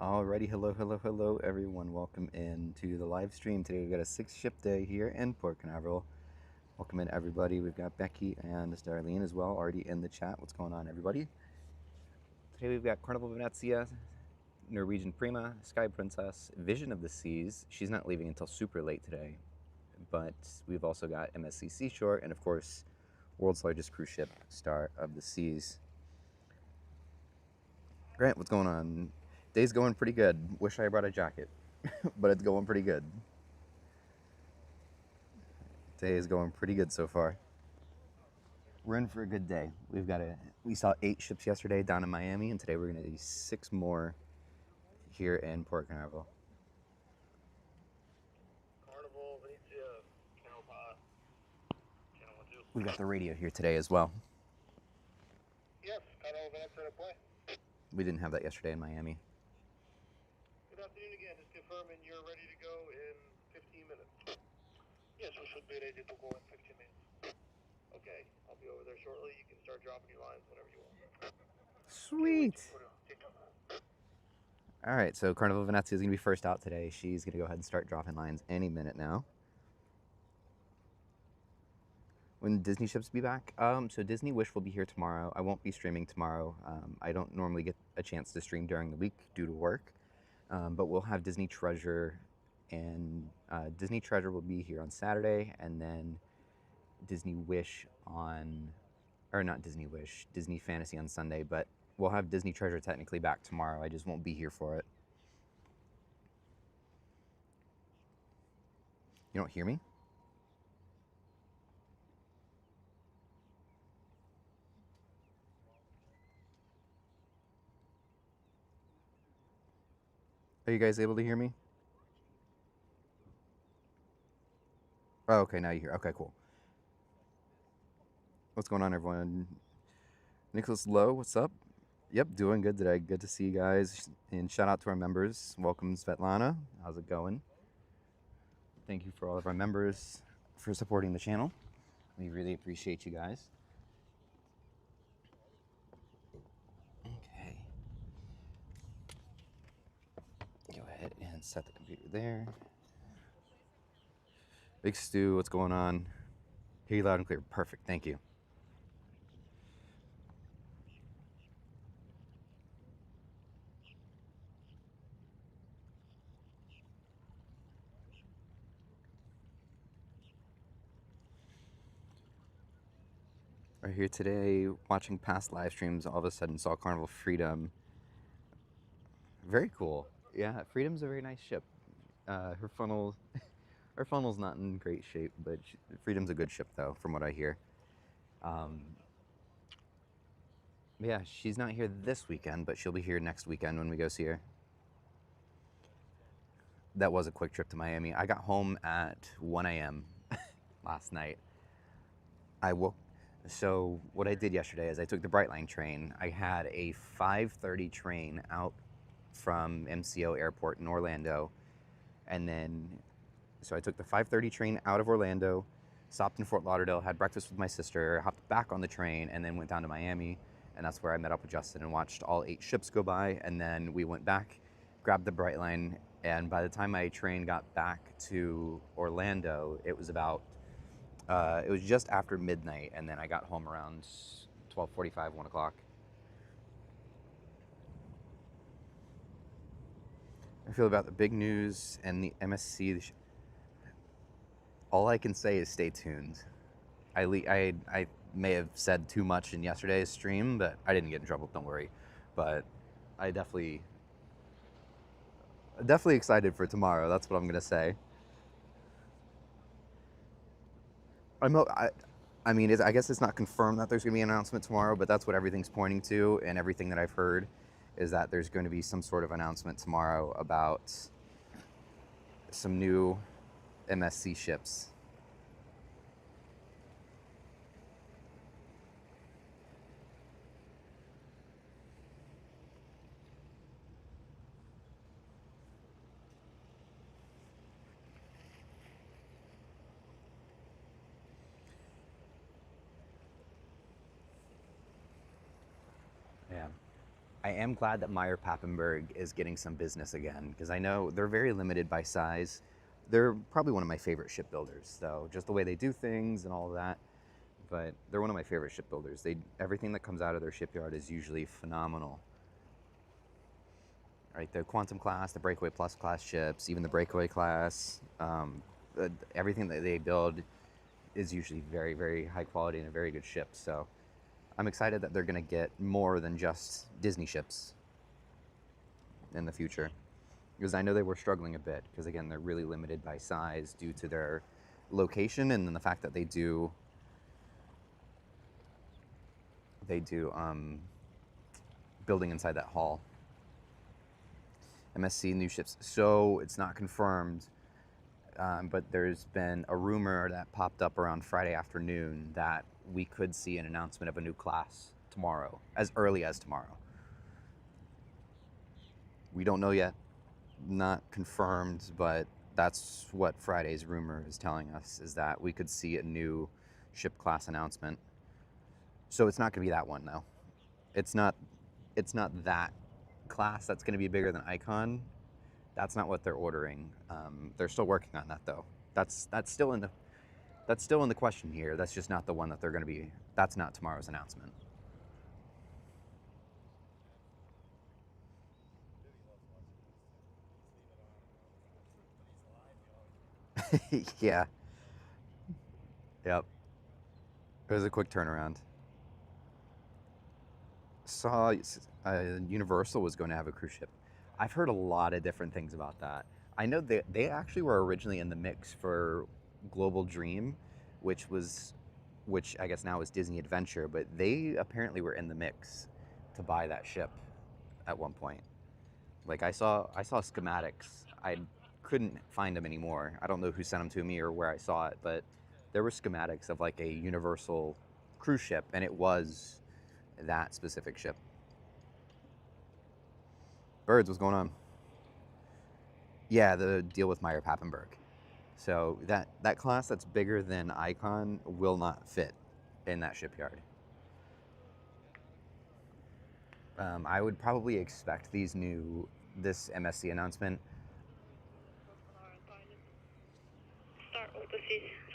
Alrighty, hello everyone. Welcome in to the live stream. Today we've got a 6-ship day here in Port Canaveral. Welcome in everybody. We've got Becky and Darlene as well already in the chat. What's going on, everybody? Today we've got Carnival Venezia, Norwegian Prima, Sky Princess, Vision of the Seas. She's not leaving until super late today. But we've also got MSC Seashore and of course world's largest cruise ship, Star of the Seas. Grant, what's going on? Day's going pretty good. Wish I brought a jacket, but it's going pretty good. Day is going pretty good so far. We're in for a good day. We saw 8 ships yesterday down in Miami, and today we're going to do 6 more here in Port Canaveral. Carnival Venezia, channel 5, channel 12. We've got the radio here today as well. Yes, Carnival Venezia to play. We didn't have that yesterday in Miami. Good afternoon again. Just confirming you're ready to go in 15 minutes. Yes, we should be ready to go in 15 minutes. Okay, I'll be over there shortly. You can start dropping your lines whenever you want. Sweet. All right, so Carnival Venezia is going to be first out today. She's going to go ahead and start dropping lines any minute now. When Disney ships be back? So Disney Wish will be here tomorrow. I won't be streaming tomorrow. I don't normally get a chance to stream during the week due to work. But we'll have Disney Treasure, and Disney Treasure will be here on Saturday, and then Disney Wish on, or not Disney Wish, Disney Fantasy on Sunday, but we'll have Disney Treasure technically back tomorrow. I just won't be here for it. You don't hear me? Are you guys able to hear me? Oh, okay, now you hear. Okay, cool. What's going on, everyone? Nicholas Lowe, what's up? Yep, doing good today. Good to see you guys. And shout out to our members. Welcome, Svetlana. How's it going? Thank you for all of our members for supporting the channel. We really appreciate you guys. Okay. Go ahead and set the computer there. Big Stu, what's going on? Hear you loud and clear. Perfect, thank you. We're here today watching past live streams. All of a sudden saw Carnival Freedom. Very cool. Yeah, Freedom's a very nice ship. Her funnel's not in great shape, but Freedom's a good ship though, from what I hear. Yeah, she's not here this weekend, but she'll be here next weekend when we go see her. That was a quick trip to Miami. I got home at 1 a.m. last night. So what I did yesterday is I took the Brightline train. I had a 5:30 train out from MCO Airport in Orlando, and then so I took the 5:30 train out of Orlando, stopped in Fort Lauderdale, had breakfast with my sister, hopped back on the train, and then went down to Miami, and that's where I met up with Justin and watched all 8 ships go by, and then we went back, grabbed the Brightline, and by the time my train got back to Orlando, it was just after midnight, and then I got home around 12:45, 1 o'clock. I feel about the big news and the MSC. All I can say is stay tuned. I may have said too much in yesterday's stream, but I didn't get in trouble, don't worry. But I definitely excited for tomorrow. That's what I'm gonna say. I mean, I guess it's not confirmed that there's going to be an announcement tomorrow, but that's what everything's pointing to, and everything that I've heard is that there's going to be some sort of announcement tomorrow about some new MSC ships. Yeah. I am glad that Meyer Papenburg is getting some business again, because I know they're very limited by size. They're probably one of my favorite shipbuilders, though, just the way they do things and all of that. But they're one of my favorite shipbuilders. Everything that comes out of their shipyard is usually phenomenal. Right, the Quantum class, the Breakaway Plus class ships, even the Breakaway class, everything that they build is usually very, very high quality and a very good ship. So I'm excited that they're going to get more than just Disney ships in the future, because I know they were struggling a bit, because again, they're really limited by size due to their location, and then the fact that they do building inside that hall. MSC new ships. So it's not confirmed, but there's been a rumor that popped up around Friday afternoon that we could see an announcement of a new class tomorrow, as early as tomorrow. We don't know yet, not confirmed, but that's what Friday's rumor is telling us, is that we could see a new ship class announcement. So it's not going to be that one, though. It's not that class that's going to be bigger than Icon. That's not what they're ordering. They're still working on that, though. That's still in the question here. That's just not the one that they're going to be. That's not tomorrow's announcement. Yeah. Yep. It was a quick turnaround. Saw Universal was going to have a cruise ship. I've heard a lot of different things about that. I know they actually were originally in the mix for Global Dream, which I guess now is Disney Adventure, but they apparently were in the mix to buy that ship at one point. Like I saw schematics. I couldn't find them anymore. I don't know who sent them to me or where I saw it, but there were schematics of like a Universal cruise ship, and it was that specific ship. Birds, what's going on? Yeah, the deal with Meyer Papenburg. So that class that's bigger than Icon will not fit in that shipyard. I would probably expect this MSC announcement.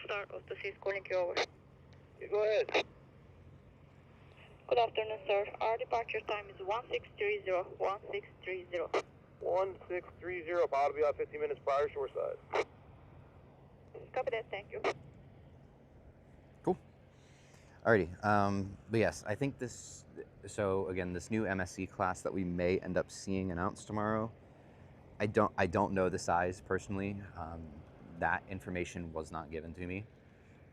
Start of the seas, calling you over. Yeah, go ahead. Good afternoon, sir. Our departure time is 1630. 1630. 1630. About to be out 15 minutes prior, shoreside. Copy that. Thank you. Cool. Alrighty. But yes, I think this. So again, this new MSC class that we may end up seeing announced tomorrow. I don't know the size personally. That information was not given to me,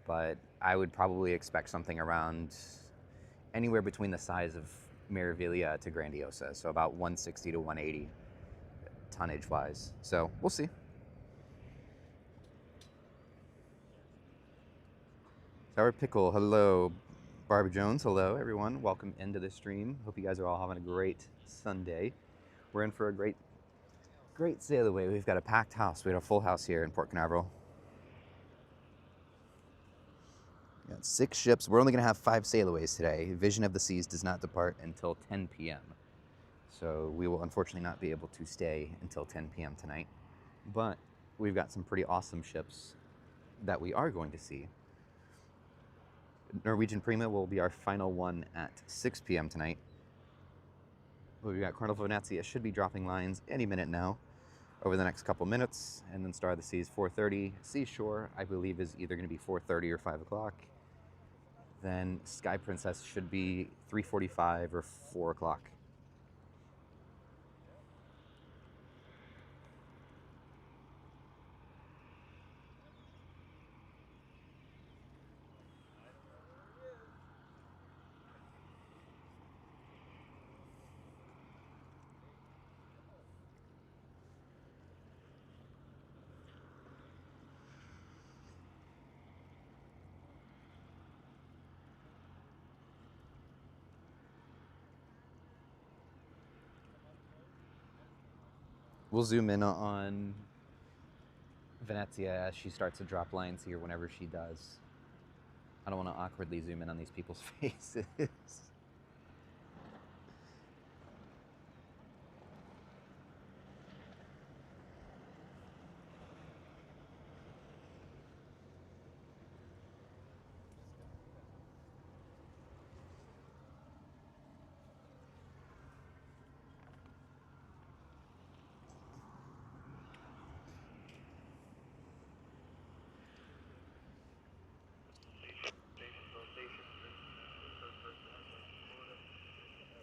but I would probably expect something around anywhere between the size of Meraviglia to Grandiosa, so about 160 to 180 tonnage wise. So we'll see. Sour Pickle, hello. Barbara Jones, hello everyone. Welcome into the stream. Hope you guys are all having a great Sunday. We're in for a great sail away. We've got a packed house. We had a full house here in Port Canaveral. We got 6 ships. We're only going to have 5 sailaways today. Vision of the Seas does not depart until 10 p.m. So we will unfortunately not be able to stay until 10 p.m. tonight. But we've got some pretty awesome ships that we are going to see. Norwegian Prima will be our final one at 6 p.m. tonight. We've got Carnival Venezia should be dropping lines any minute now, over the next couple minutes, and then Star of the Seas 4:30. Seashore, I believe, is either going to be 4:30 or 5 o'clock. Then Sky Princess should be 3:45 or 4 o'clock. We'll zoom in on Venezia as she starts to drop lines here whenever she does. I don't want to awkwardly zoom in on these people's faces.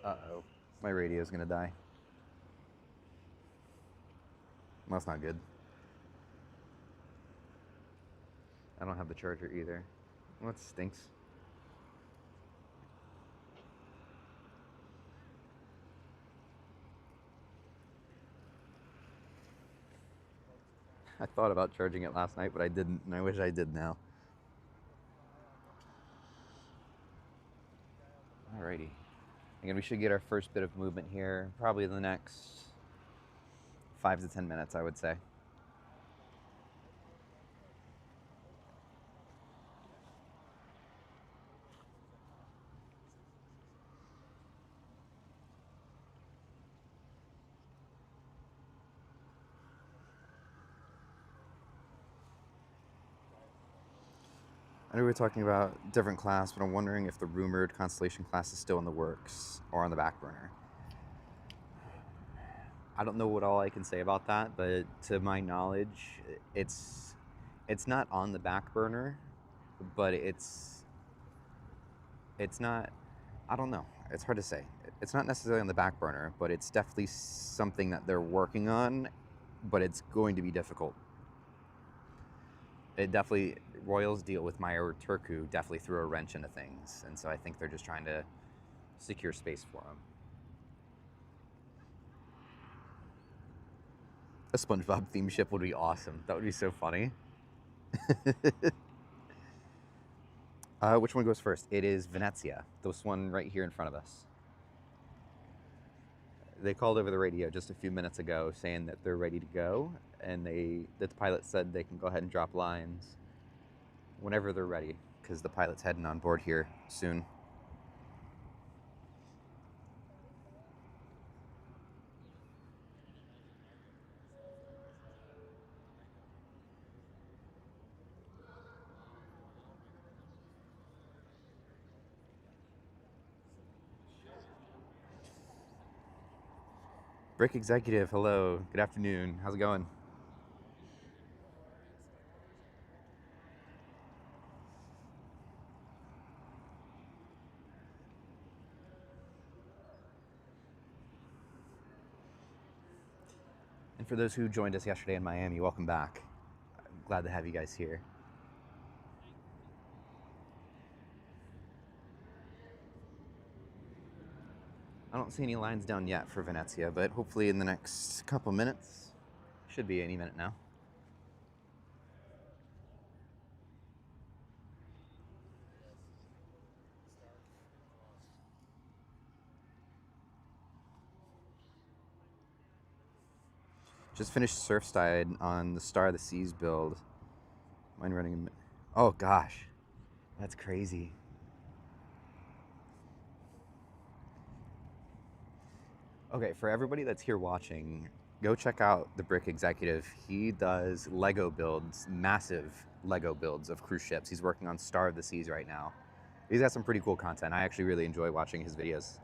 Uh-oh. My radio's gonna die. Well, that's not good. I don't have the charger either. Well, that stinks. I thought about charging it last night, but I didn't, and I wish I did now. Alrighty. Again, we should get our first bit of movement here, probably in the next 5 to 10 minutes, I would say. I know we were talking about different class, but I'm wondering if the rumored Constellation class is still in the works or on the back burner. I don't know what all I can say about that, but to my knowledge, it's not on the back burner, but it's not, I don't know. It's hard to say. It's not necessarily on the back burner, but it's definitely something that they're working on, but it's going to be difficult. It definitely, Royals deal with Meyer Turku definitely threw a wrench into things, and so I think they're just trying to secure space for him. A SpongeBob theme ship would be awesome. That would be so funny. Which one goes first? It is Venezia, this one right here in front of us. They called over the radio just a few minutes ago saying that they're ready to go, and the pilot said they can go ahead and drop lines whenever they're ready, because the pilot's heading on board here soon. Brick Executive, hello, good afternoon, how's it going? And for those who joined us yesterday in Miami, welcome back. I'm glad to have you guys here. I don't see any lines down yet for Venezia, but hopefully in the next couple minutes, should be any minute now. Just finished Surfside on the Star of the Seas build. Mind running? Oh gosh, that's crazy. Okay, for everybody that's here watching, go check out the Brick Executive. He does Lego builds, massive Lego builds of cruise ships. He's working on Star of the Seas right now. He's got some pretty cool content. I actually really enjoy watching his videos.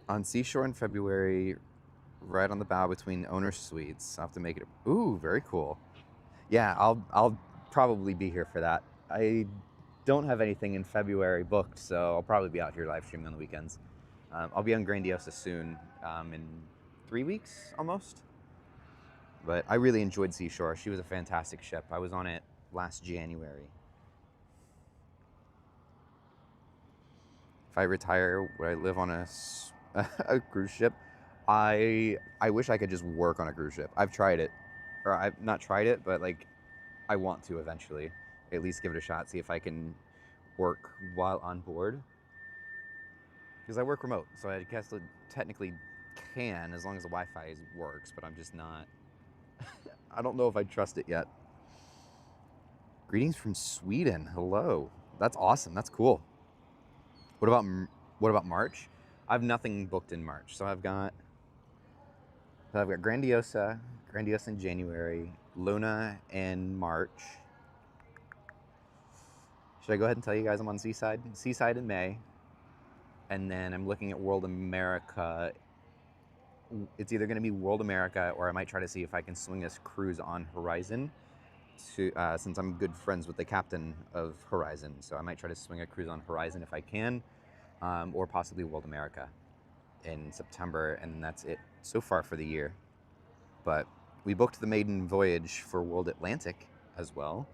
On Seashore in February, right on the bow between owner suites. I'll have to make it. Ooh, very cool. Yeah, I'll probably be here for that. I don't have anything in February booked, so I'll probably be out here live streaming on the weekends. I'll be on Grandiosa soon, in 3 weeks almost. But I really enjoyed Seashore. She was a fantastic ship. I was on it last January. If I retire, would I live on a cruise ship? I wish I could just work on a cruise ship. I've tried it, or I've not tried it, but like I want to eventually at least give it a shot, see if I can work while on board. Because I work remote, so I guess I technically can as long as the Wi-Fi works, but I'm just not. I don't know if I trust it yet. Greetings from Sweden. Hello. That's awesome. That's cool. What about March? I have nothing booked in March, so I've got Grandiosa in January, Luna in March. Should I go ahead and tell you guys I'm on Seaside? Seaside in May, and then I'm looking at World America. It's either going to be World America, or I might try to see if I can swing this cruise on Horizon to since I'm good friends with the captain of Horizon, so I might try to swing a cruise on Horizon if I can, or possibly World America in September, and that's it so far for the year. But we booked the maiden voyage for World Atlantic as well.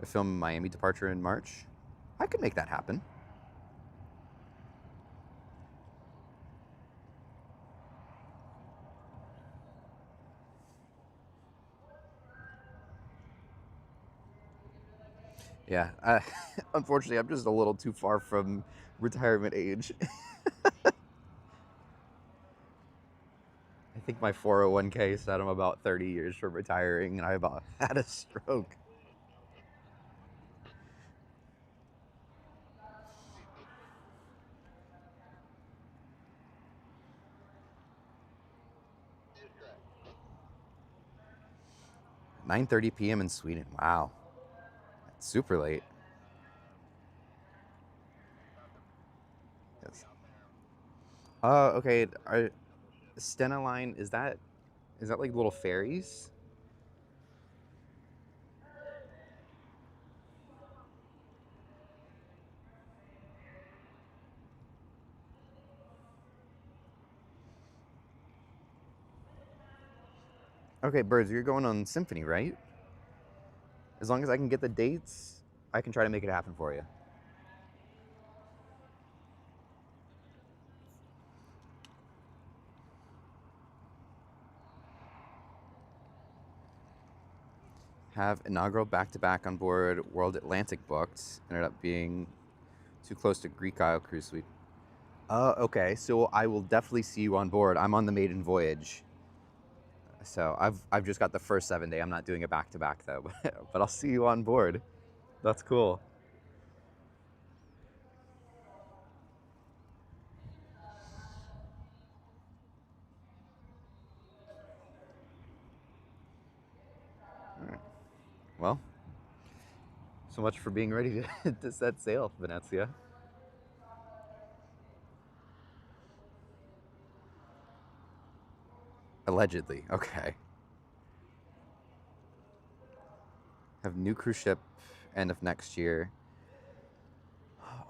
I film Miami departure in March. I could make that happen. Yeah, unfortunately, I'm just a little too far from retirement age. I think my 401k said I'm about 30 years from retiring, and I about had a stroke. Is correct. 9:30 p.m. in Sweden. Wow, that's super late. Yes. Okay. Stena Line, is that like little ferries? Okay, Birds, you're going on Symphony, right? As long as I can get the dates, I can try to make it happen for you. Have inaugural back-to-back on board World Atlantic booked. Ended up being too close to Greek Isle cruise suite. Okay. So I will definitely see you on board. I'm on the maiden voyage. So I've just got the first 7 day. I'm not doing a back-to-back though, but I'll see you on board. That's cool. All right. Well, so much for being ready to set sail, Venezia. Allegedly. Okay. Have new cruise ship end of next year.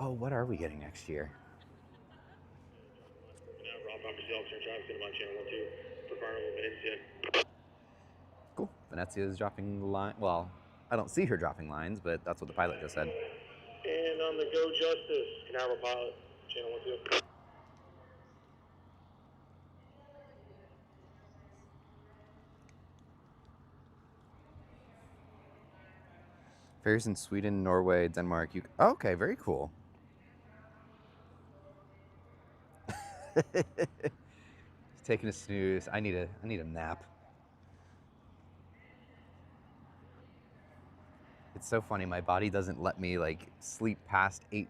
Oh, what are we getting next year? Canaveral, property officer, traffic on channel 12 for Carnival Venezia. Cool. Venezia is dropping line. Well, I don't see her dropping lines, but that's what the pilot just said. And on the Go Justice, Canaveral pilot, channel 12. Ferries in Sweden, Norway, Denmark. Okay, very cool. Taking a snooze. I need a nap. It's so funny. My body doesn't let me like sleep past 8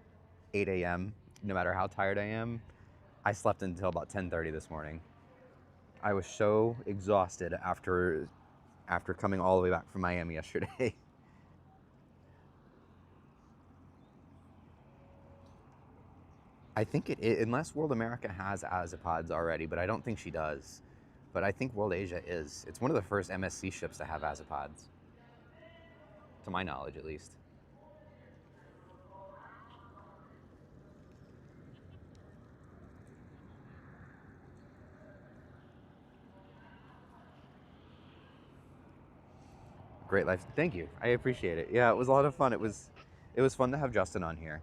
a.m. No matter how tired I am. I slept until about 10:30 this morning. I was so exhausted after coming all the way back from Miami yesterday. I think unless World America has Azapods already, but I don't think she does. But I think World Asia is. It's one of the first MSC ships to have Azapods, to my knowledge at least. Great life. Thank you. I appreciate it. Yeah, it was a lot of fun. It was fun to have Justin on here.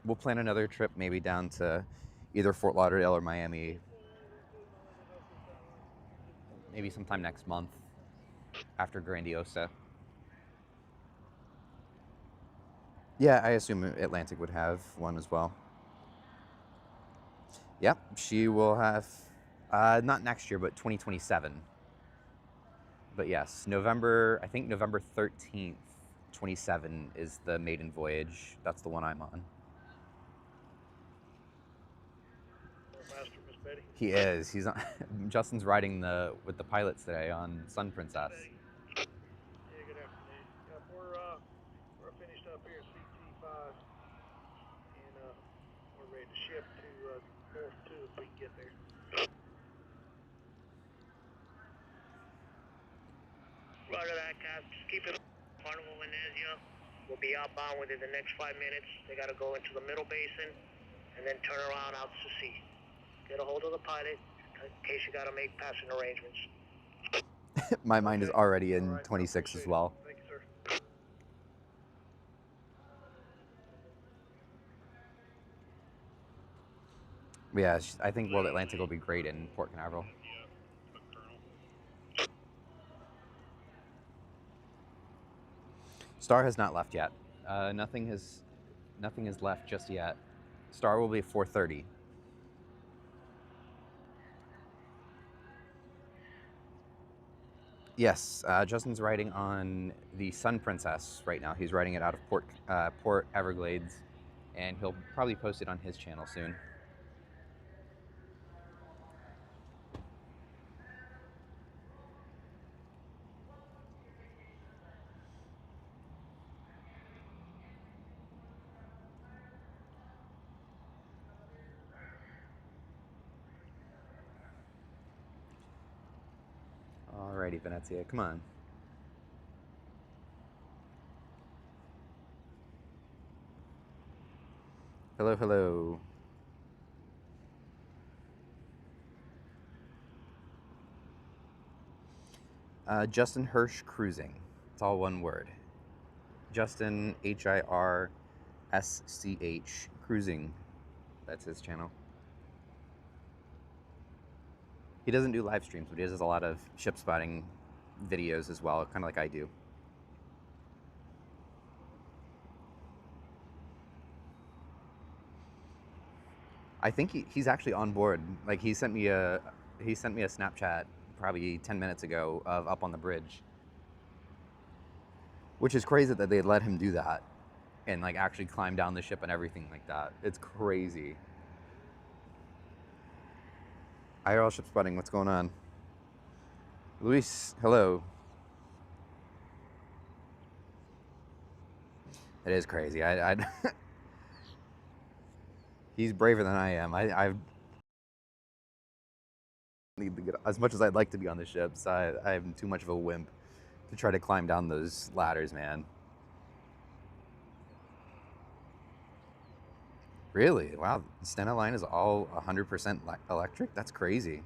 We'll plan another trip maybe down to either Fort Lauderdale or Miami, maybe sometime next month after Grandiosa. Yeah, I assume Atlantic would have one as well. Yep, she will have, not next year, but 2027. But yes, I think November 13th, 27 is the maiden voyage. That's the one I'm on. Master, Miss Betty. He is. He's on, Justin's riding with the pilots today on Sun Princess. Yeah, good afternoon. Yep, we're finished up here at CT5, just keep it. Carnival Venezia will be outbound within the next 5 minutes. They got to go into the middle basin and then turn around out to sea. Get a hold of the pilot in case you got to make passing arrangements. My mind is already in 26 as well. Thank you, sir. Yeah, I think World Atlantic will be great in Port Canaveral. Star has not left yet. Nothing has left just yet. Star will be 4:30. Yes, Justin's riding on the Sun Princess right now. He's riding it out of Port Everglades, and he'll probably post it on his channel soon. Alrighty, Venezia, come on. Hello, hello. Justin Hirsch Cruising. It's all one word. Justin, Hirsch Cruising. That's his channel. He doesn't do live streams, but he does a lot of ship spotting videos as well, kind of like I do. I think he's actually on board. Like he sent me a Snapchat probably 10 minutes ago of up on the bridge, which is crazy that they let him do that and like actually climb down the ship and everything like that. It's crazy. IRL ship spotting, what's going on? Luis, hello. It is crazy. He's braver than I am. I need to get, as much as I'd like to be on the ships, I am too much of a wimp to try to climb down those ladders, man. Really? Wow. Stena Line is all 100% electric? That's crazy.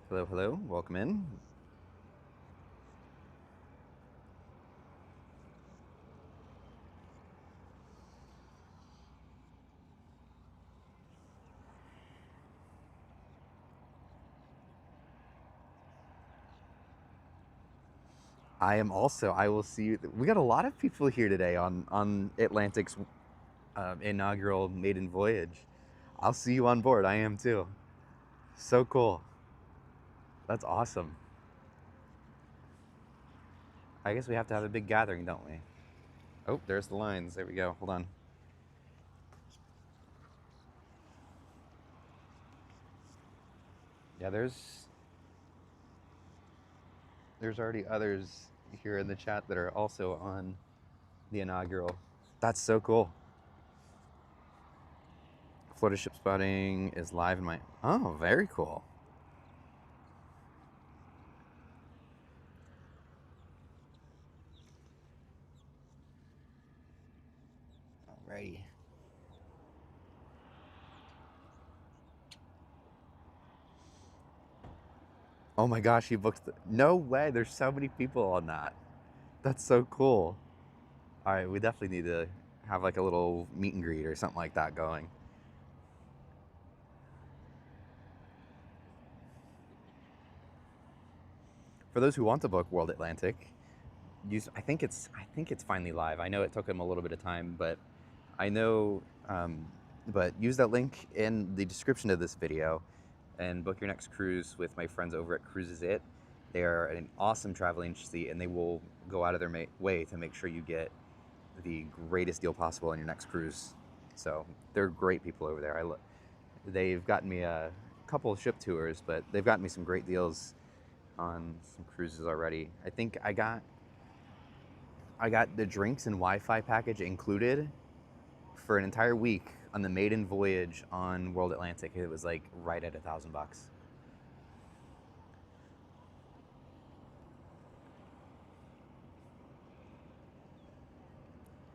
Hello, hello. Welcome in. I am also. I will see you. We got a lot of people here today on Atlantic's inaugural maiden voyage. I'll see you on board. I am too. So cool. That's awesome. I guess we have to have a big gathering, don't we? Oh, there's the lines. There we go. Hold on. Yeah, there's already others here in the chat that are also on the inaugural. That's so cool. Florida ship spotting is live in my... Oh, very cool. Alrighty. Oh my gosh, he booked... No way, there's so many people on that. That's so cool. Alright, we definitely need to have like a little meet and greet or something like that going. For those who want to book World Atlantic, I think it's finally live. I know it took them a little bit of time, but I know, but use that link in the description of this video and book your next cruise with my friends over at Cruises It. They are an awesome travel agency, and they will go out of their way to make sure you get the greatest deal possible on your next cruise. So they're great people over there. They've gotten me a couple of ship tours, but they've gotten me some great deals on some cruises already. I think I got the drinks and Wi-Fi package included for an entire week on the maiden voyage on World Atlantic, it was like right at $1,000.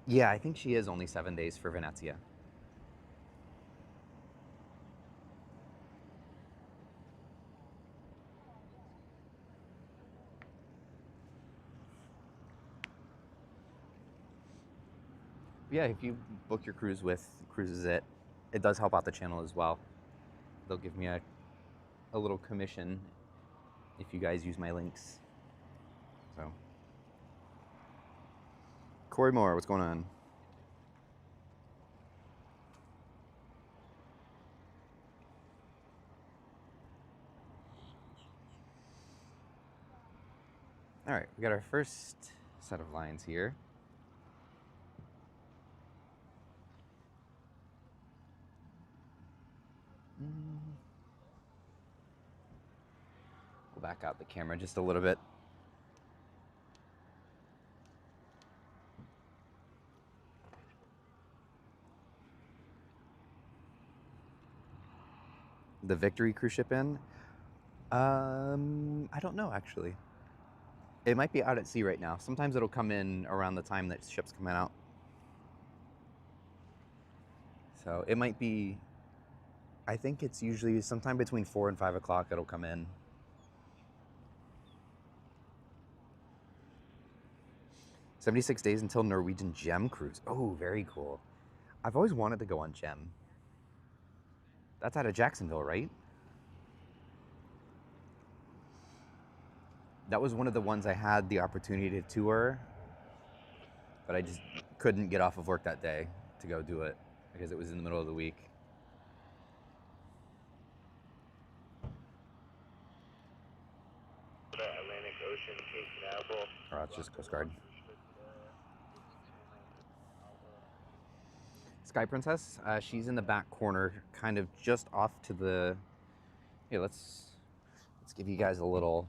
Yeah, I think she is only 7 days for Venezia. Yeah, if you book your cruise with Cruises It, it does help out the channel as well. They'll give me a little commission if you guys use my links. So, Corey Moore, what's going on? All right, we got our first set of lines here. We'll back out the camera just a little bit. The Victory cruise ship in? I don't know actually. It might be out at sea right now. Sometimes it'll come in around the time that ships come out. So it might be, I think it's usually sometime between 4 and 5 o'clock it'll come in. 76 days until Norwegian Gem cruise. Oh, very cool. I've always wanted to go on Gem. That's out of Jacksonville, right? That was one of the ones I had the opportunity to tour, but I just couldn't get off of work that day to go do it because it was in the middle of the week. Atlantic Ocean, Port Canaveral. Or that's just Coast Guard. Sky Princess, she's in the back corner, kind of just off to the. Hey, let's give you guys a little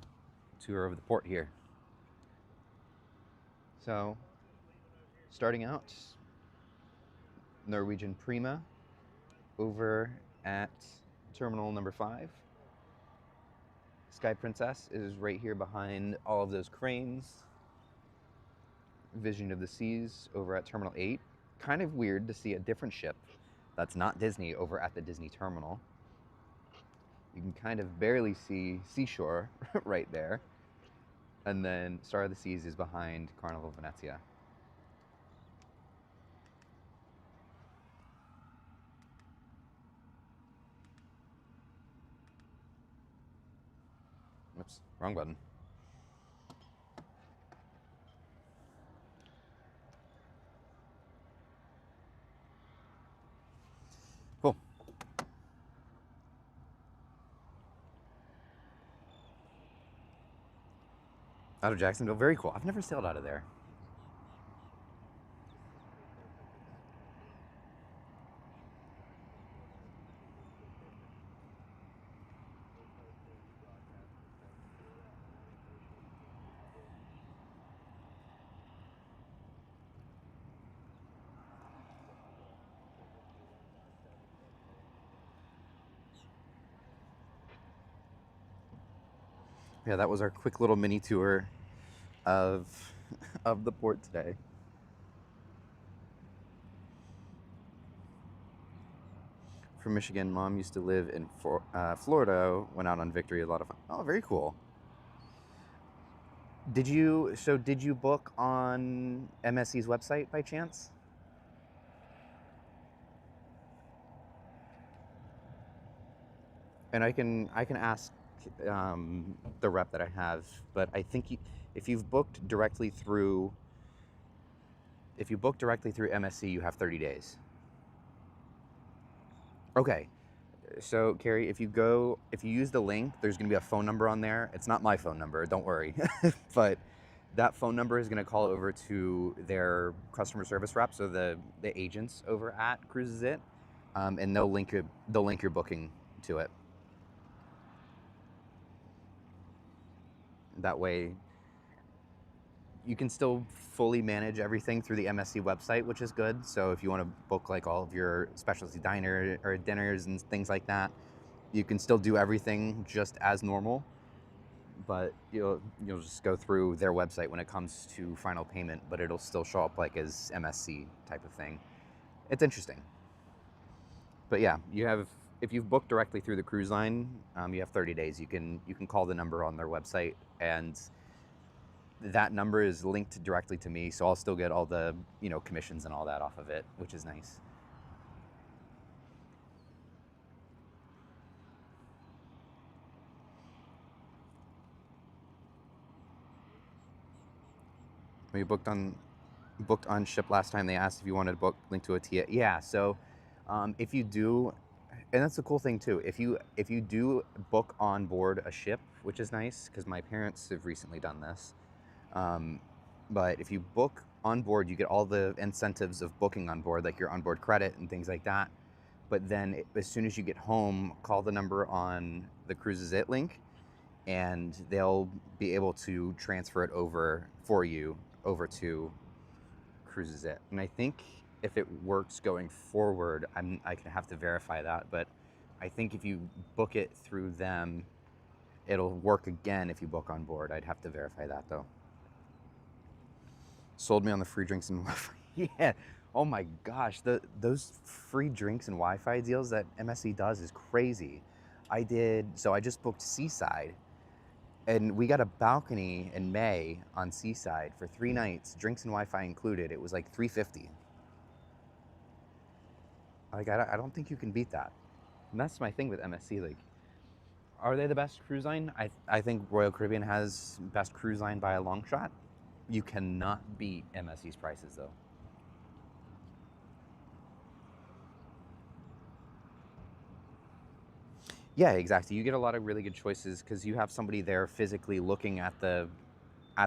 tour of the port here. So, starting out, Norwegian Prima over at terminal number 5. Sky Princess is right here behind all of those cranes. Vision of the Seas over at terminal 8. Kind of weird to see a different ship that's not Disney over at the Disney terminal. You can kind of barely see Seashore right there. And then Star of the Seas is behind Carnival Venezia. Oops, wrong button. Cool. Out of Jacksonville, very cool. I've never sailed out of there. Yeah, that was our quick little mini tour of the port today. From Michigan, Mom used to live in Florida. Went out on Victory, a lot of fun. Oh, very cool. Did you book on MSC's website by chance? And I can ask the rep that I have, but I think if you book directly through MSC, you have 30 days. Okay. So Carrie, if you use the link, there's gonna be a phone number on there. It's not my phone number, don't worry. But that phone number is gonna call over to their customer service rep, so the agents over at Cruises It, and they'll link your booking to it. That way you can still fully manage everything through the MSC website, which is good. So if you want to book like all of your specialty diner or dinners and things like that, you can still do everything just as normal, but you'll just go through their website when it comes to final payment, but it'll still show up like as MSC type of thing. It's interesting. But yeah, you have, if you've booked directly through the cruise line, you have 30 days. You can call the number on their website, and that number is linked directly to me, so I'll still get all the commissions and all that off of it, which is nice. We booked on ship last time. They asked if you wanted to book link to a TA. Yeah, so if you do, and that's the cool thing too. If you do book on board a ship, which is nice because my parents have recently done this. But if you book on board, you get all the incentives of booking on board, like your onboard credit and things like that. But then as soon as you get home, call the number on the Cruises It link, and they'll be able to transfer it over for you over to Cruises It. And I think if it works going forward, I can have to verify that, but I think if you book it through them, it'll work again if you book on board. I'd have to verify that though. Sold me on the free drinks and Wi-Fi. Yeah. Oh my gosh, those free drinks and Wi-Fi deals that MSC does is crazy. I just booked Seaside, and we got a balcony in May on Seaside for 3 nights, drinks and Wi-Fi included. It was like $350. Like I don't think you can beat that. And that's my thing with MSC. Like, are they the best cruise line? I think Royal Caribbean has best cruise line by a long shot. You cannot beat MSC's prices though. Yeah, exactly. You get a lot of really good choices because you have somebody there physically looking at the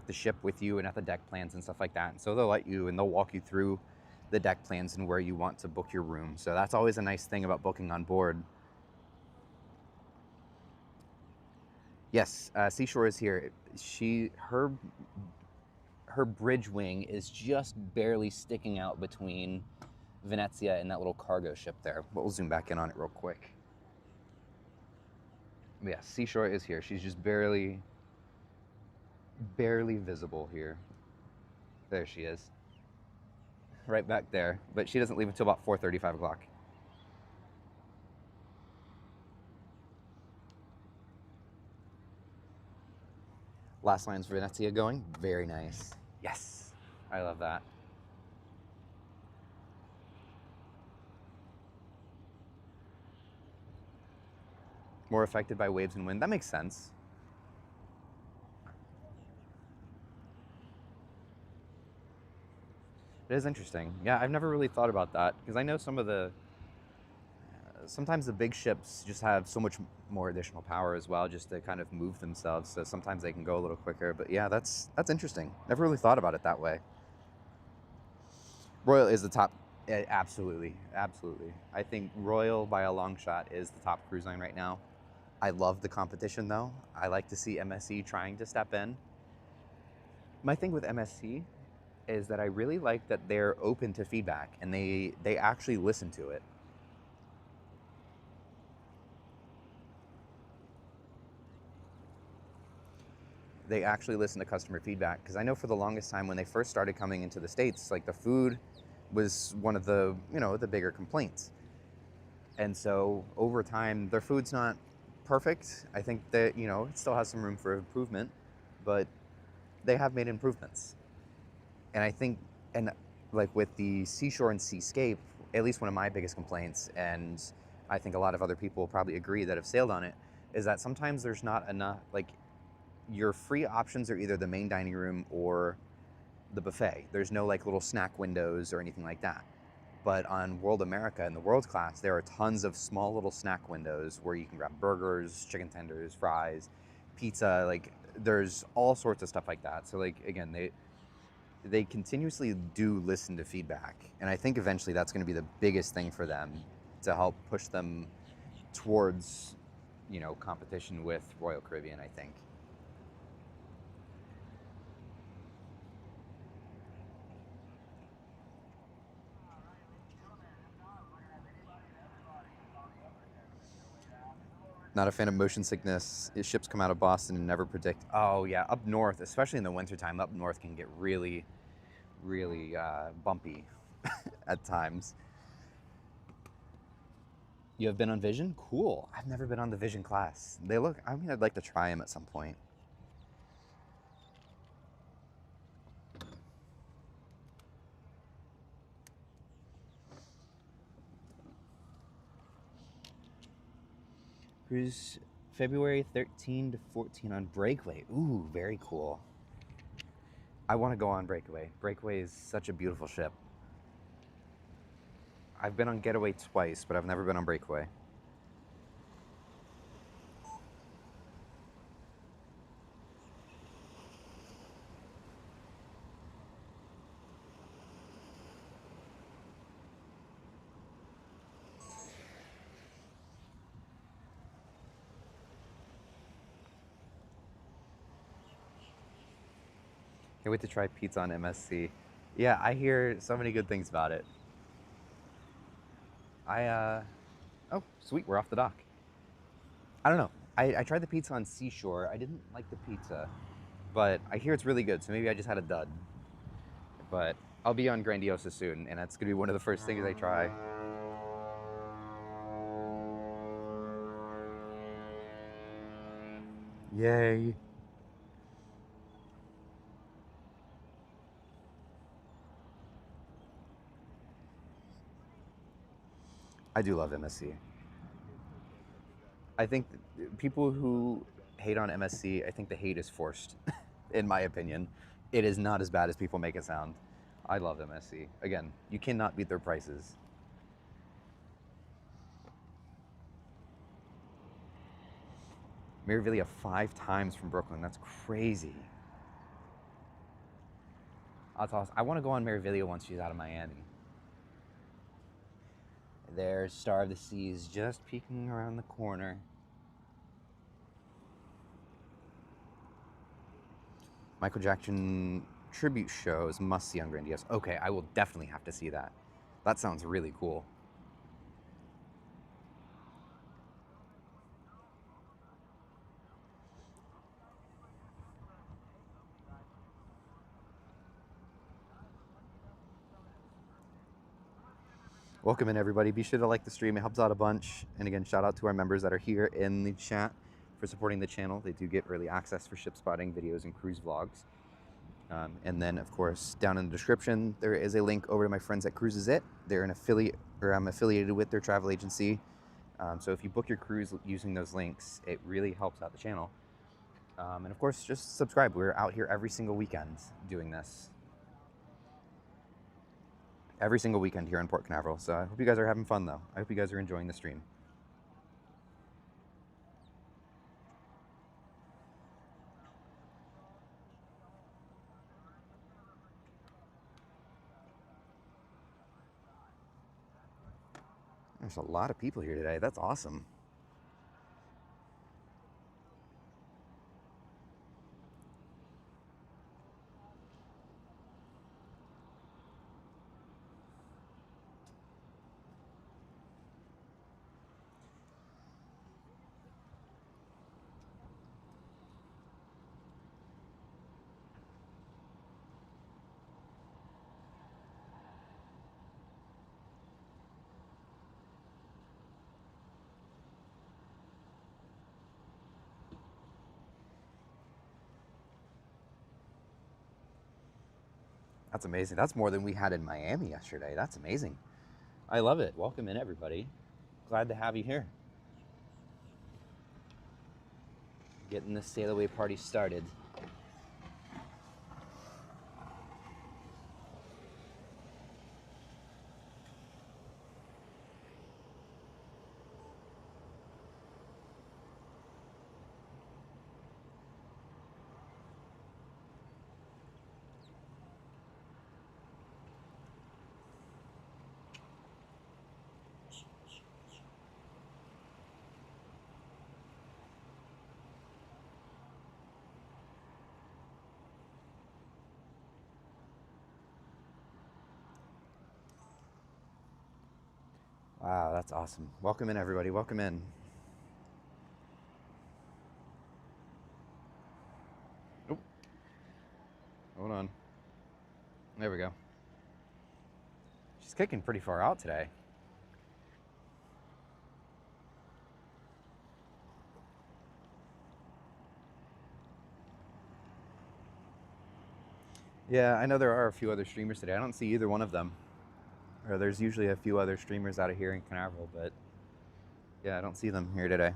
ship with you and at the deck plans and stuff like that. And so they'll let you and they'll walk you through the deck plans and where you want to book your room. So that's always a nice thing about booking on board. Yes, Seashore is here. Her bridge wing is just barely sticking out between Venezia and that little cargo ship there. But we'll zoom back in on it real quick. Yeah, Seashore is here. She's just barely visible here. There she is. Right back there. But she doesn't leave until about 4:30, 5 o'clock. Last line's Venezia going. Very nice. Yes. I love that. More affected by waves and wind. That makes sense. It is interesting. Yeah, I've never really thought about that because I know sometimes the big ships just have so much more additional power as well, just to kind of move themselves. So sometimes they can go a little quicker. But yeah, that's interesting. Never really thought about it that way. Royal is the top. Absolutely, absolutely. I think Royal by a long shot is the top cruise line right now. I love the competition though. I like to see MSC trying to step in. My thing with MSC is that I really like that they're open to feedback and they actually listen to it. They actually listen to customer feedback, because I know for the longest time when they first started coming into the States, like the food was one of the the bigger complaints. And so over time, their food's not perfect. I think that it still has some room for improvement, but they have made improvements. And I think, and like with the Seashore and Seascape, at least one of my biggest complaints, and I think a lot of other people probably agree that have sailed on it, is that sometimes there's not enough, like your free options are either the main dining room or the buffet. There's no like little snack windows or anything like that. But on World America and the World Class, there are tons of small little snack windows where you can grab burgers, chicken tenders, fries, pizza. Like there's all sorts of stuff like that. So like again, they continuously do listen to feedback, and I think eventually that's going to be the biggest thing for them to help push them towards competition with Royal Caribbean, I think. Not a fan of motion sickness. Ships come out of Boston and never predict. Oh yeah, up north, especially in the wintertime, up north can get really, really bumpy at times. You have been on Vision? Cool. I've never been on the Vision class. They look, I mean, I'd like to try them at some point. Cruise February 13 to 14 on Breakaway. Ooh, very cool. I want to go on Breakaway. Breakaway is such a beautiful ship. I've been on Getaway twice, but I've never been on Breakaway. Can't wait to try pizza on MSC. Yeah, I hear so many good things about it. Oh, sweet, we're off the dock. I don't know. I tried the pizza on Seashore. I didn't like the pizza, but I hear it's really good, so maybe I just had a dud. But I'll be on Grandiosa soon, and that's gonna be one of the first things I try. Yay. I do love MSC. I think people who hate on MSC, I think the hate is forced, in my opinion. It is not as bad as people make it sound. I love MSC. Again, you cannot beat their prices. Marivelia 5 times from Brooklyn. That's crazy. That's awesome. I want to go on Marivelia once she's out of Miami. There's Star of the Seas just peeking around the corner. Michael Jackson tribute shows must see on Grandiosa. Okay, I will definitely have to see that. That sounds really cool. Welcome in, everybody. Be sure to like the stream. It helps out a bunch. And again, shout out to our members that are here in the chat for supporting the channel. They do get early access for ship spotting videos and cruise vlogs. And then, of course, down in the description, there is a link over to my friends at Cruises It. They're an affiliate, or I'm affiliated with their travel agency. So if you book your cruise using those links, it really helps out the channel. And of course, just subscribe. We're out here every single weekend doing this. Every single weekend here in Port Canaveral. So I hope you guys are having fun, though. I hope you guys are enjoying the stream. There's a lot of people here today. That's awesome. That's amazing. That's more than we had in Miami yesterday. That's amazing. I love it. Welcome in, everybody. Glad to have you here. Getting the sail away party started. Wow, that's awesome. Welcome in, everybody. Welcome in. There we go. She's kicking pretty far out today. Yeah, I know there are a few other streamers today. I don't see either one of them. Or there's usually a few other streamers out of here in Canaveral, but yeah, I don't see them here today.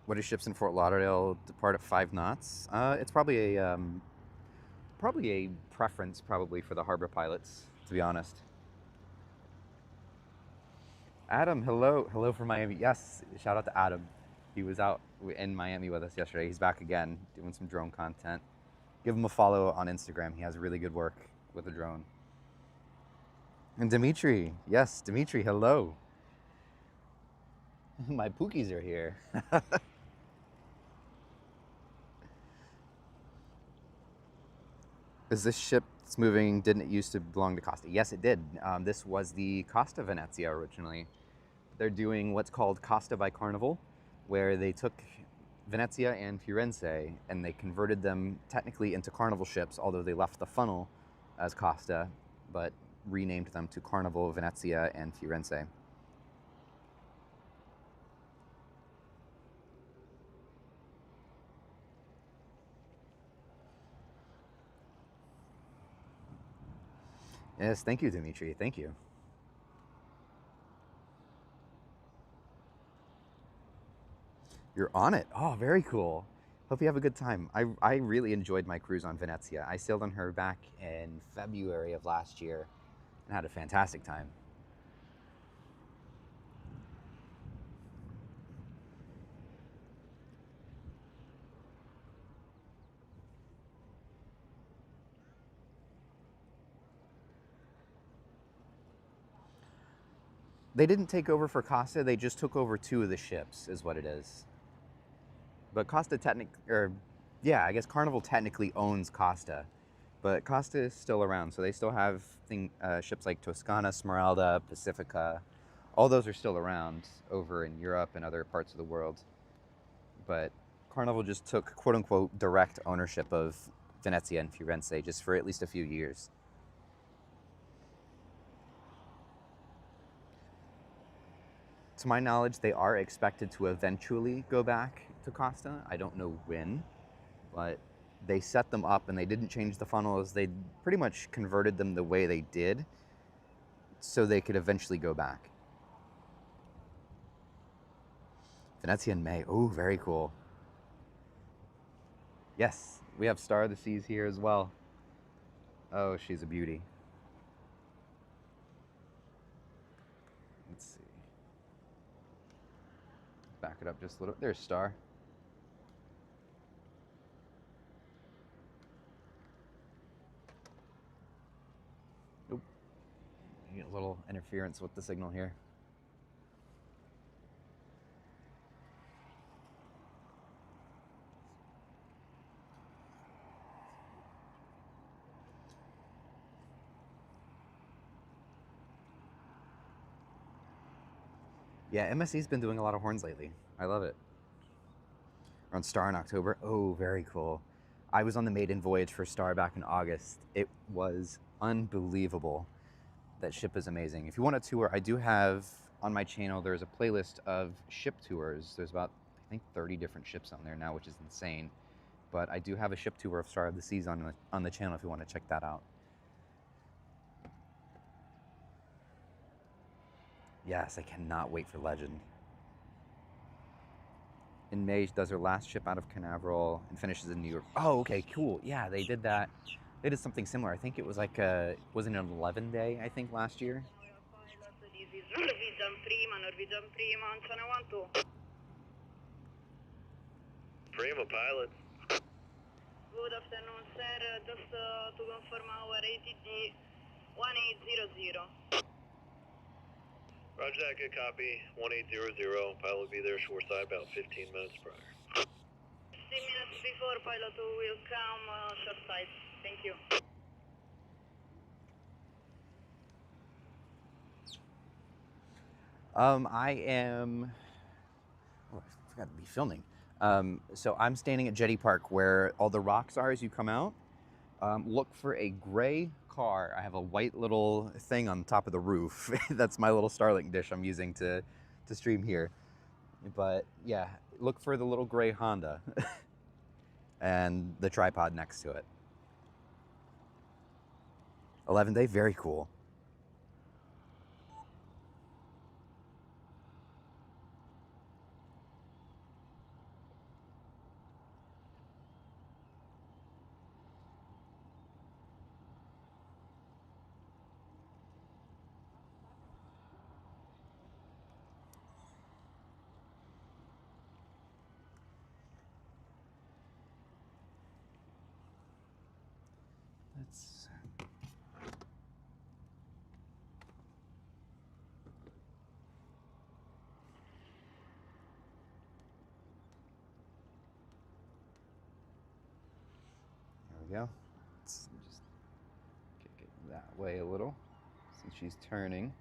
What is ships in Fort Lauderdale depart at 5 knots? It's probably a preference probably for the harbor pilots, to be honest. Adam, hello from Miami. Yes, shout out to Adam. He was out in Miami with us yesterday. He's back again doing some drone content. Give him a follow on Instagram. He has really good work with the drone. And Dimitri, yes, Dimitri, hello. My Pookies are here. Is this ship that's moving, didn't it used to belong to Costa? Yes, it did. This was the Costa Venezia originally. They're doing what's called Costa by Carnival, where they took Venezia and Firenze and they converted them technically into Carnival ships, although they left the funnel as Costa, but renamed them to Carnival Venezia and Firenze. Yes, thank you, Dimitri. Thank you. You're on it. Oh, very cool. Hope you have a good time. I really enjoyed my cruise on Venezia. I sailed on her back in February of last year and had a fantastic time. They didn't take over for Costa, they just took over 2 of the ships, is what it is. But Costa I guess Carnival technically owns Costa, but Costa is still around, so they still have ships like Toscana, Smeralda, Pacifica. All those are still around over in Europe and other parts of the world. But Carnival just took quote unquote direct ownership of Venezia and Firenze just for at least a few years. To my knowledge, they are expected to eventually go back to Costa. I don't know when, but they set them up and they didn't change the funnels. They pretty much converted them the way they did so they could eventually go back. Venezia in May. Oh, very cool. Yes, we have Star of the Seas here as well. Oh, she's a beauty. Let's see. Back it up just a little. There's Star. Oop. You get a little interference with the signal here. Yeah, MSC's been doing a lot of horns lately. I love it. We're on Star in October. Oh, very cool. I was on the maiden voyage for Star back in August. It was unbelievable. That ship is amazing. If you want a tour, I do have on my channel, there's a playlist of ship tours. There's about, I think, 30 different ships on there now, which is insane. But I do have a ship tour of Star of the Seas on the channel if you want to check that out. Yes, I cannot wait for Legend. In May, she does her last ship out of Canaveral and finishes in New York. Oh, okay, cool. Yeah, they did that. They did something similar. I think it was like wasn't it an 11-day, I think, last year? Norwegian Prima, Prima pilot. Good afternoon, sir. Just to confirm our ATG 1800. Roger that, good copy. 1800. Pilot will be there shoreside about 15 minutes prior. 15 minutes before pilot will come shoreside. Thank you. I am. Oh, I forgot to be filming. So I'm standing at Jetty Park where all the rocks are as you come out. Look for a gray car. I have a white little thing on top of the roof. That's my little Starlink dish I'm using to stream here. But yeah, look for the little gray Honda and the tripod next to it. 11 day, very cool. Let's... There we go. Let's just kick it that way a little since she's turning.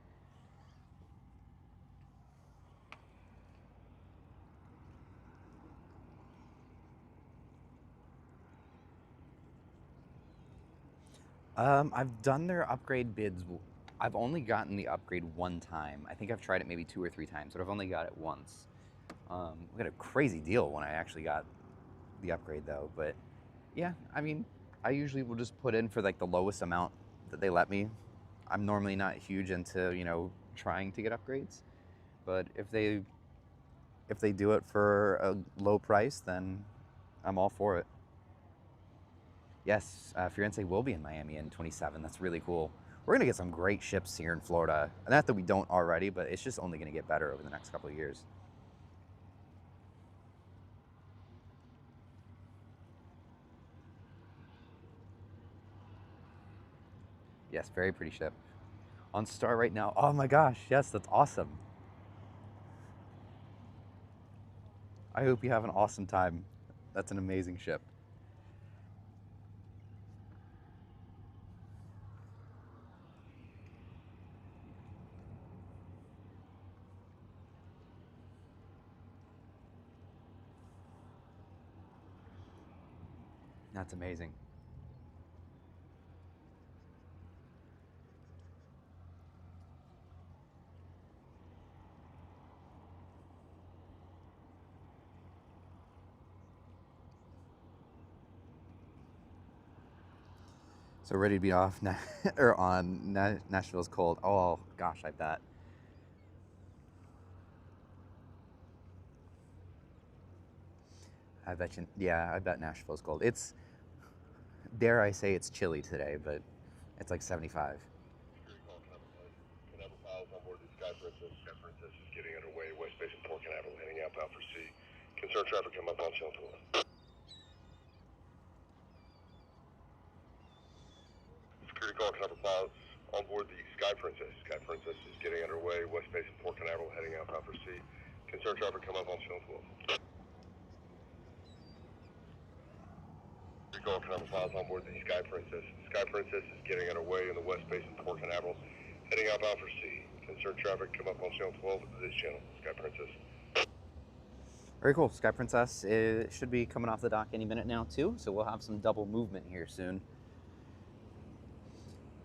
I've done their upgrade bids. I've only gotten the upgrade one time. I think I've tried it maybe 2 or 3 times, but I've only got it once. We got a crazy deal when I actually got the upgrade though. But yeah, I mean, I usually will just put in for like the lowest amount that they let me. I'm normally not huge into, you know, trying to get upgrades, but if they do it for a low price, then I'm all for it. Yes, Firenze will be in Miami in 27. That's really cool. We're gonna get some great ships here in Florida. Not that we don't already, but it's just only gonna get better over the next couple of years. Yes, very pretty ship. On Star right now. Oh my gosh, yes, that's awesome. I hope you have an awesome time. That's an amazing ship. That's amazing. So ready to be off or on Nashville's cold. Oh gosh, I bet. I bet you. Yeah, I bet Nashville's cold. It's, dare I say, it's chilly today, but it's like 75. Canaveral pilots on board the Sky Princess. Sky Princess is getting underway. West Base in Port Canaveral, heading outbound for sea. Concern traffic come up on channel 12. Security call, Canaveral pilots on board the Sky Princess. Sky Princess is getting underway. West Base in Port Canaveral, heading outbound for sea. Concern traffic come up on channel 12. Security call, Canaveral pilots on board the Sky Princess. Sky Princess is getting underway in the West Base in Port Canaveral, heading outbound for sea. Concern traffic come up on channel 12 to this channel. Sky Princess. Very cool. Sky Princess should be coming off the dock any minute now too, so we'll have some double movement here soon.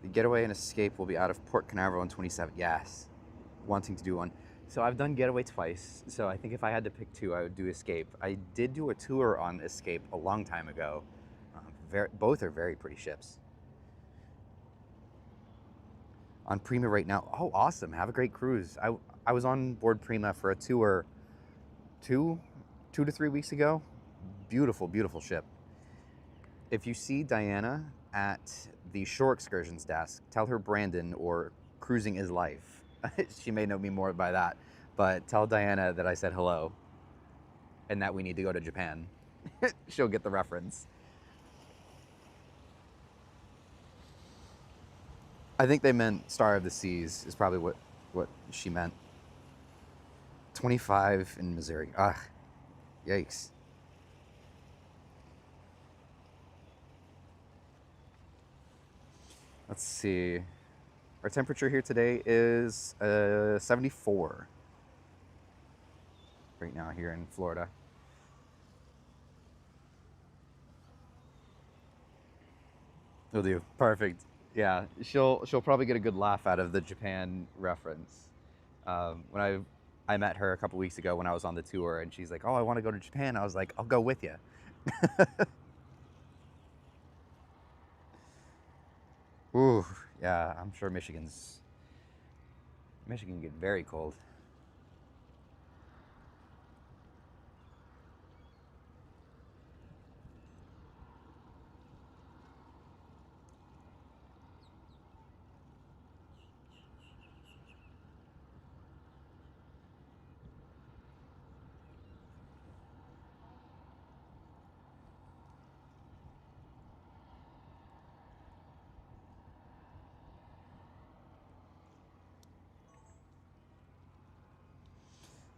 The Getaway and Escape will be out of Port Canaveral in 27. Yes, wanting to do one. So I've done Getaway twice, so I think if I had to pick 2, I would do Escape. I did do a tour on Escape a long time ago. Both are very pretty ships. On Prima right now. Oh, awesome. Have a great cruise. I was on board Prima for a tour 2 to 3 weeks ago. Beautiful, beautiful ship. If you see Diana at the shore excursions desk, tell her Brandon or Cruising is Life. She may know me more by that, but tell Diana that I said hello and that we need to go to Japan. She'll get the reference. I think they meant Star of the Seas is probably what she meant. 25 in Missouri. Ah, yikes. Let's see. Our temperature here today is 74 right now here in Florida. Will do. Perfect. Yeah, she'll probably get a good laugh out of the Japan reference. When I met her a couple weeks ago when I was on the tour, and she's like, "Oh, I want to go to Japan." I was like, "I'll go with you." Ooh, yeah. I'm sure Michigan can get very cold.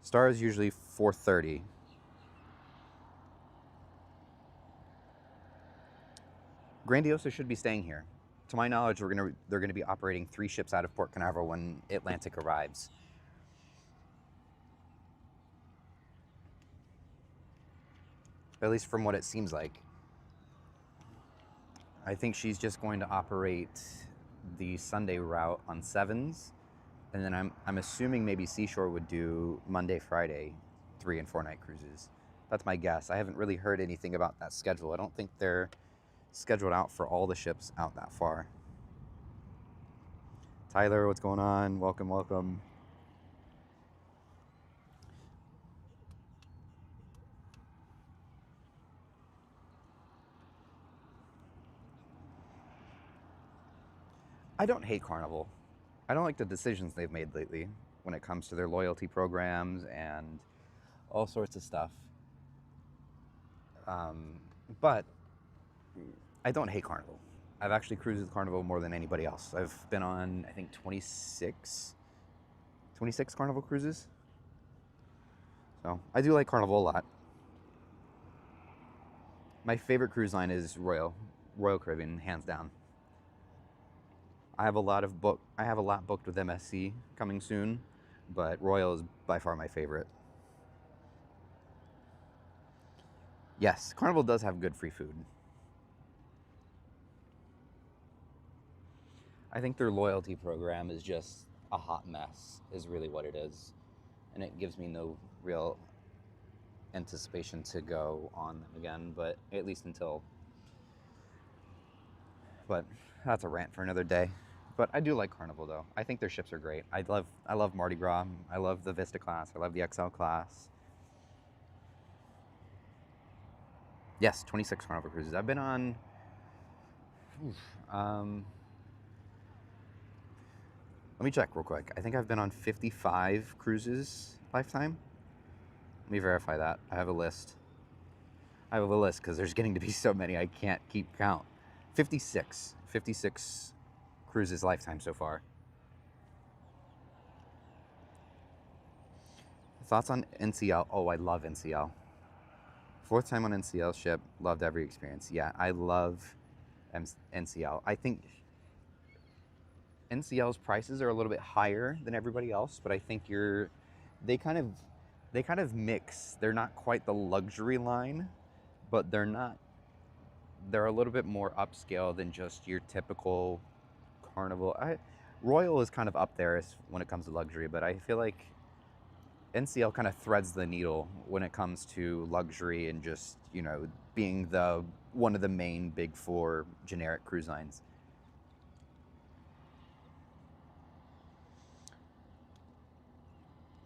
Star is usually 4:30. Grandiosa should be staying here. To my knowledge, they're gonna be operating 3 ships out of Port Canaveral when Atlantic arrives. At least from what it seems like. I think she's just going to operate the Sunday route on 7s, and then I'm assuming maybe Seashore would do Monday, Friday, 3 and 4 night cruises. That's my guess. I haven't really heard anything about that schedule. I don't think they're scheduled out for all the ships out that far. Tyler, what's going on? Welcome, welcome. I don't hate Carnival. I don't like the decisions they've made lately when it comes to their loyalty programs and all sorts of stuff. But I don't hate Carnival. I've actually cruised with Carnival more than anybody else. I've been on, I think, 26 Carnival cruises. So I do like Carnival a lot. My favorite cruise line is Royal Caribbean, hands down. I have a lot booked with MSC coming soon, but Royal is by far my favorite. Yes, Carnival does have good free food. I think their loyalty program is just a hot mess, is really what it is. And it gives me no real anticipation to go on them again, but at least until. But that's a rant for another day. But I do like Carnival though. I think their ships are great. I love Mardi Gras. I love the Vista class. I love the XL class. Yes, 26 Carnival cruises. I've been on. Let me check real quick. I think I've been on 55 cruises lifetime. Let me verify that. I have a list. Because there's getting to be so many I can't keep count. 56 cruises lifetime so far. Thoughts on NCL? Oh, I love NCL. 4th time on NCL ship. Loved every experience. Yeah, I love NCL. I think NCL's prices are a little bit higher than everybody else, but I think they kind of mix. They're not quite the luxury line, but they're a little bit more upscale than just your typical Carnival. Royal is kind of up there when it comes to luxury, but I feel like NCL kind of threads the needle when it comes to luxury and just, being one of the main big 4 generic cruise lines.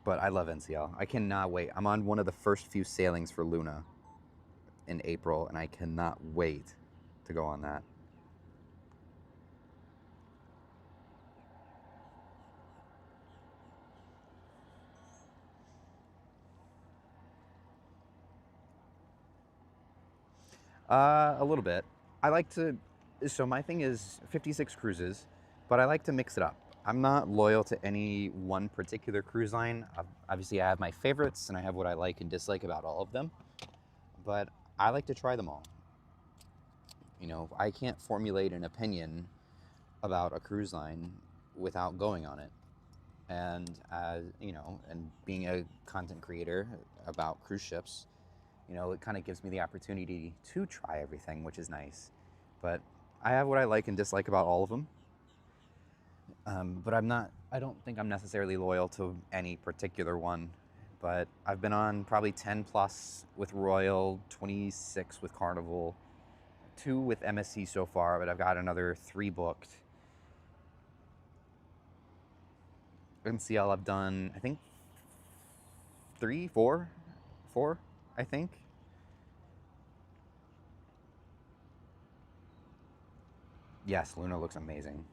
But I love NCL. I cannot wait. I'm on one of the first few sailings for Luna in April, and I cannot wait to go on that. A little bit. So my thing is 56 cruises, but I like to mix it up. I'm not loyal to any one particular cruise line. Obviously, I have my favorites and I have what I like and dislike about all of them, but I like to try them all. You know, I can't formulate an opinion about a cruise line without going on it. And you know, and being a content creator about cruise ships, you know, it kind of gives me the opportunity to try everything, which is nice. But I have what I like and dislike about all of them. But I don't think I'm necessarily loyal to any particular one. But I've been on probably 10 plus with Royal, 26 with Carnival, 2 with MSC so far, but I've got another 3 booked. MCL I've done, I think, 3, 4, 4, I think. Yes, Luna looks amazing.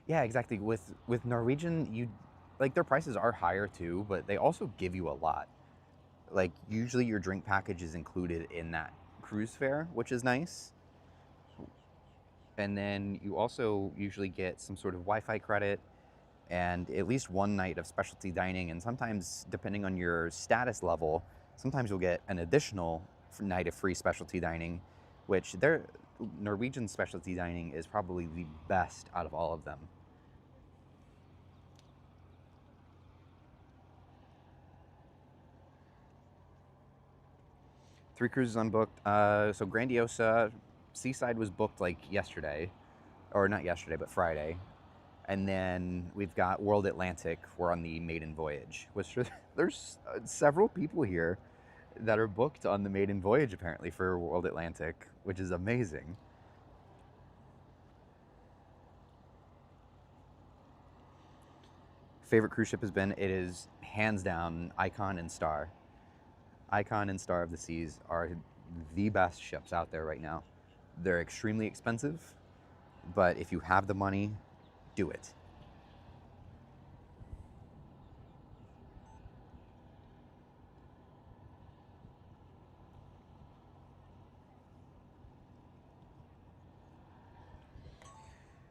Yeah, exactly. With Norwegian, you like their prices are higher too, but they also give you a lot. Like usually your drink package is included in that cruise fare, which is nice. And then you also usually get some sort of Wi-Fi credit and at least one night of specialty dining. And sometimes, depending on your status level, sometimes you'll get an additional night of free specialty dining, which their Norwegian specialty dining is probably the best out of all of them. Three cruises unbooked. So Grandiosa, Seaside was booked like yesterday, or not yesterday, but Friday. And then we've got World Atlantic. We're on the maiden voyage. Which there's several people here that are booked on the maiden voyage apparently for World Atlantic, which is amazing. Favorite cruise ship has been, it is hands down Icon and Star. Icon and Star of the Seas are the best ships out there right now. They're extremely expensive, but if you have the money, do it.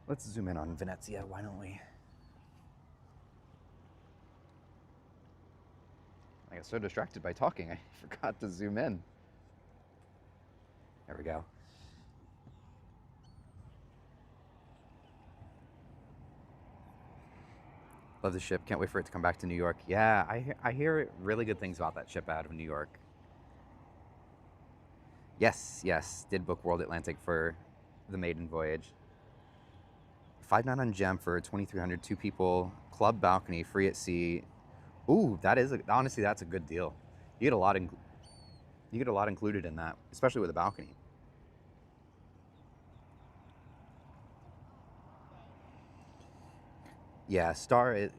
Let's zoom in on Venezia, why don't we? I got so distracted by talking, I forgot to zoom in. There we go. Love the ship. Can't wait for it to come back to New York. Yeah, I hear really good things about that ship out of New York. Yes. Did book World Atlantic for the maiden voyage. 5 night on Gem for 2,300, 2 people, club balcony, free at sea. Ooh, honestly, that's a good deal. You get a lot included in that, especially with a balcony. Yeah, Star.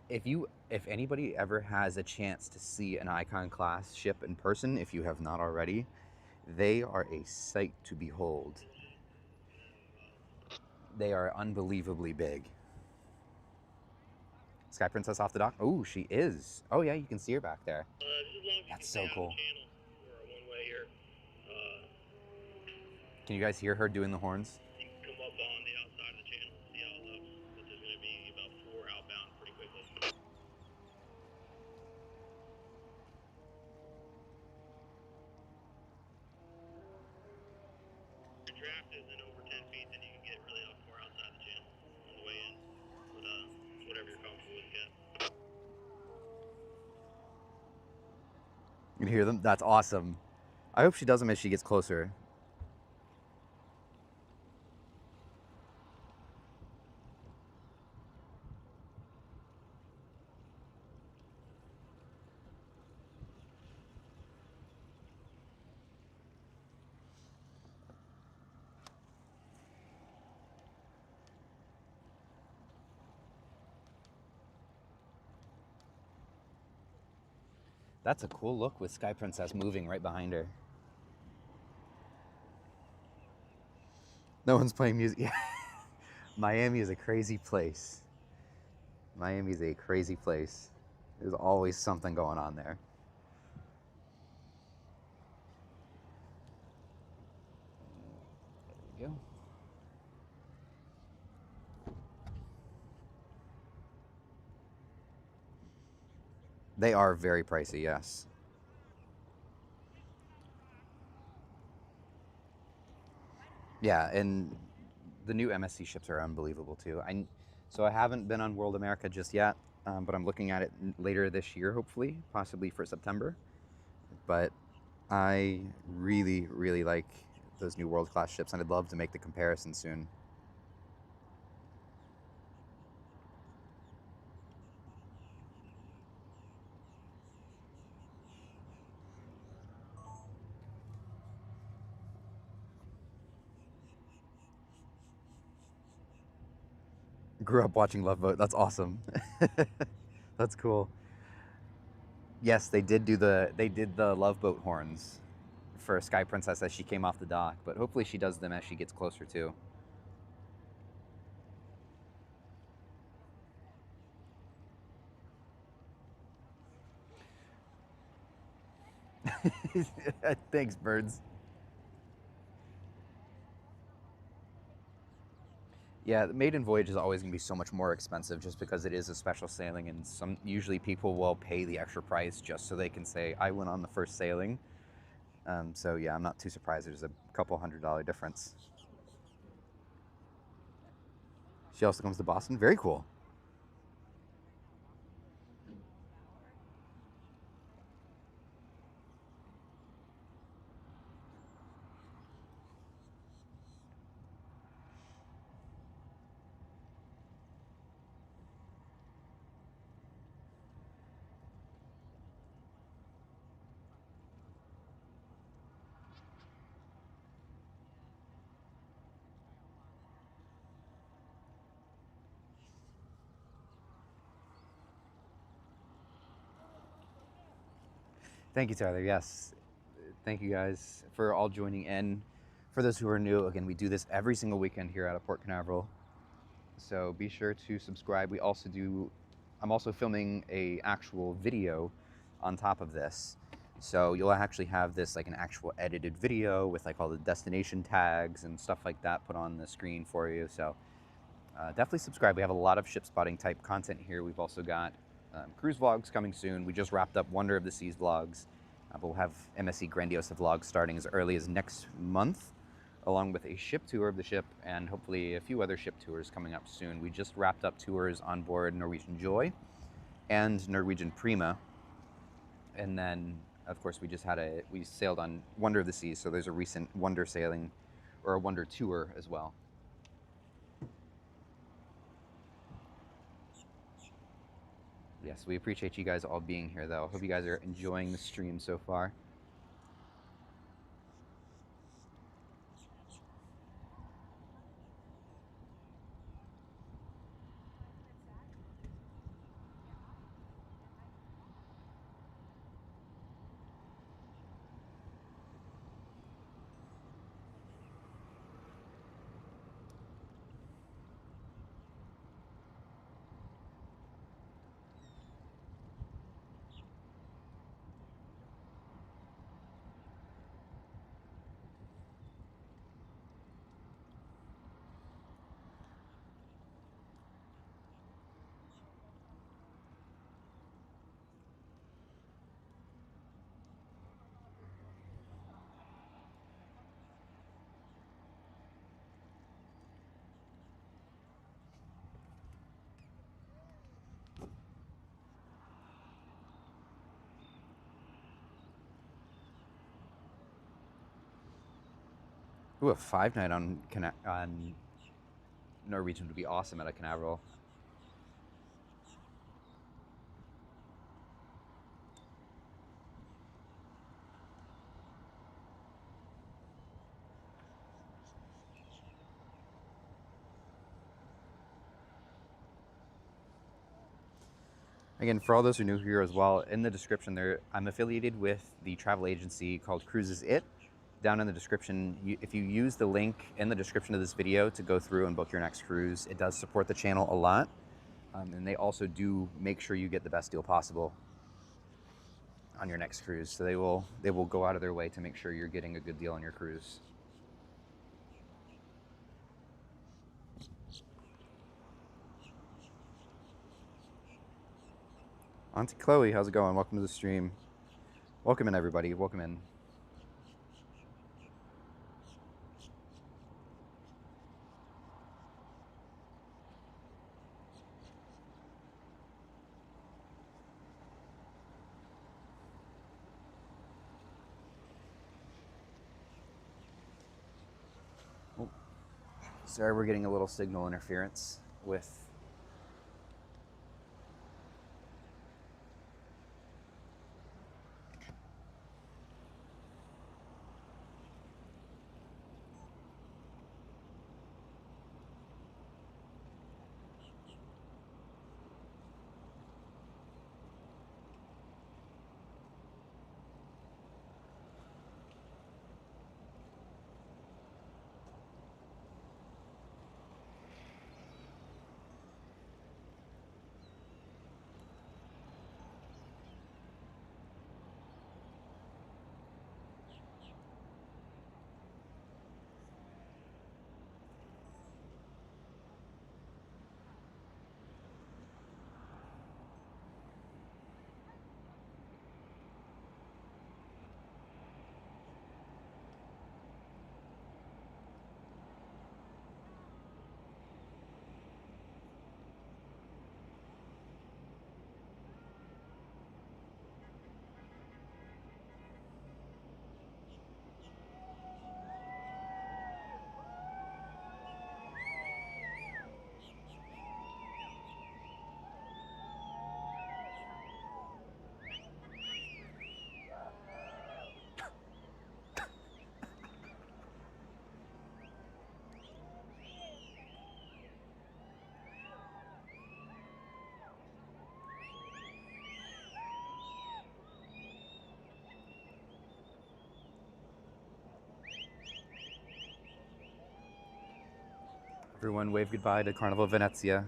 If anybody ever has a chance to see an Icon class ship in person, if you have not already, they are a sight to behold. They are unbelievably big. Sky Princess off the dock. Oh, she is. Oh yeah, you can see her back there. That's so cool. Can you guys hear her doing the horns? You can come up on the outside of the channel and see how it looks, but there's going to be about 4 outbound pretty quickly. Your draft isn't over 10 feet, then you can get really far outside the channel on the way in, but whatever you're comfortable with, get. You can hear them? That's awesome. I hope she does them as she gets closer. That's a cool look with Sky Princess moving right behind her. No one's playing music. Yeah. Miami is a crazy place. Miami is a crazy place. There's always something going on there. There we go. They are very pricey, yes. Yeah, and the new MSC ships are unbelievable too. So I haven't been on World America just yet, but I'm looking at it later this year, hopefully, possibly for September. But I really, really like those new world class ships, and I'd love to make the comparison soon. Grew up watching Love Boat. That's awesome. That's cool. Yes, they did the Love Boat horns for Sky Princess as she came off the dock, but hopefully she does them as she gets closer too. Thanks, birds. Yeah, the maiden voyage is always going to be so much more expensive just because it is a special sailing, and usually people will pay the extra price just so they can say I went on the first sailing. So yeah, I'm not too surprised there's a couple $100 difference. She also comes to Boston. Very cool. Thank you, Tyler. Yes, thank you guys for all joining in. For those who are new, again, we do this every single weekend here out of Port Canaveral. So be sure to subscribe. We also do. I'm also filming a actual video on top of this. So you'll actually have this like an actual edited video with like all the destination tags and stuff like that put on the screen for you. So definitely subscribe. We have a lot of ship spotting type content here. We've also got cruise vlogs coming soon. We just wrapped up Wonder of the Seas vlogs, but we'll have MSC Grandiosa vlogs starting as early as next month, along with a ship tour of the ship and hopefully a few other ship tours coming up soon. We just wrapped up tours on board Norwegian Joy and Norwegian Prima, and then of course we sailed on Wonder of the Seas, so there's a recent Wonder sailing or a Wonder tour as well. Yes, we appreciate you guys all being here, though. Hope you guys are enjoying the stream so far. Ooh, a 5 night on Norwegian would be awesome at a Canaveral. Again, for all those who are new here as well, in the description there, I'm affiliated with the travel agency called Cruises It. Down in the description, if you use the link in the description of this video to go through and book your next cruise, it does support the channel a lot. And they also do make sure you get the best deal possible on your next cruise. So they will go out of their way to make sure you're getting a good deal on your cruise. Auntie Chloe, how's it going? Welcome to the stream. Welcome in, everybody. Welcome in. Oh, sorry, we're getting a little signal interference with. Everyone wave goodbye to Carnival Venezia.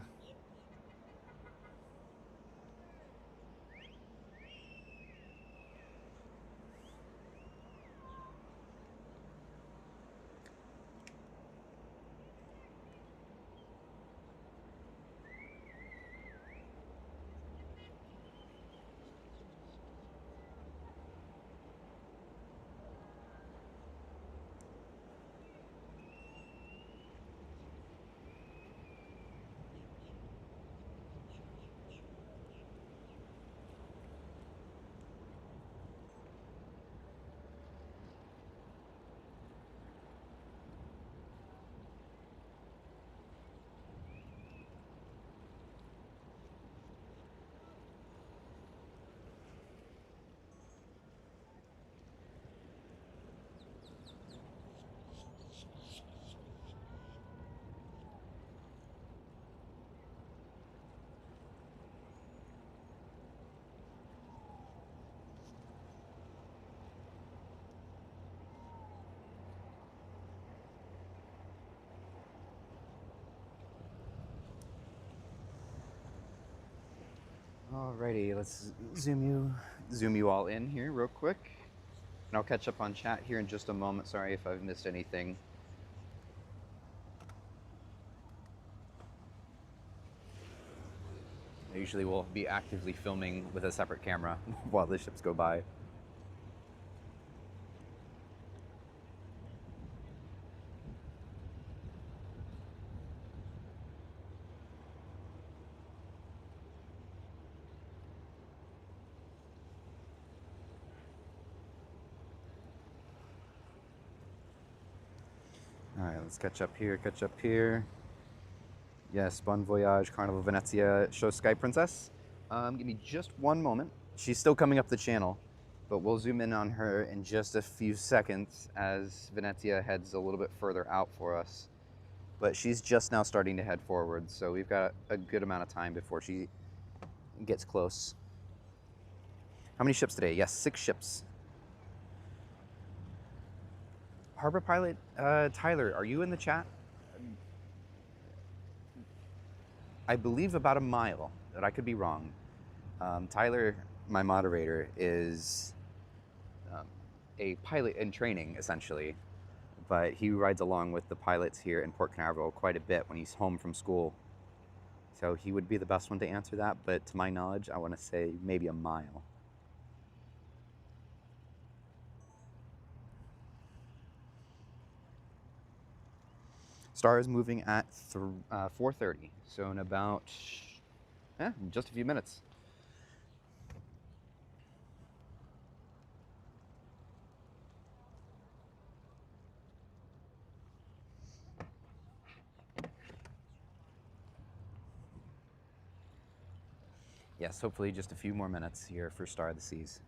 Alrighty, let's zoom you all in here real quick. And I'll catch up on chat here in just a moment. Sorry if I've missed anything. I usually will be actively filming with a separate camera while the ships go by. Alright, let's catch up here. Yes, Bon Voyage, Carnival Venezia, show Sky Princess. Give me just one moment. She's still coming up the channel, but we'll zoom in on her in just a few seconds as Venezia heads a little bit further out for us. But she's just now starting to head forward, so we've got a good amount of time before she gets close. How many ships today? Yes, 6 ships. Harbor Pilot Tyler, are you in the chat? I believe about a mile, but I could be wrong. Tyler, my moderator, is a pilot in training, essentially, but he rides along with the pilots here in Port Canaveral quite a bit when he's home from school. So he would be the best one to answer that, but to my knowledge, I want to say maybe a mile. Star is moving at 4:30, so in about just a few minutes. Yes, hopefully just a few more minutes here for Star of the Seas.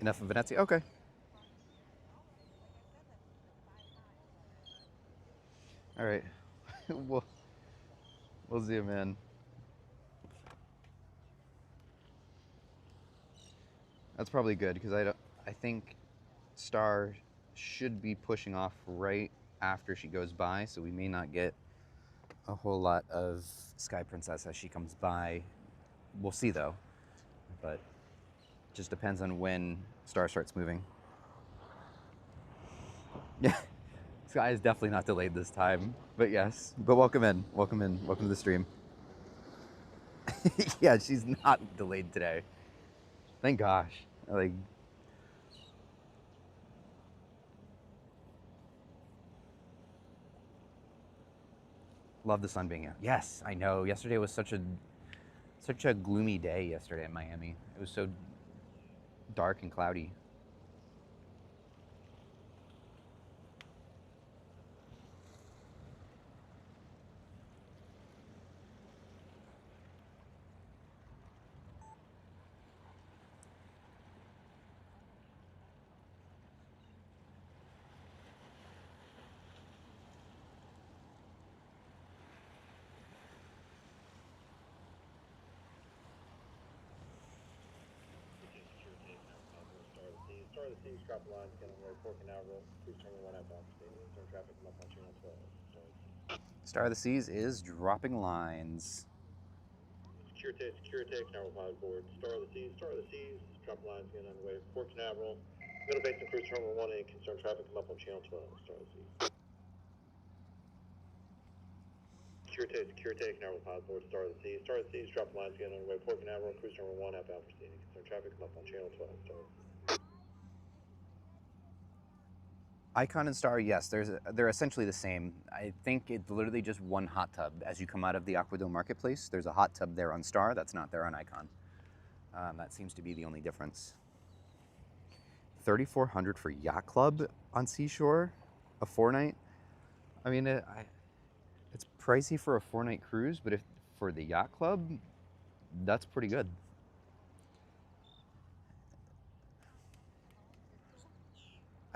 Enough of Venezia? Okay. All right. we'll zoom in. That's probably good because I think Star should be pushing off right after she goes by, so we may not get a whole lot of Sky Princess as she comes by. We'll see though, but just depends on when Star starts moving. Yeah, Sky is definitely not delayed this time, but yes. But welcome in, welcome to the stream. Yeah, she's not delayed today. Thank gosh. Like, love the sun being out. Yes, I know. Yesterday was such a gloomy day yesterday in Miami. It was so dark and cloudy. Star of the Seas, drop the lines again on the way, Port Canaveral, cruise terminal 1 outbound for Stadium. Turn traffic come up on channel 12. Star of the Seas is dropping lines. Security, Canaveral 5 board. Star of the Seas, drop the lines again on the way, Port Canaveral, Middle Basin cruise terminal 1A, concerned traffic come up on channel 12. Star of the Seas. Security, Canaveral 5 board. Star of the Seas, drop the lines again on the way, Port Canaveral, cruise terminal 1 outbound for Stadium. Concerned traffic come up on channel 12. Star of the Seas. Icon and Star, yes, they're essentially the same. I think it's literally just one hot tub. As you come out of the Aquadome Marketplace, there's a hot tub there on Star. That's not there on Icon. That seems to be the only difference. 3,400 for Yacht Club on Seashore, a 4-night. I mean, it's pricey for a 4-night cruise, but if for the Yacht Club, that's pretty good.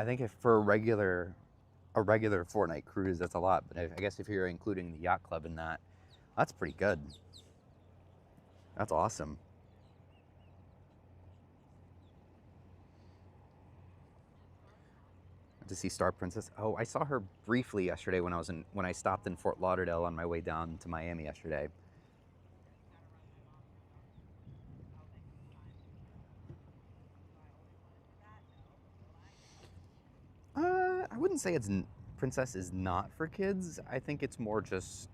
I think if for a regular 4-night cruise, that's a lot. But I guess if you're including the Yacht Club in that, that's pretty good. That's awesome. To see Star Princess. Oh, I saw her briefly yesterday when I stopped in Fort Lauderdale on my way down to Miami yesterday. I wouldn't say Princess is not for kids. I think it's more just.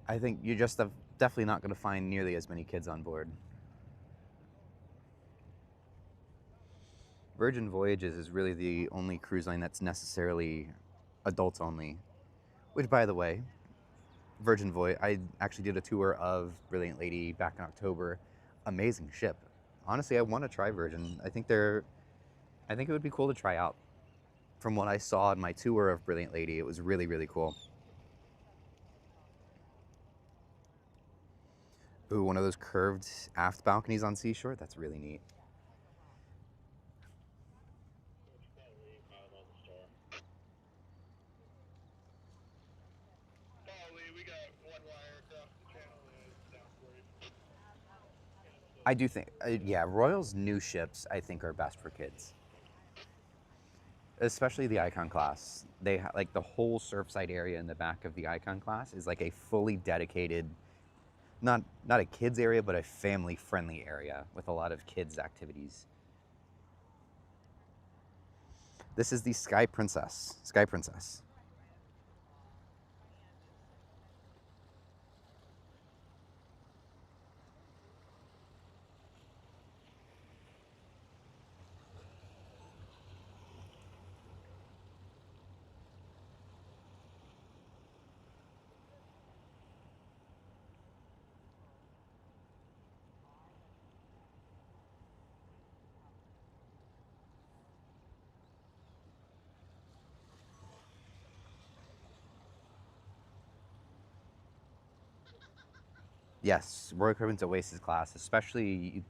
I think you're just definitely not going to find nearly as many kids on board. Virgin Voyages is really the only cruise line that's necessarily adults only. Which, by the way, Virgin Voyage, I actually did a tour of Brilliant Lady back in October. Amazing ship. Honestly, I want to try Virgin. I think it would be cool to try out. From what I saw in my tour of Brilliant Lady, it was really, really cool. Ooh, one of those curved aft balconies on Seashore? That's really neat. I do think, yeah, Royal's new ships I think are best for kids, especially the Icon class. They like the whole surfside area in the back of the Icon class is like a fully dedicated, not a kids area, but a family friendly area with a lot of kids activities. This is the Sky Princess. Sky Princess. Yes, Royal Caribbean's Oasis class, especially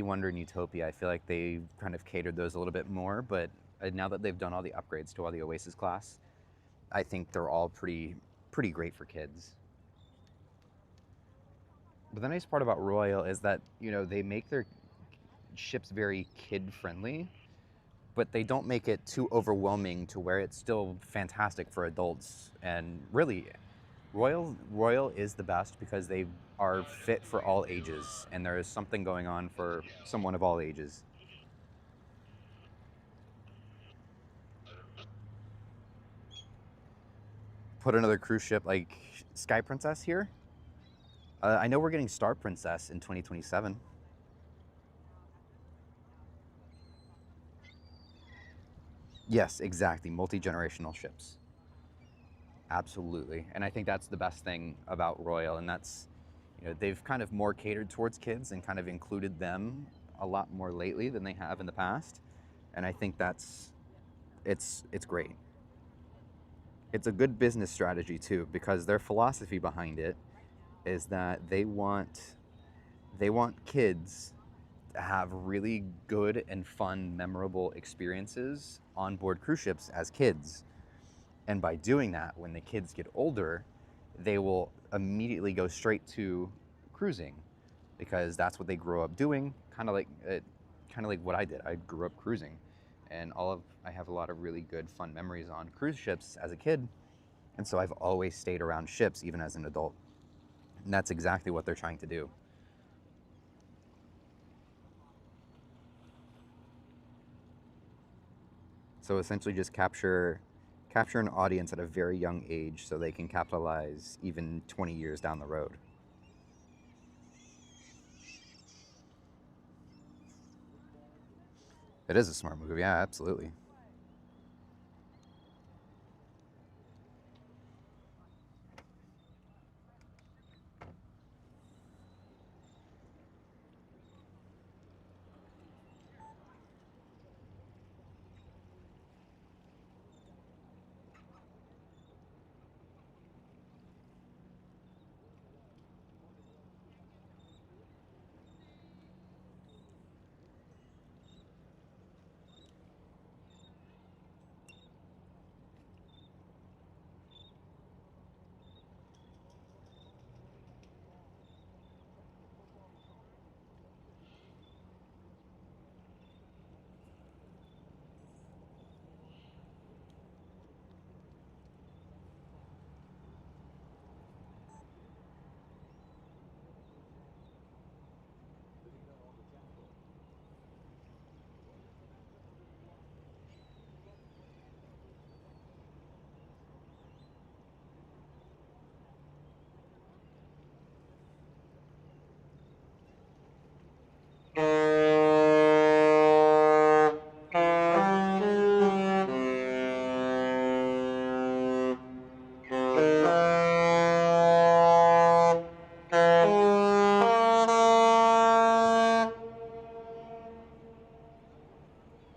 Wonder and Utopia. I feel like they kind of catered those a little bit more, but now that they've done all the upgrades to all the Oasis class, I think they're all pretty great for kids. But the nice part about Royal is that, they make their ships very kid friendly, but they don't make it too overwhelming to where it's still fantastic for adults. And really, Royal is the best because they are fit for all ages, and there is something going on for someone of all ages. Put another cruise ship like Sky Princess here. I know we're getting Star Princess in 2027. Yes, exactly. Multi-generational ships. Absolutely. And I think that's the best thing about Royal. And that's, they've kind of more catered towards kids and kind of included them a lot more lately than they have in the past. And I think it's great. It's a good business strategy too, because their philosophy behind it is that they want kids to have really good and fun, memorable experiences on board cruise ships as kids. And by doing that, when the kids get older, they will immediately go straight to cruising because that's what they grew up doing. Kind of like what I did. I grew up cruising, and I have a lot of really good, fun memories on cruise ships as a kid, and so I've always stayed around ships even as an adult. And that's exactly what they're trying to do. So essentially, just capture an audience at a very young age so they can capitalize even 20 years down the road. It is a smart move. Yeah, absolutely.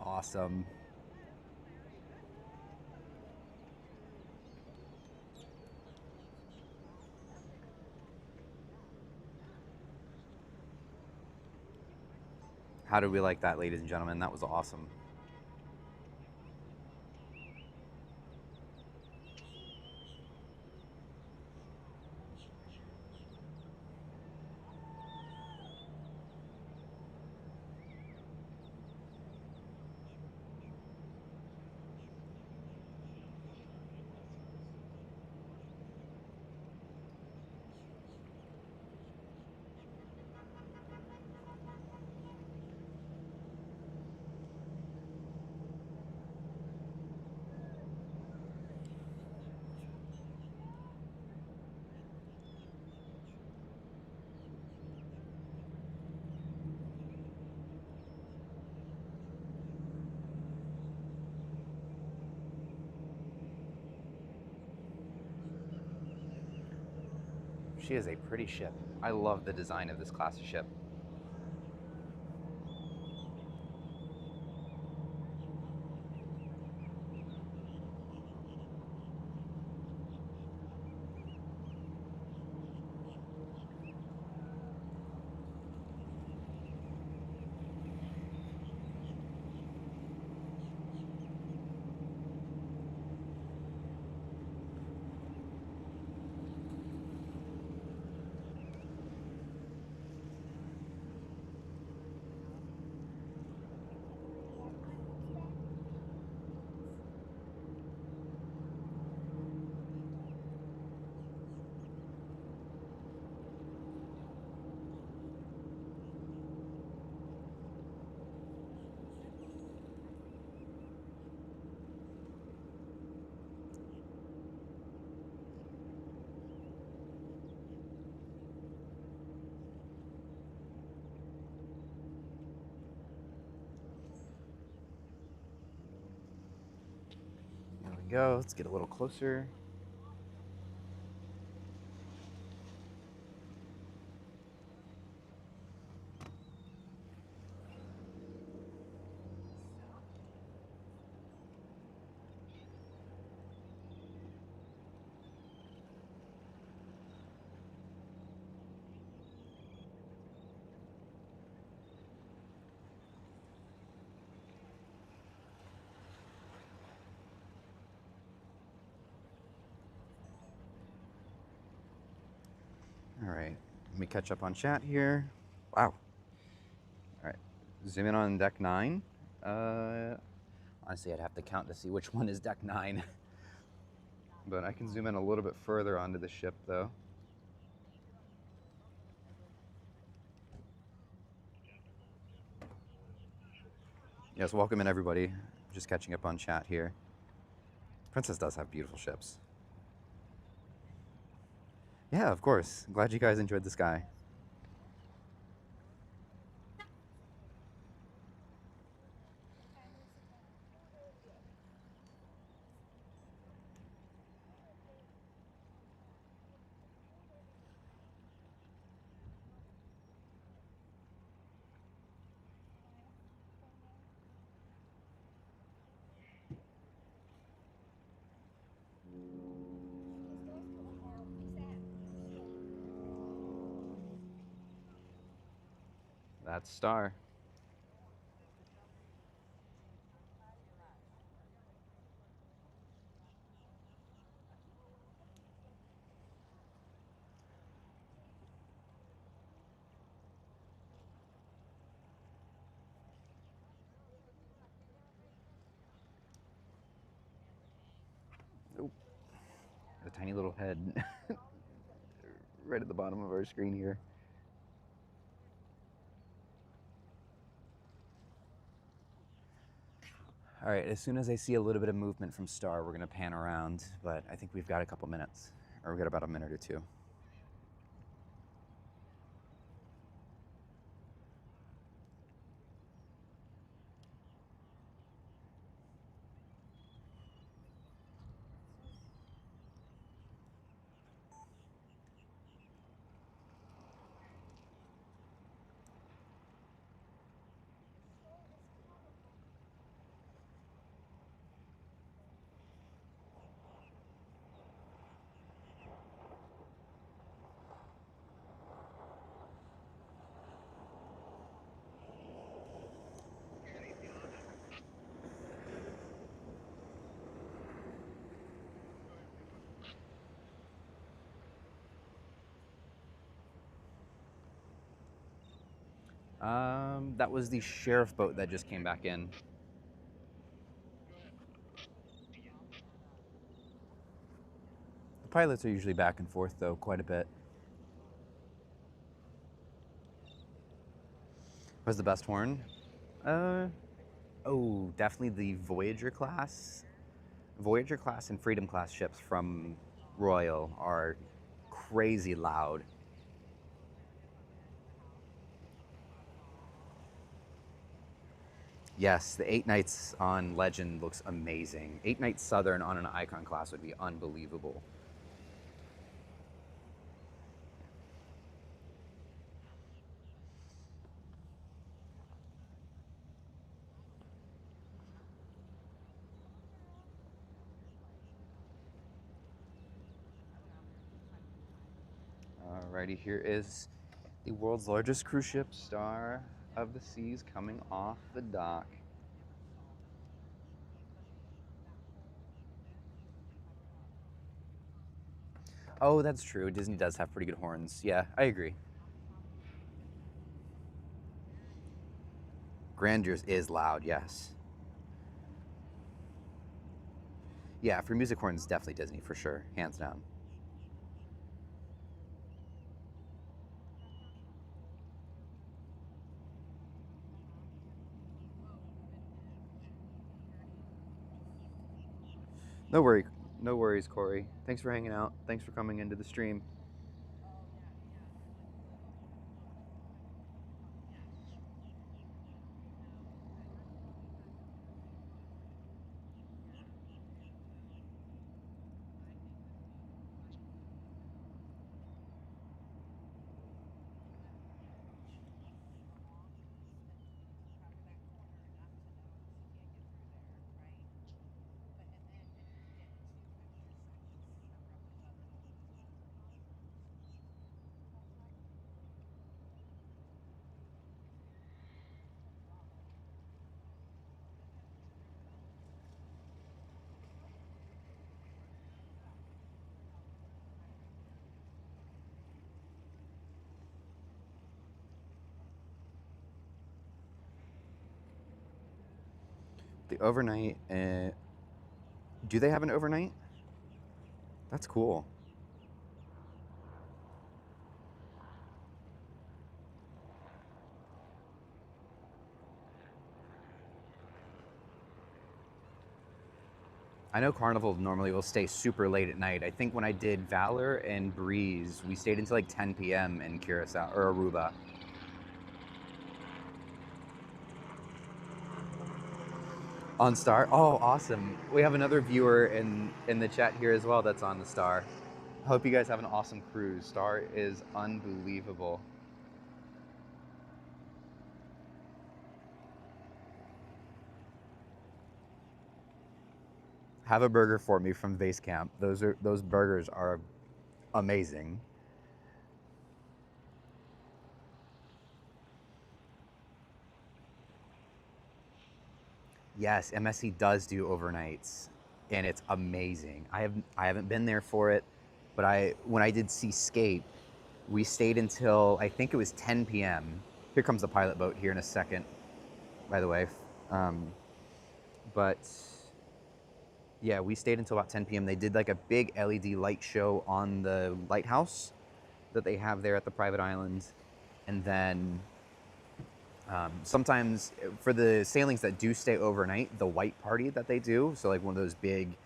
Awesome. How did we like that, ladies and gentlemen? That was awesome. She is a pretty ship. I love the design of this class of ship. There we go. Let's get a little closer. All right, let me catch up on chat here. Wow. All right, zoom in on deck 9. Honestly, I'd have to count to see which one is deck 9. But I can zoom in a little bit further onto the ship, though. Yes, welcome in, everybody. Just catching up on chat here. Princess does have beautiful ships. Yeah, of course. Glad you guys enjoyed the sky. That's Star. Nope. A tiny little head right at the bottom of our screen here. All right, as soon as I see a little bit of movement from Star, we're gonna pan around, but I think we've got a couple minutes, or we've got about a minute or two. That was the sheriff boat that just came back in. The pilots are usually back and forth, though, quite a bit. What's the best horn? Oh, definitely the Voyager class. Voyager class and Freedom class ships from Royal are crazy loud. Yes, the 8 Nights on Legend looks amazing. 8 Nights Southern on an Icon class would be unbelievable. Alrighty, here is the world's largest cruise ship, Star of the Seas, coming off the dock. Oh, that's true. Disney does have pretty good horns. Yeah, I agree. Grandeurs is loud, yes. Yeah, for music horns, definitely Disney for sure, hands down. No worry, no worries, Corey. Thanks for hanging out. Thanks for coming into the stream. The overnight, do they have an overnight? That's cool. I know Carnival normally will stay super late at night. I think when I did Valor and Breeze, we stayed until like 10 p.m. in Curacao or Aruba. On Star? Oh, awesome. We have another viewer in the chat here as well that's on the Star. Hope you guys have an awesome cruise. Star is unbelievable. Have a burger for me from Base Camp. Those burgers are amazing. Yes, MSC does do overnights, and it's amazing. I haven't been there for it, but when I did Seascape, we stayed until I think it was 10 p.m. Here comes the pilot boat here in a second, by the way. Um, but yeah, we stayed until about 10 p.m. They did like a big LED light show on the lighthouse that they have there at the private island, and then sometimes for the sailings that do stay overnight, the white party that they do, so like one of those big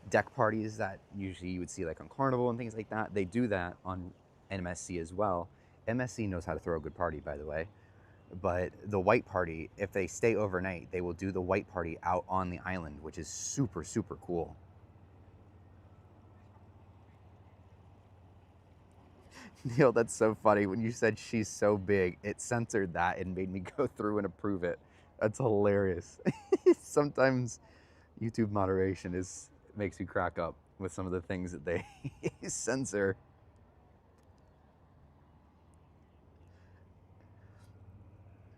deck parties that usually you would see like on Carnival and things like that, they do that on MSC as well. MSC knows how to throw a good party, by the way. But the white party, if they stay overnight, they will do the white party out on the island, which is super, super cool. Neil, that's so funny. When you said she's so big, it censored that and made me go through and approve it. That's hilarious. Sometimes YouTube moderation makes me crack up with some of the things that they censor.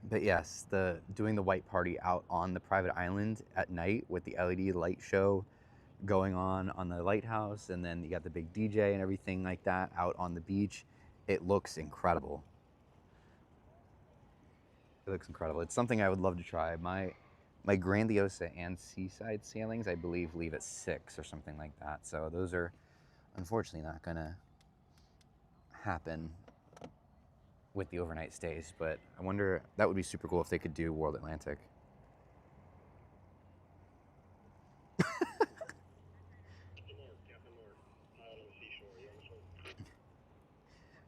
But yes, doing the white party out on the private island at night with the LED light show going on the lighthouse, and then you got the big DJ and everything like that out on the beach. It looks incredible. It looks incredible. It's something I would love to try. My Grandiosa and Seaside sailings, I believe, leave at 6 or something like that. So those are unfortunately not gonna happen with the overnight stays. But I wonder, that would be super cool if they could do World Atlantic.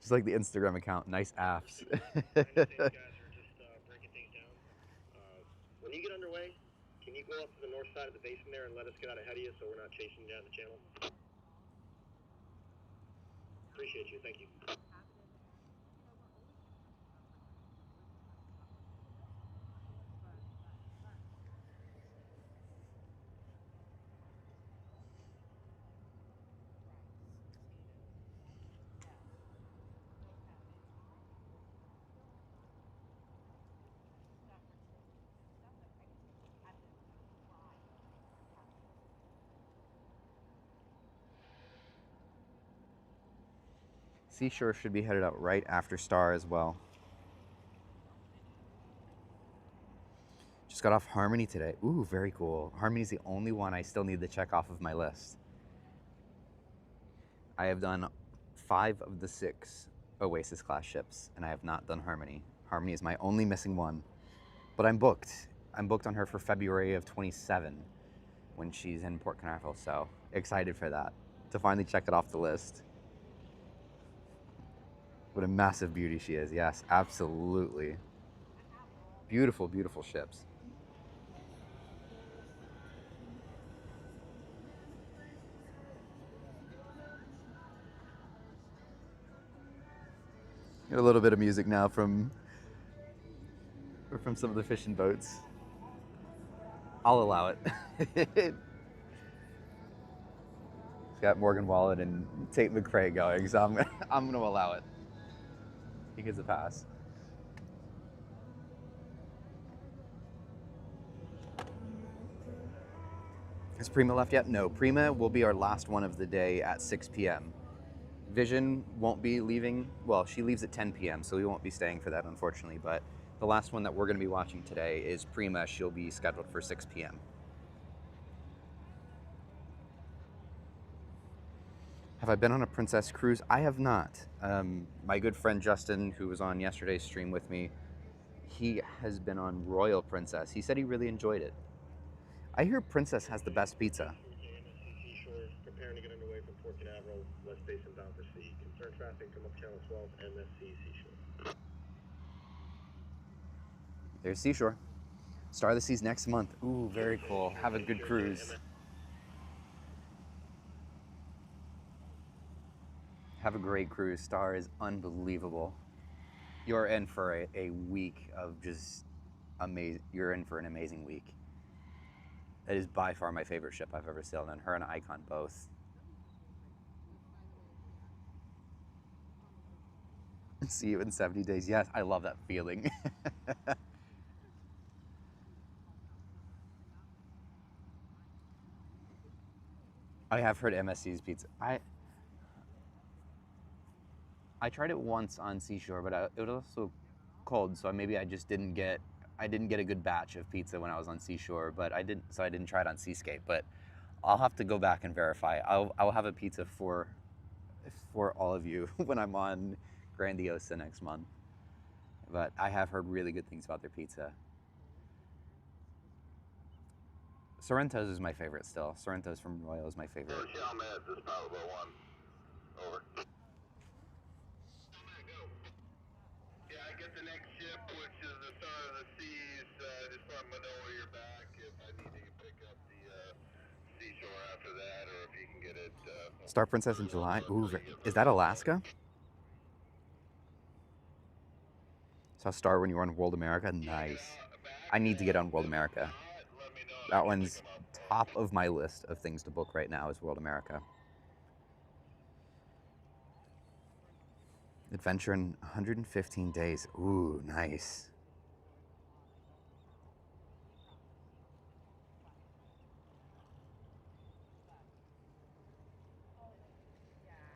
Just like the Instagram account, nice apps. I understand you guys are just breaking things down. When you get underway, can you go up to the north side of the basin there and let us get out ahead of you so we're not chasing down the channel? Appreciate you. Thank you. Seashore should be headed out right after Star as well. Just got off Harmony today. Ooh, very cool. Harmony's the only one I still need to check off of my list. I have done 5 of the 6 Oasis class ships, and I have not done Harmony. Harmony is my only missing one, but I'm booked. I'm booked on her for February of 27 when she's in Port Canaveral, so excited for that, to finally check it off the list. What a massive beauty she is. Yes, absolutely. Beautiful, beautiful ships. Get a little bit of music now from some of the fishing boats. I'll allow it. It's got Morgan Wallen and Tate McRae going, so I'm gonna allow it. He gets a pass. Has Prima left yet? No, Prima will be our last one of the day at 6 p.m. Vision won't be leaving. Well, she leaves at 10 p.m., so we won't be staying for that, unfortunately. But the last one that we're going to be watching today is Prima. She'll be scheduled for 6 p.m. Have I been on a Princess cruise? I have not. My good friend Justin, who was on yesterday's stream with me, he has been on Royal Princess. He said he really enjoyed it. I hear Princess has the best pizza. MSC Seashore, preparing to get underway from Port Canaveral, west base and bound for sea. Concern traffic, come up Channel 12, MSC Seashore. There's Seashore. Star of the Seas next month. Ooh, very cool. Have a good cruise. Have a great cruise. Star is unbelievable. You're in for a week of just amazing. You're in for an amazing week. It is by far my favorite ship I've ever sailed on. Her and Icon both. See you in 70 days. Yes, I love that feeling. I have heard MSC's pizza. I tried it once on Seashore, but it was also cold, so maybe I just didn't get a good batch of pizza when I was on Seashore, but I didn't try it on Seascape. But I'll have to go back and verify. I'll have a pizza for all of you when I'm on Grandiosa next month. But I have heard really good things about their pizza. Sorrento's is my favorite still. Sorrento's from Royal is my favorite. Chalmette, this is Powerball 1. Over. Yeah, I get the next ship, which is the Star of the Seas. Just let me know where you're back if I need to pick up the Seashore after that, or if you can get it. Star Princess in July. Ooh, is that Alaska? Saw Star when you were on World America. Nice. I need to get on World America. That one's top of my list of things to book right now is World America. Adventure in 115 days. Ooh, nice.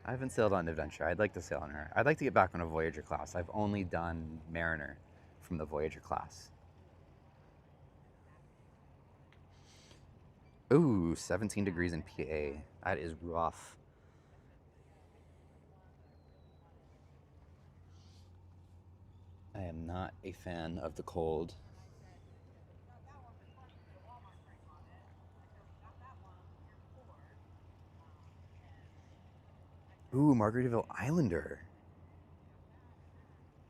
I haven't sailed on Adventure. I'd like to sail on her. I'd like to get back on a Voyager class. I've only done Mariner from the Voyager class. Ooh, 17 degrees in PA. That is rough. I am not a fan of the cold. Ooh, Margaritaville Islander.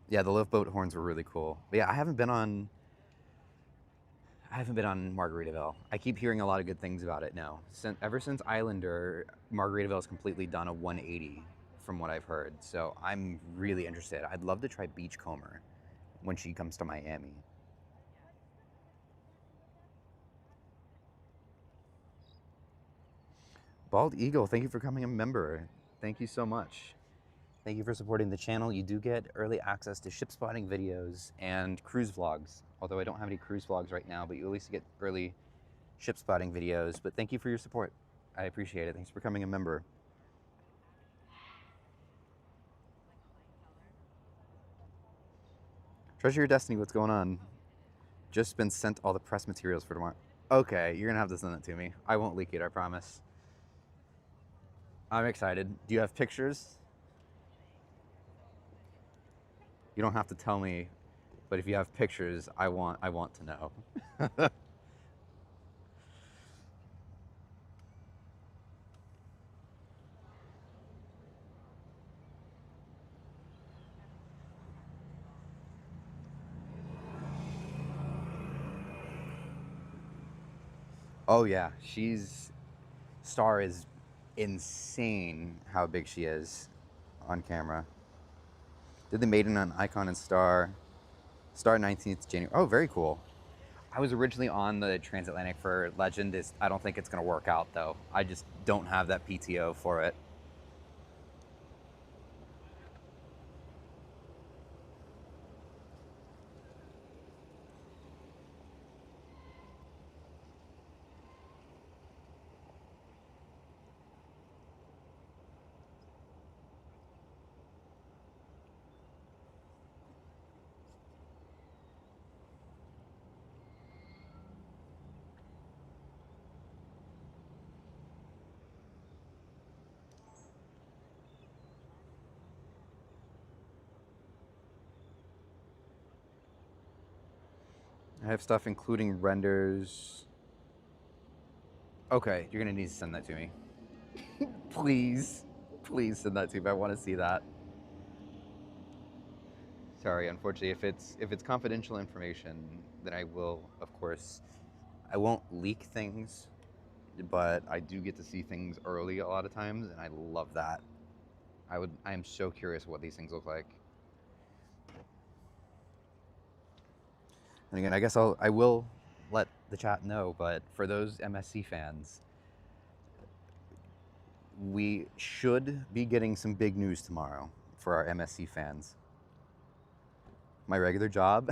Yeah, the lift boat horns were really cool. But yeah, I haven't been on Margaritaville. I keep hearing a lot of good things about it now. Ever since Islander, Margaritaville has completely done a 180 from what I've heard. So I'm really interested. I'd love to try Beachcomber when she comes to Miami. Bald Eagle, thank you for becoming a member. Thank you so much. Thank you for supporting the channel. You do get early access to ship spotting videos and cruise vlogs. Although I don't have any cruise vlogs right now, but you at least get early ship spotting videos. But thank you for your support. I appreciate it. Thanks for becoming a member. Treasure Your Destiny, what's going on? Just been sent all the press materials for tomorrow. Okay, you're gonna have to send it to me. I won't leak it, I promise. I'm excited. Do you have pictures? You don't have to tell me, but if you have pictures, I want to know. Oh yeah, Star is insane how big she is on camera. Did the maiden on Icon and Star. Star 19th January. Oh, very cool. I was originally on the transatlantic for Legend. I don't think it's going to work out though. I just don't have that PTO for it. I have stuff including renders. Okay, you're going to need to send that to me. Please. Please send that to me. I want to see that. Sorry, unfortunately, if it's confidential information, then I will, of course, I won't leak things, but I do get to see things early a lot of times, and I love that. I am so curious what these things look like. And again, I guess I will let the chat know, but for those MSC fans, we should be getting some big news tomorrow for our MSC fans. My regular job,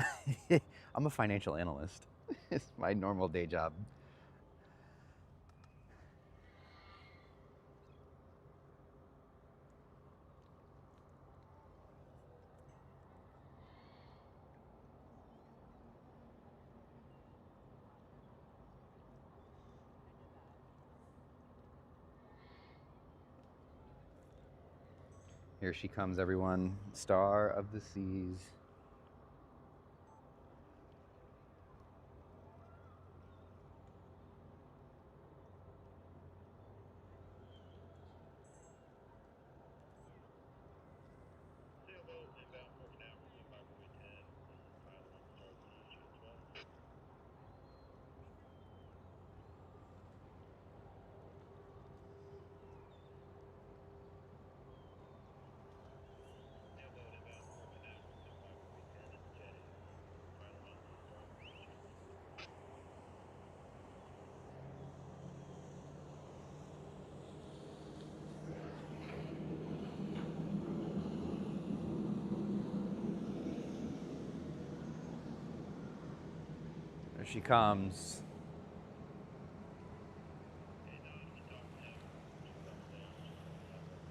I'm a financial analyst. It's my normal day job. Here she comes, everyone. Star of the Seas. Sailboat inbound Port Canaveral, by runway 10. This is pilot on Star of the Seashore 12. Sailboat inbound Port Canaveral, by runway 10 at the jetty. Pilot on Star of the Seashore 12. There she comes. Okay, nonstop now. Nonstop down, nonstop level.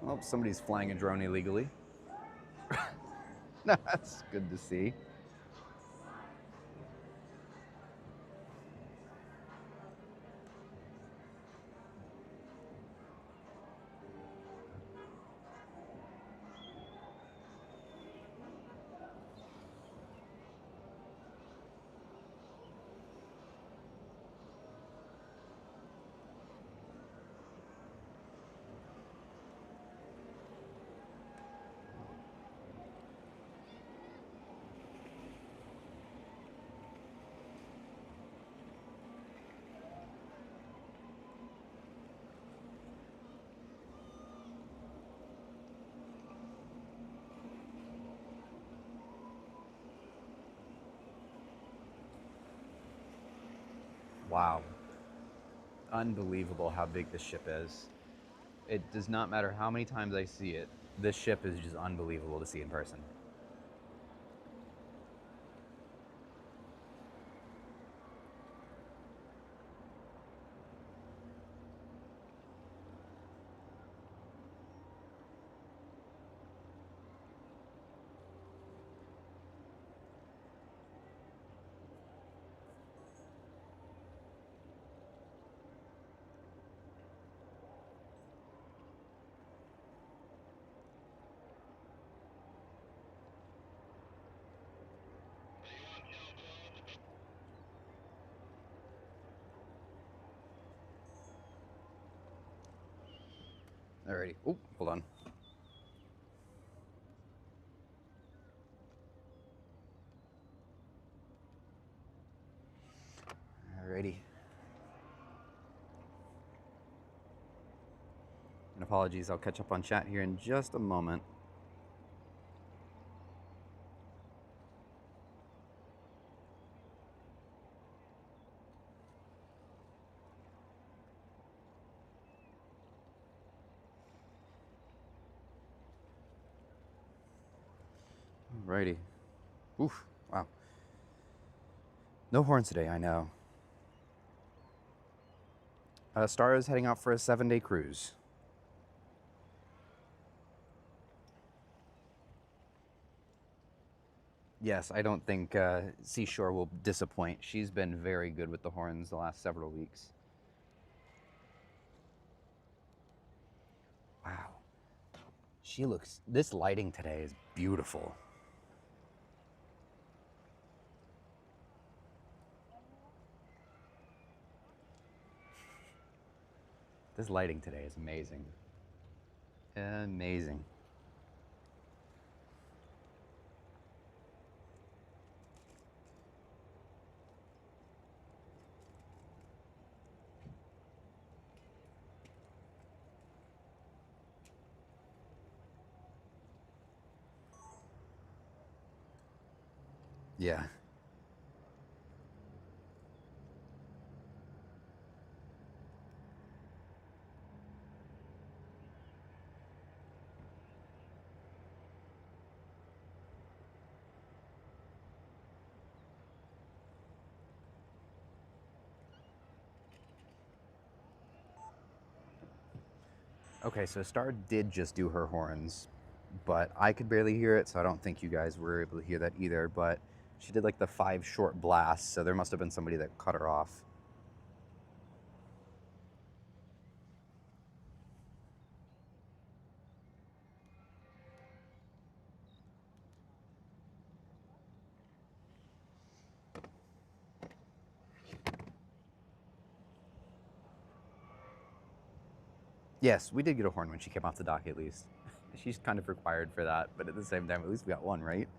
Oh, somebody's flying a drone illegally. That's good to see. Wow. Unbelievable how big this ship is. It does not matter how many times I see it. This ship is just unbelievable to see in person. Alrighty. Oh, hold on. Alrighty. And apologies, I'll catch up on chat here in just a moment. Alrighty. Oof, wow. No horns today, I know. Star is heading out for a 7-day cruise. Yes, I don't think Seashore will disappoint. She's been very good with the horns the last several weeks. Wow. This lighting today is beautiful. This lighting today is amazing. Amazing. Yeah. Okay, so Star did just do her horns, but I could barely hear it, so I don't think you guys were able to hear that either. But she did like the 5 short blasts, so there must have been somebody that cut her off. Yes, we did get a horn when she came off the dock, at least. She's kind of required for that, but at the same time, at least we got one, right?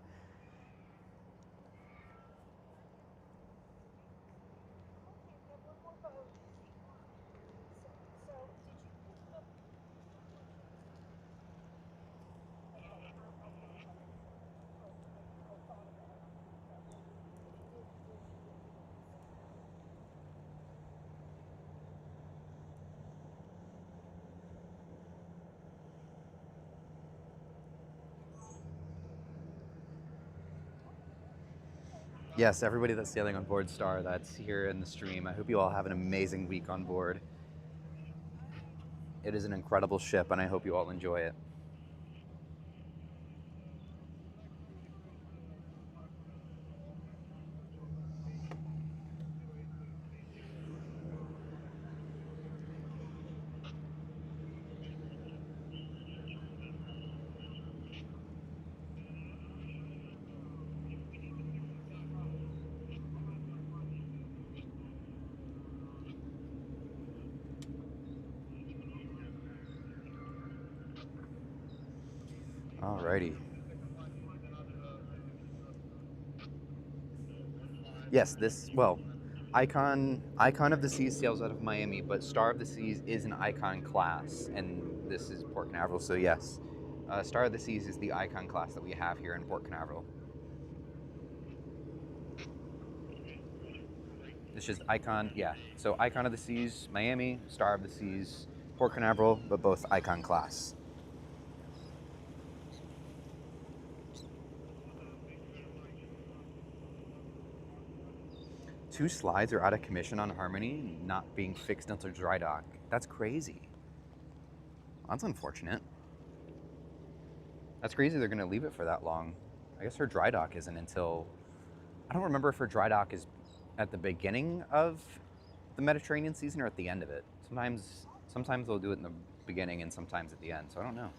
Yes, everybody that's sailing on board Star that's here in the stream, I hope you all have an amazing week on board. It is an incredible ship, and I hope you all enjoy it. Alrighty. Yes, Icon of the Seas sails out of Miami, but Star of the Seas is an Icon class, and this is Port Canaveral, so yes. Star of the Seas is the Icon class that we have here in Port Canaveral. It's just Icon, yeah. So Icon of the Seas, Miami, Star of the Seas, Port Canaveral, but both Icon class. Two slides are out of commission on Harmony, not being fixed until dry dock. That's crazy. That's unfortunate. That's crazy they're going to leave it for that long. I guess her dry dock isn't until... I don't remember if her dry dock is at the beginning of the Mediterranean season or at the end of it. Sometimes they'll do it in the beginning and sometimes at the end, so I don't know.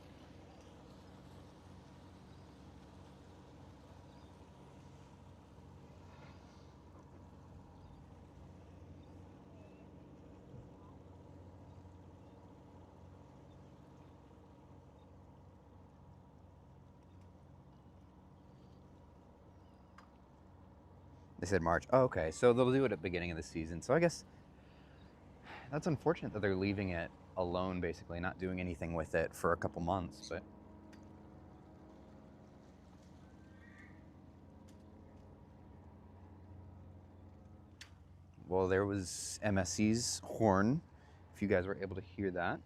They said March. Oh, okay. So they'll do it at the beginning of the season. So I guess that's unfortunate that they're leaving it alone, basically, not doing anything with it for a couple months. But well, there was MSC's horn, if you guys were able to hear that.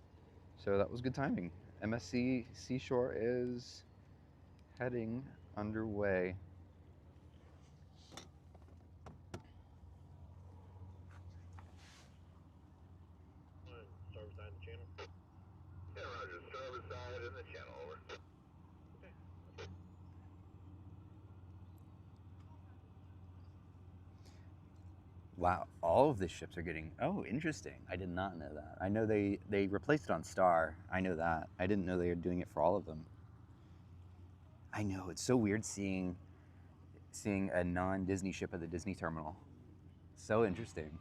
So that was good timing. MSC Seashore is heading underway. Starboard side of the channel. Yeah, roger. Starboard side in the channel, over. Okay. Wow, all of the ships are getting... Oh, interesting. I did not know that. I know they replaced it on Star. I know that. I didn't know they were doing it for all of them. I know, it's so weird seeing a non-Disney ship at the Disney terminal. So interesting.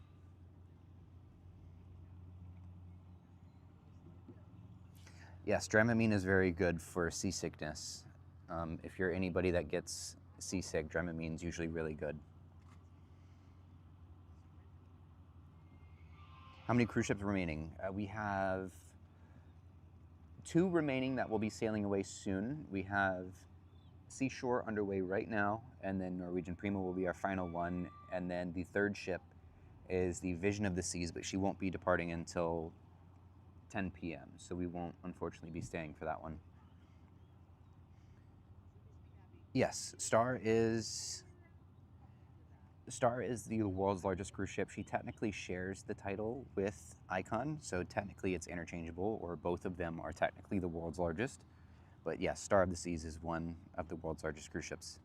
Yes, Dramamine is very good for seasickness. If you're anybody that gets seasick, Dramamine is usually really good. How many cruise ships remaining? We have 2 remaining that will be sailing away soon. We have Seashore underway right now, and then Norwegian Prima will be our final one. And then the 3rd ship is the Vision of the Seas, but she won't be departing until 10 p.m., so we won't unfortunately be staying for that one. Yes, Star is the world's largest cruise ship. She technically shares the title with Icon, so technically it's interchangeable, or both of them are technically the world's largest. But yes, Star of the Seas is one of the world's largest cruise ships.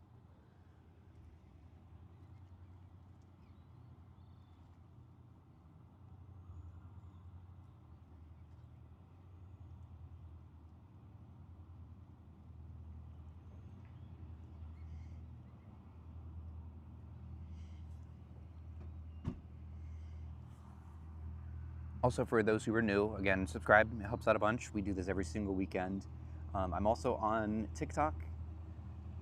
Also, for those who are new, again, subscribe. It helps out a bunch. We do this every single weekend. I'm also on TikTok,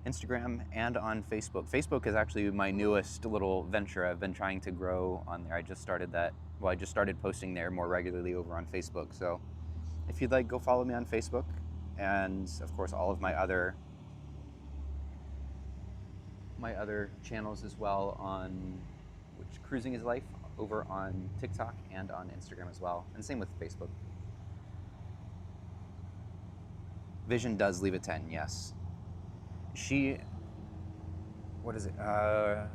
Instagram, and on Facebook. Facebook is actually my newest little venture. I've been trying to grow on there. I just started that. Well, I just started posting there more regularly over on Facebook. So if you'd like, go follow me on Facebook. And of course, all of my other channels as well, on which Cruising is Life, over on TikTok and on Instagram as well. And same with Facebook. Vision does leave at 10, yes. What is it? Or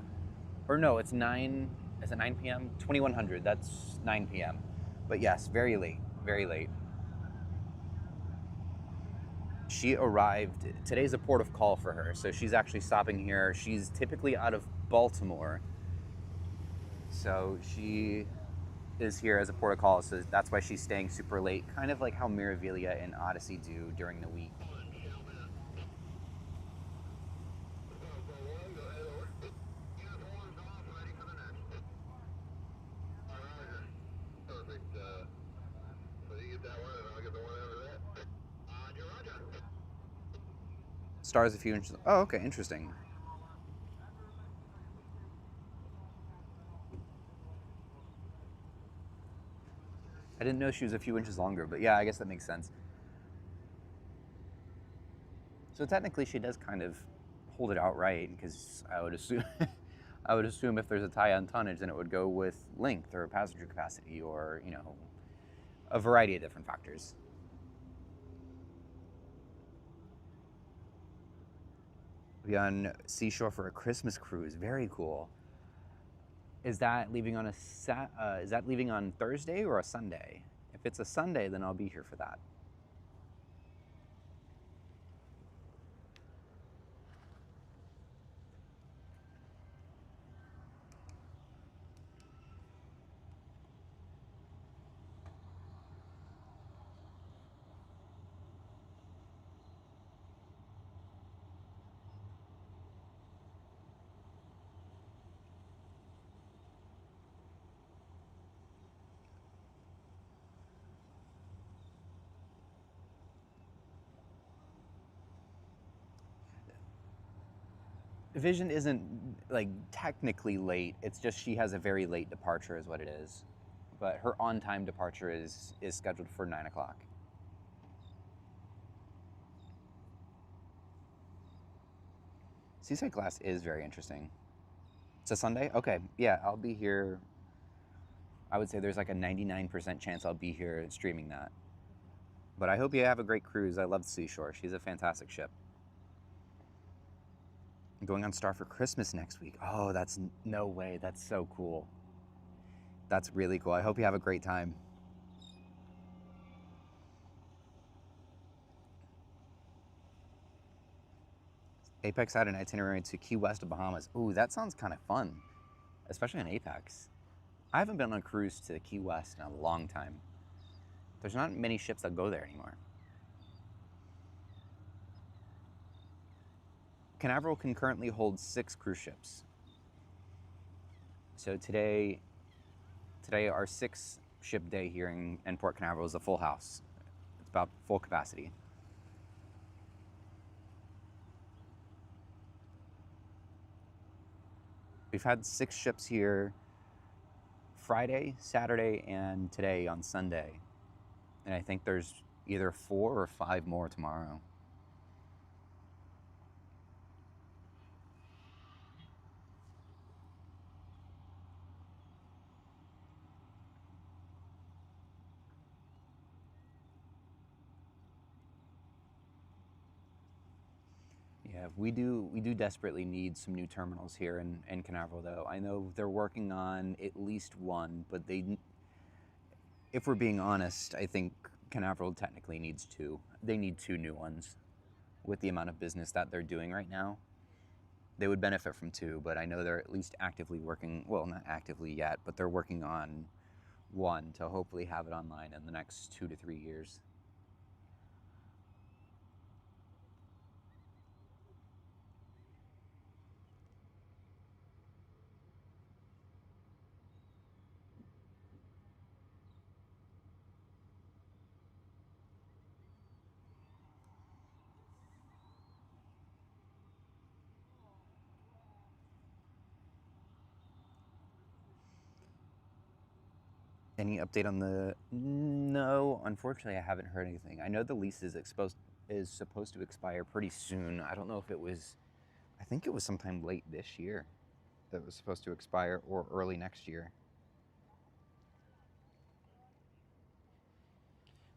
no, it's 9, is it 9 p.m.? 2100, that's 9 p.m. But yes, very late, very late. She arrived, today's a port of call for her, so she's actually stopping here. She's typically out of Baltimore, so she is here as a port of call, so that's why she's staying super late, kind of like how Miravilia and Odyssey do during the week. Star's a few inches. Oh, okay, interesting. I didn't know she was a few inches longer, but yeah, I guess that makes sense. So technically she does kind of hold it out right, because I would assume I would assume if there's a tie on tonnage, then it would go with length or passenger capacity or, you know, a variety of different factors. We'll be on Seashore for a Christmas cruise. Very cool. Is that leaving on is that leaving on Thursday or a Sunday? If it's a Sunday, then I'll be here for that. Vision isn't like technically late. It's just she has a very late departure, is what it is. But her on-time departure is scheduled for 9 o'clock. Seaside Glass is very interesting. It's a Sunday? Okay, yeah, I'll be here. I would say there's like a 99% chance I'll be here streaming that. But I hope you have a great cruise. I love Seashore. She's a fantastic ship. I'm going on Star for Christmas next week. Oh, that's no way. That's so cool. That's really cool. I hope you have a great time. Apex had an itinerary to Key West of Bahamas. Ooh, that sounds kind of fun, especially on Apex. I haven't been on a cruise to Key West in a long time. There's not many ships that go there anymore. Canaveral can currently hold 6 cruise ships. So today our 6 ship day here in Port Canaveral is a full house. It's about full capacity. We've had 6 ships here Friday, Saturday, and today on Sunday. And I think there's either 4 or 5 more tomorrow. Yeah, we do desperately need some new terminals here in Canaveral, though. I know they're working on at least one, but if we're being honest, I think Canaveral technically needs 2. They need 2 new ones with the amount of business that they're doing right now. They would benefit from 2, but I know they're at least actively working, well, not actively yet, but they're working on 1 to hopefully have it online in the next 2 to 3 years. Any update on the... No, unfortunately, I haven't heard anything. I know the lease is supposed to expire pretty soon. I don't know if it was... I think it was sometime late this year that it was supposed to expire, or early next year.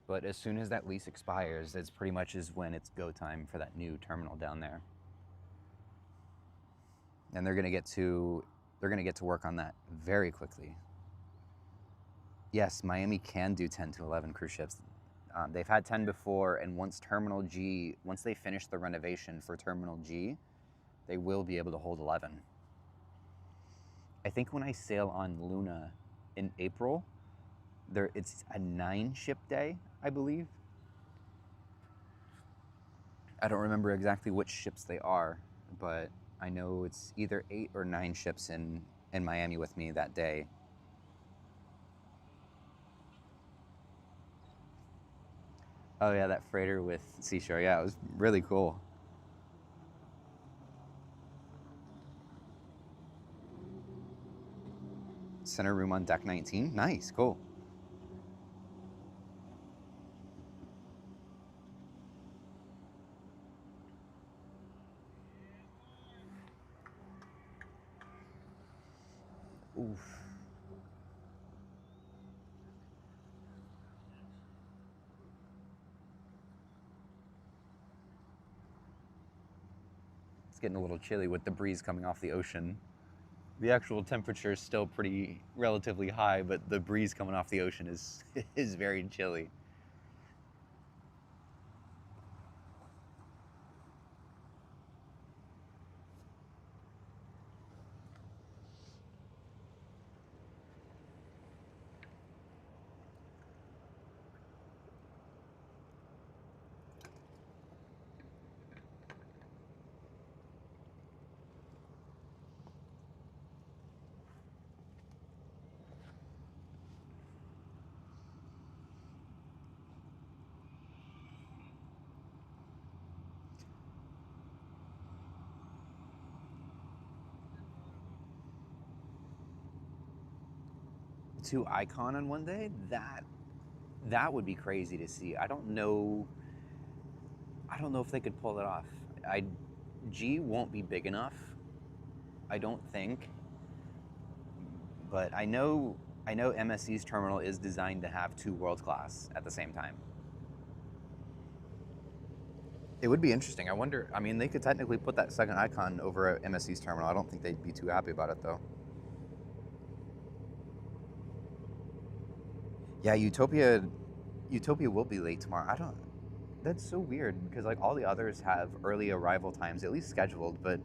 But as soon as that lease expires, it's pretty much is when it's go time for that new terminal down there. And they're gonna get to work on that very quickly. Yes, Miami can do 10 to 11 cruise ships. They've had 10 before, and once they finish the renovation for Terminal G, they will be able to hold 11. I think when I sail on Luna in April, it's a 9-ship day, I believe. I don't remember exactly which ships they are, but I know it's either 8 or 9 ships in Miami with me that day. Oh yeah, that freighter with Seashore. Yeah, it was really cool. Center room on deck 19. Nice, cool. Oof. It's getting a little chilly with the breeze coming off the ocean. The actual temperature is still pretty relatively high, but the breeze coming off the ocean is is very chilly. To Icon on one day, that would be crazy to see. I don't know if they could pull it off. I G won't be big enough, I don't think. But I know MSC's terminal is designed to have two world class at the same time. It would be interesting. I wonder, I mean, they could technically put that second Icon over at MSC's terminal. I don't think they'd be too happy about it though. Yeah, Utopia will be late tomorrow. I don't That's so weird because like all the others have early arrival times at least scheduled, but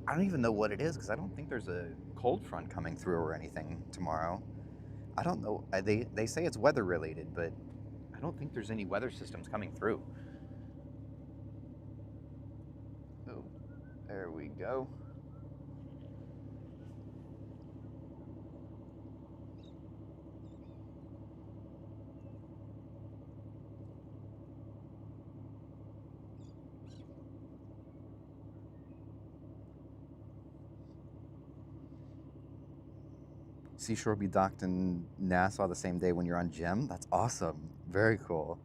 I don't even know what it is because I don't think there's a cold front coming through or anything tomorrow. I don't know. They say it's weather related, but I don't think there's any weather systems coming through. Oh, there we go. Seashore be docked in Nassau the same day when you're on Gem? That's awesome. Very cool.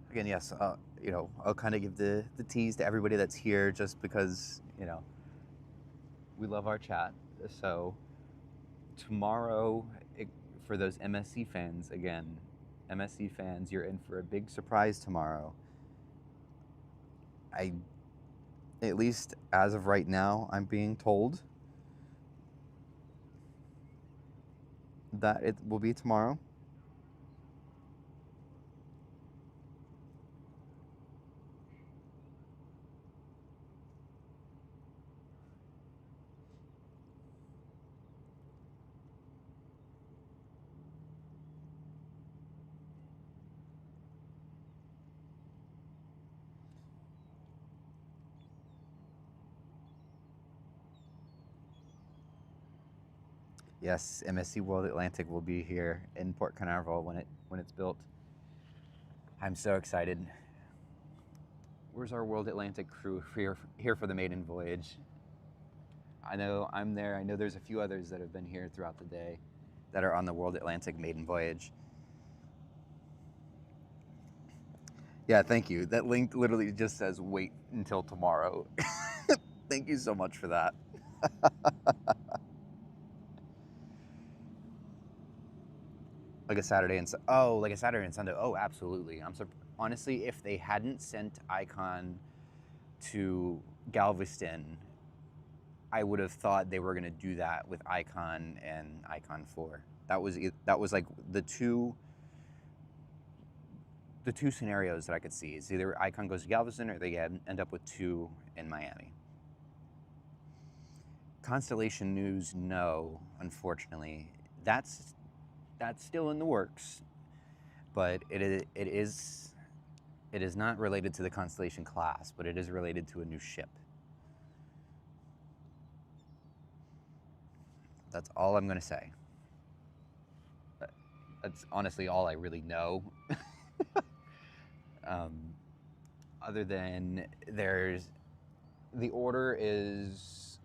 Again, yes, I'll kind of give the tease to everybody that's here just because, we love our chat. So tomorrow, for those MSC fans, again, MSC fans, you're in for a big surprise tomorrow. At least as of right now, I'm being told that it will be tomorrow. Yes, MSC World Atlantic will be here in Port Canaveral when it's built. I'm so excited. Where's our World Atlantic crew here for the maiden voyage? I know I'm there. I know there's a few others that have been here throughout the day that are on the World Atlantic maiden voyage. Yeah, thank you. That link literally just says wait until tomorrow. Thank you so much for that. Like a Saturday and Sunday. Oh, absolutely. Honestly, if they hadn't sent Icon to Galveston, I would have thought they were going to do that with Icon and Icon 4. That was like the two scenarios that I could see. It's either Icon goes to Galveston or they end up with two in Miami. Constellation News, no, unfortunately. That's still in the works, but it is not related to the Constellation class, but it is related to a new ship. That's all I'm going to say. That's honestly all I really know. Other than the order is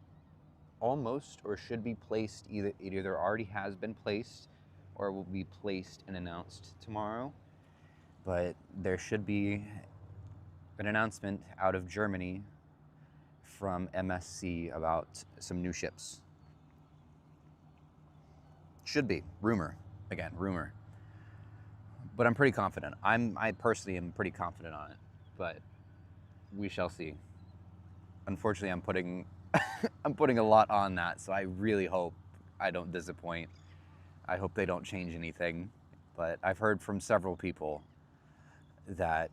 almost or should be placed, it either already has been placed or will be placed and announced tomorrow. but there should be an announcement out of Germany from MSC about some new ships. Should be. Rumor. Again, rumor. But I'm pretty confident. I personally am pretty confident on it, but we shall see. Unfortunately, I'm putting I'm putting a lot on that, so I really hope I don't disappoint. I hope they don't change anything, but I've heard from several people that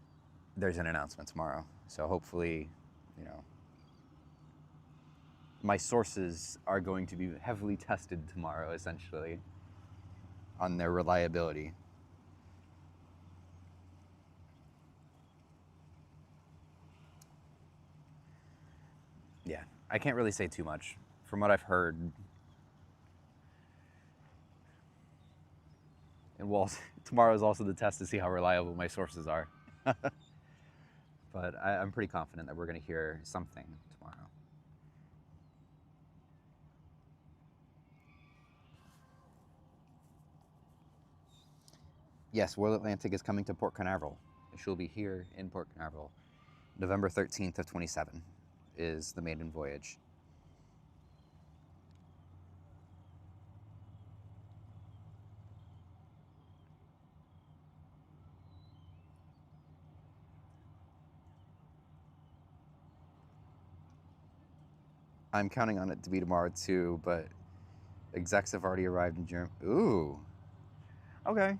there's an announcement tomorrow. So hopefully, you know, my sources are going to be heavily tested tomorrow, essentially, on their reliability. Yeah, I can't really say too much. From what I've heard, and well, tomorrow is also the test to see how reliable my sources are. But I'm pretty confident that we're going to hear something tomorrow. Yes, Royal Atlantic is coming to Port Canaveral. She'll be here in Port Canaveral. November 13th of 27 is the maiden voyage. I'm counting on it to be tomorrow too, but execs have already arrived in Germany. Ooh. Okay.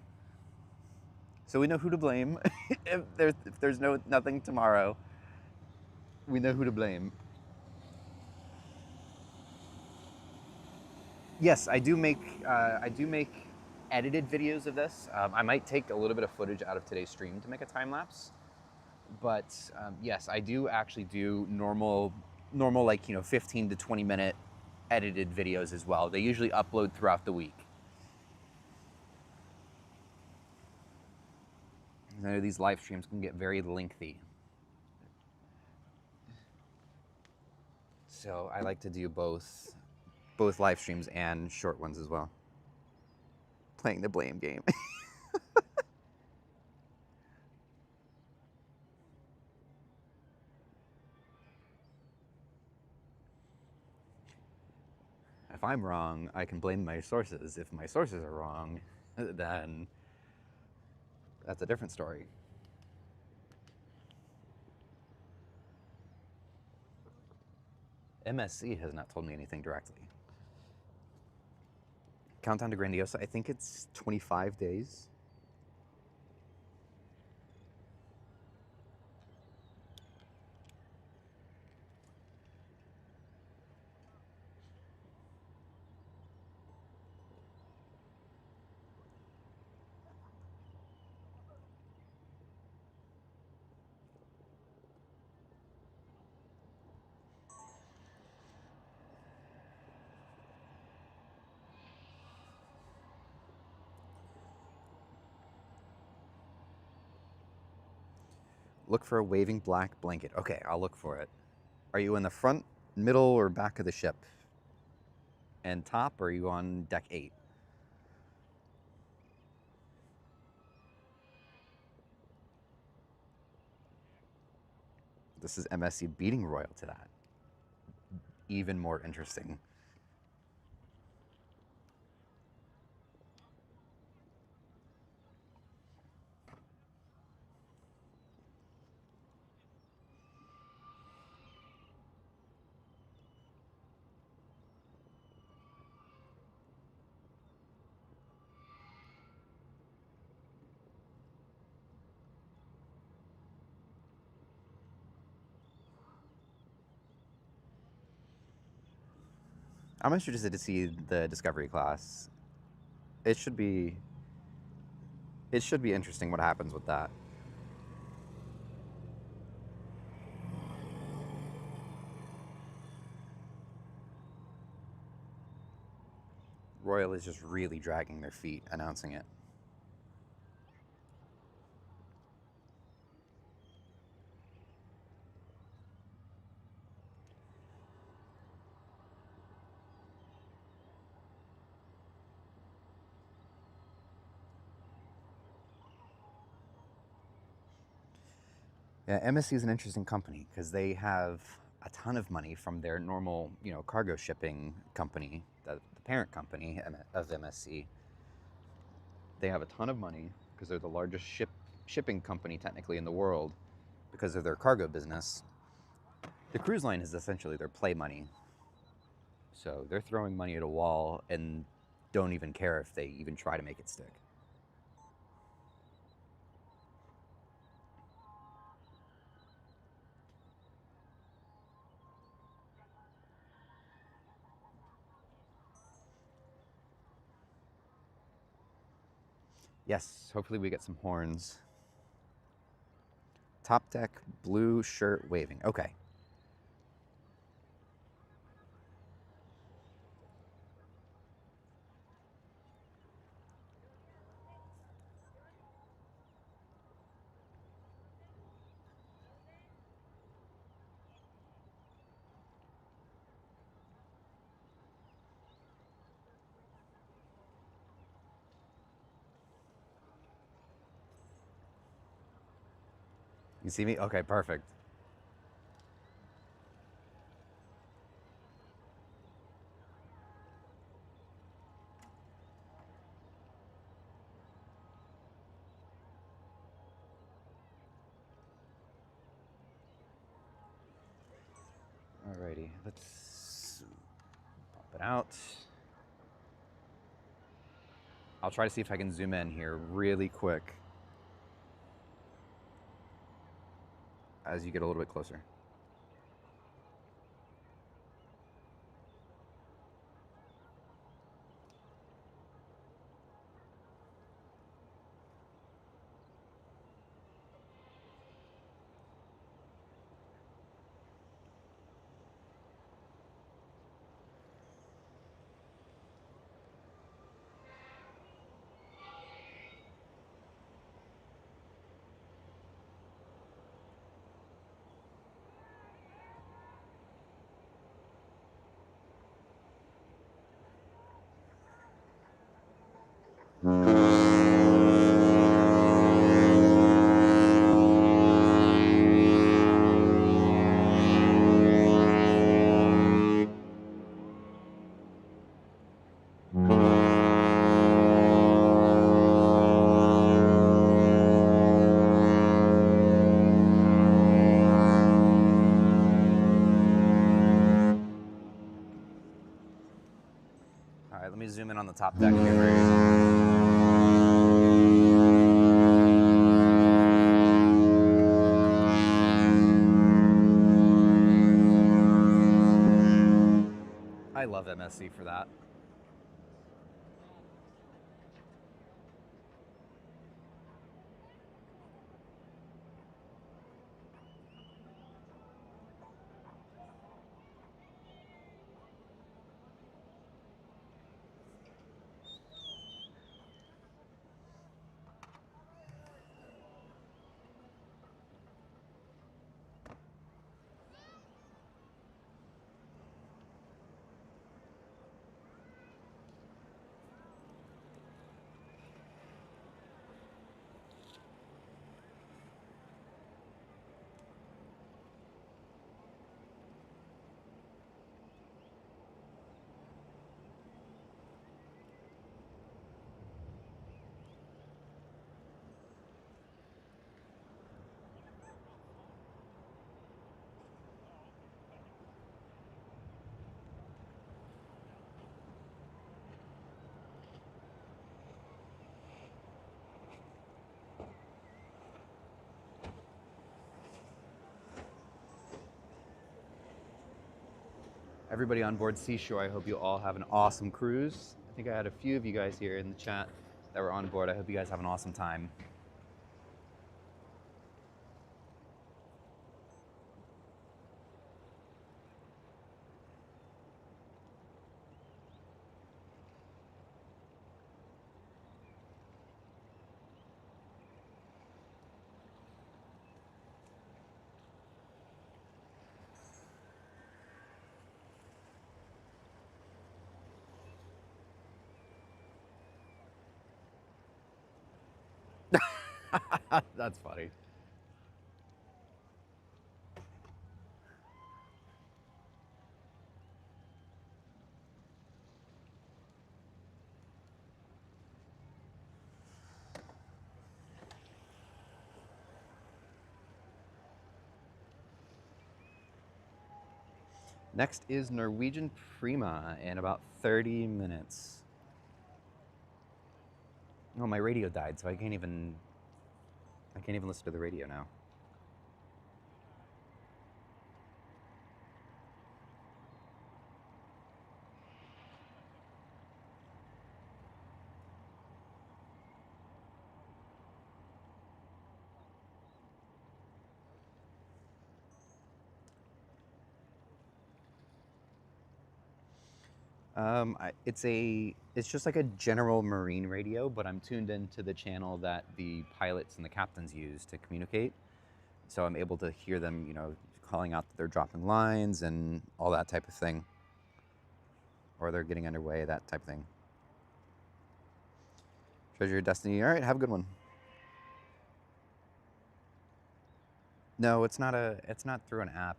So we know who to blame. if there's nothing tomorrow, we know who to blame. Yes, I do make edited videos of this. I might take a little bit of footage out of today's stream to make a time lapse, but yes, I do actually do normal like 15 to 20 minute edited videos as well. They usually upload throughout the week. I know these live streams can get very lengthy, so I like to do both live streams and short ones as well. Playing the blame game. If I'm wrong, I can blame my sources. If my sources are wrong, then that's a different story. MSC has not told me anything directly. Countdown to Grandiosa, I think it's 25 days. Look for a waving black blanket. Okay, I'll look for it. Are you in the front, middle, or back of the ship? And top, or are you on deck 8? This is MSC beating Royal to that. Even more interesting. I'm interested to see the Discovery class. It should be interesting what happens with that. Royal is just really dragging their feet announcing it. Yeah, MSC is an interesting company because they have a ton of money from their normal, cargo shipping company, the parent company of MSC. They have a ton of money because they're the largest shipping company technically in the world because of their cargo business. The cruise line is essentially their play money. So they're throwing money at a wall and don't even care if they even try to make it stick. Yes, hopefully we get some horns. Top deck, blue shirt waving. Okay. You see me? Okay, perfect. Alrighty, let's pop it out. I'll try to see if I can zoom in here really quick as you get a little bit closer. All right, let me zoom in on the top deck here for you. I love MSC for that. Everybody on board Seashore, I hope you all have an awesome cruise. I think I had a few of you guys here in the chat that were on board. I hope you guys have an awesome time. That's funny. Next is Norwegian Prima in about 30 minutes. Oh, my radio died, so I can't even listen to the radio now. It's just like a general marine radio, but I'm tuned into the channel that the pilots and the captains use to communicate. So I'm able to hear them, calling out that they're dropping lines and all that type of thing, or they're getting underway, that type of thing. Treasure your destiny. All right, have a good one. No, it's not through an app.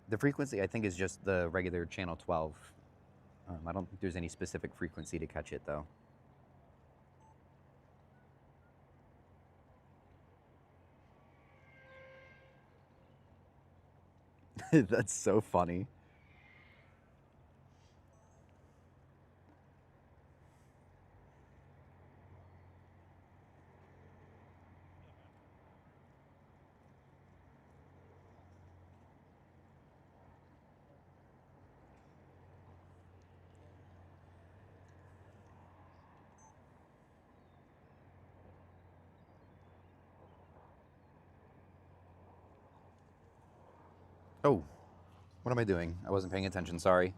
The frequency, I think, is just the regular channel 12. I don't think there's any specific frequency to catch it, though. That's so funny. Oh, what am I doing? I wasn't paying attention, sorry.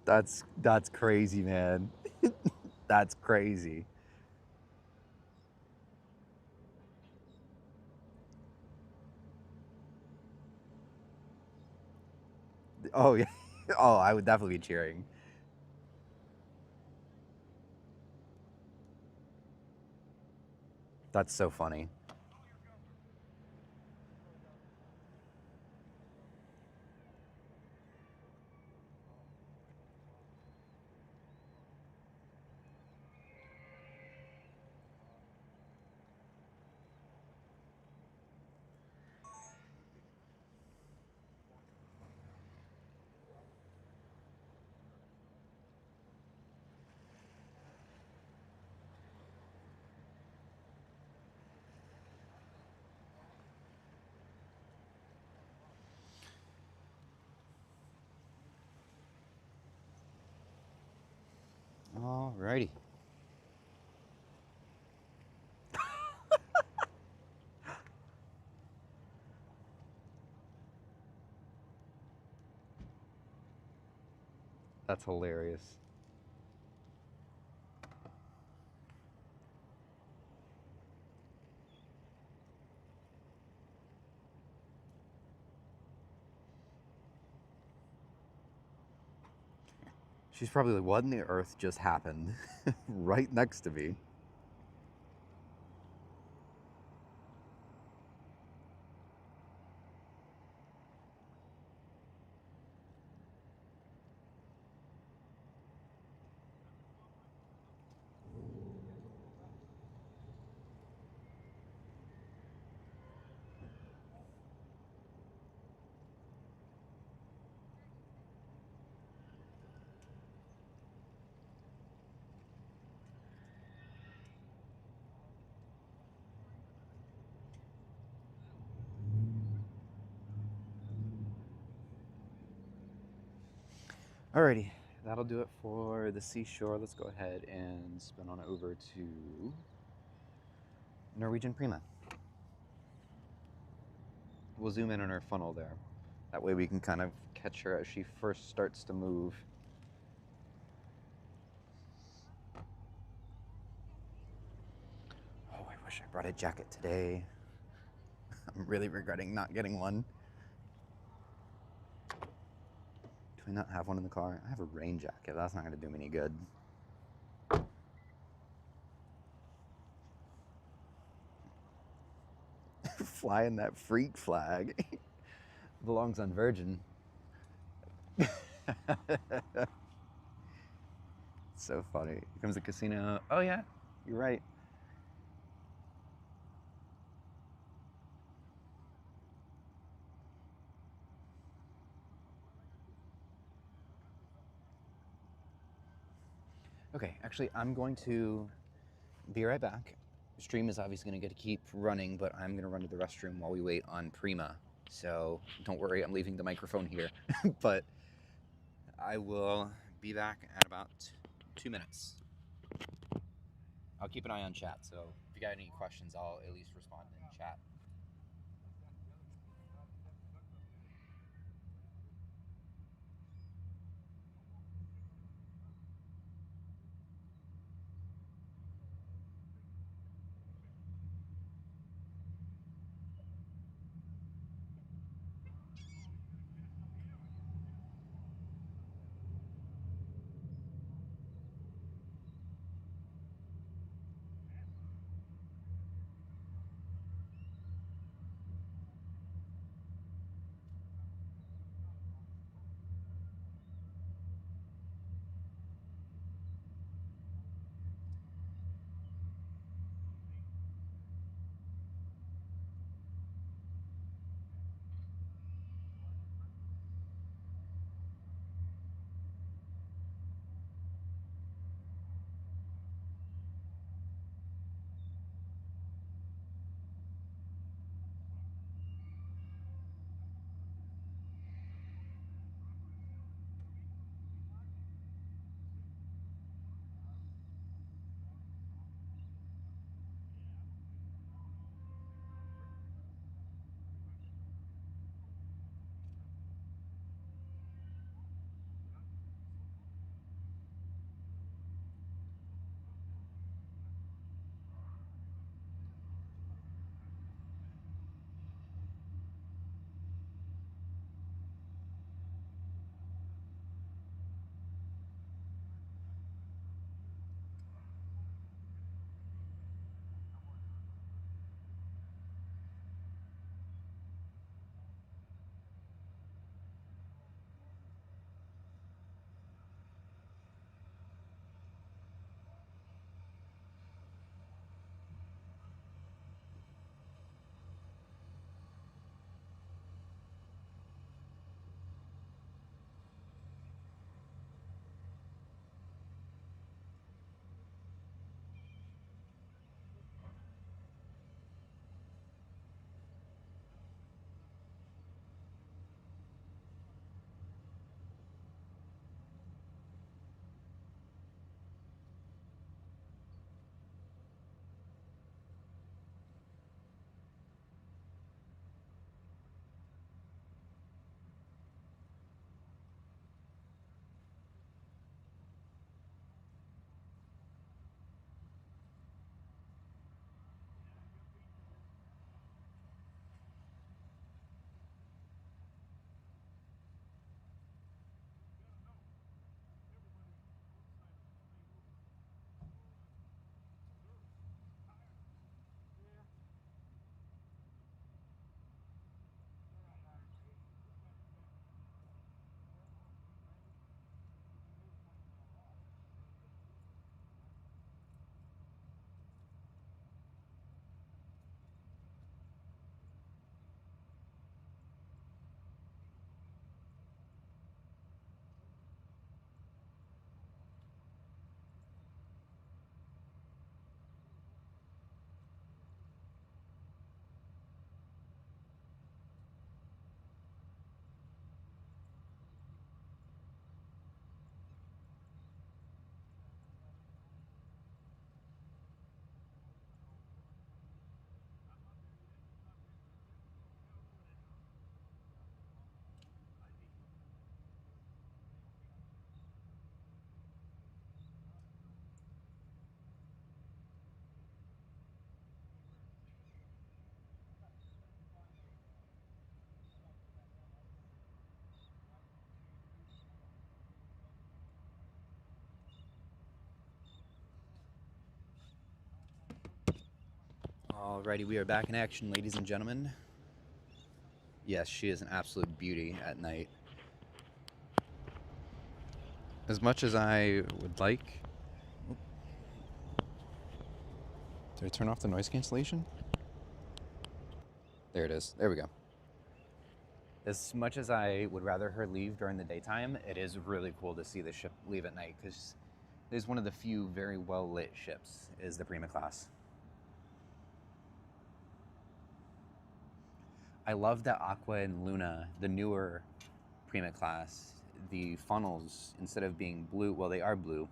That's crazy, man. That's crazy. Oh yeah. Oh, I would definitely be cheering. That's so funny. Alrighty. That's hilarious. She's probably like, what in the earth just happened? Right next to me. Alrighty, that'll do it for the Seashore. Let's go ahead and spin on over to Norwegian Prima. We'll zoom in on her funnel there. That way we can kind of catch her as she first starts to move. Oh, I wish I brought a jacket today. I'm really regretting not getting one. Do I not have one in the car? I have a rain jacket. That's not going to do me any good. Flying that freak flag. Belongs on Virgin. So funny. Here comes the casino. Oh yeah, you're right. Okay, actually, I'm going to be right back. Stream is obviously going to get to keep running, but I'm going to run to the restroom while we wait on Prima. So don't worry, I'm leaving the microphone here. But I will be back at about 2 minutes. I'll keep an eye on chat, so if you got any questions, I'll at least respond in chat. Alrighty, we are back in action, ladies and gentlemen. Yes, she is an absolute beauty at night. As much as I would like... Did I turn off the noise cancellation? There it is. There we go. As much as I would rather her leave during the daytime, it is really cool to see the ship leave at night, because it is one of the few very well lit ships, is the Prima class. I love that Aqua and Luna, the newer Prima class, the funnels, instead of being blue, well, they are blue,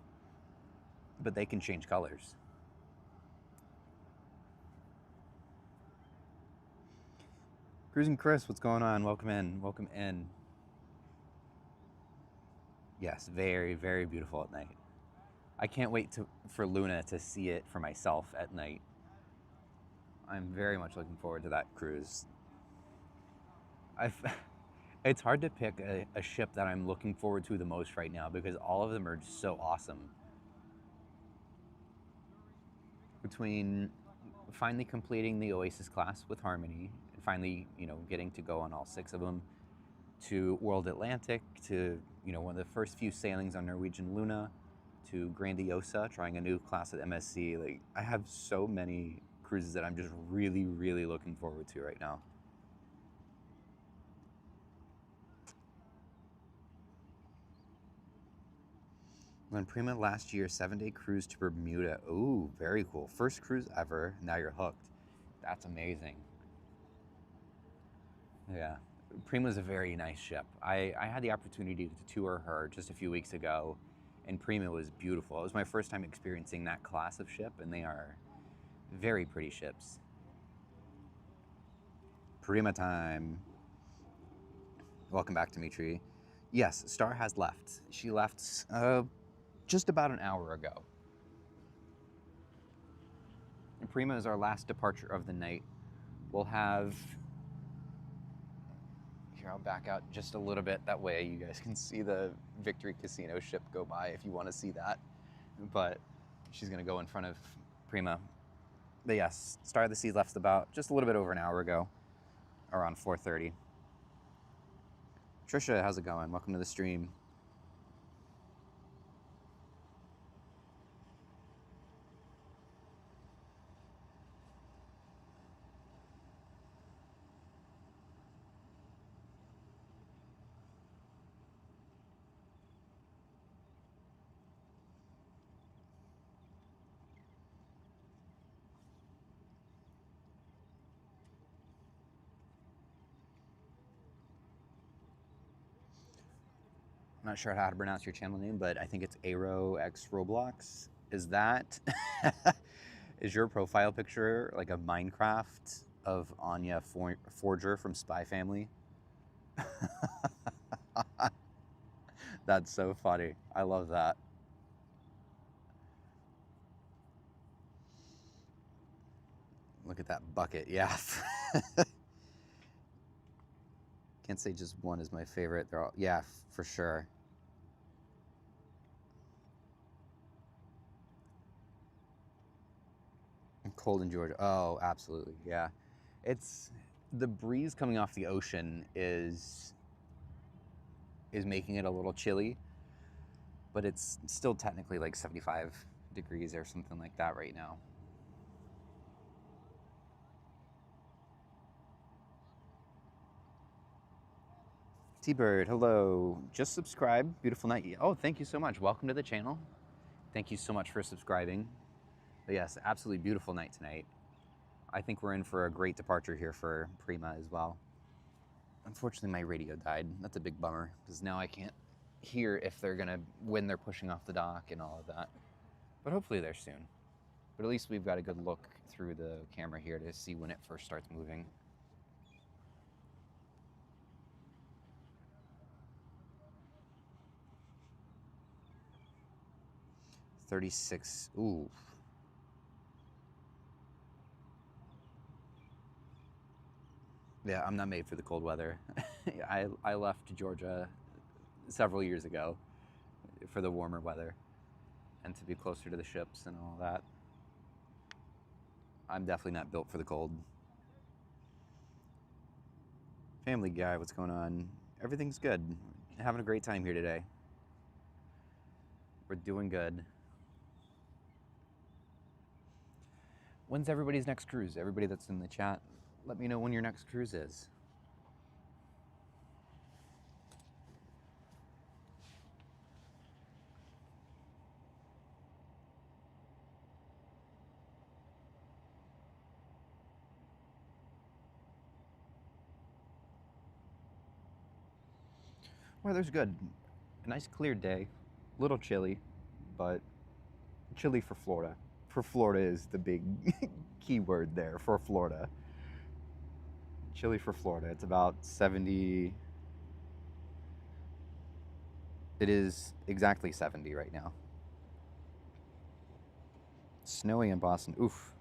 but they can change colors. Cruising Chris, what's going on? Welcome in, welcome in. Yes, very, very beautiful at night. I can't wait for Luna to see it for myself at night. I'm very much looking forward to that cruise. It's hard to pick a ship that I'm looking forward to the most right now, because all of them are just so awesome. Between finally completing the Oasis class with Harmony, and finally, getting to go on all 6 of them, to World Atlantic, to, one of the first few sailings on Norwegian Luna, to Grandiosa, trying a new class at MSC. Like, I have so many cruises that I'm just really, really looking forward to right now. When Prima last year, 7-day cruise to Bermuda. Ooh, very cool. First cruise ever. Now you're hooked. That's amazing. Yeah. Prima's a very nice ship. I had the opportunity to tour her just a few weeks ago, and Prima was beautiful. It was my first time experiencing that class of ship, and they are very pretty ships. Prima time. Welcome back, Dimitri. Yes, Star has left. She left just about an hour ago. And Prima is our last departure of the night. We'll have... Here, I'll back out just a little bit. That way you guys can see the Victory Casino ship go by if you want to see that. But she's going to go in front of Prima. But yes, Star of the Seas left about just a little bit over an hour ago, around 4:30. Trisha, how's it going? Welcome to the stream. I'm not sure how to pronounce your channel name, but I think it's Aero X Roblox. Is that... Is your profile picture like a Minecraft of Anya Forger from Spy Family? That's so funny. I love that. Look at that bucket. Yeah. Can't say just one is my favorite. They're all, yeah, for sure. Cold in Georgia. Oh, absolutely. Yeah. It's the breeze coming off the ocean is making it a little chilly, but it's still technically like 75 degrees or something like that right now. T-Bird, hello. Just subscribe. Beautiful night. Oh, thank you so much. Welcome to the channel. Thank you so much for subscribing. But yes, absolutely beautiful night tonight. I think we're in for a great departure here for Prima as well. Unfortunately, my radio died. That's a big bummer, because now I can't hear if they're gonna, when they're pushing off the dock and all of that. But hopefully they're soon. But at least we've got a good look through the camera here to see when it first starts moving. $36. Ooh. Yeah, I'm not made for the cold weather. I left Georgia several years ago for the warmer weather and to be closer to the ships and all that. I'm definitely not built for the cold. Family Guy, what's going on? Everything's good. Having a great time here today. We're doing good. When's everybody's next cruise? Everybody that's in the chat, let me know when your next cruise is. Weather's good. A nice clear day. A little chilly, but chilly for Florida. For Florida is the big key word there, for Florida. Chilly for Florida. It's about 70. It is exactly 70 right now. Snowy in Boston. Oof.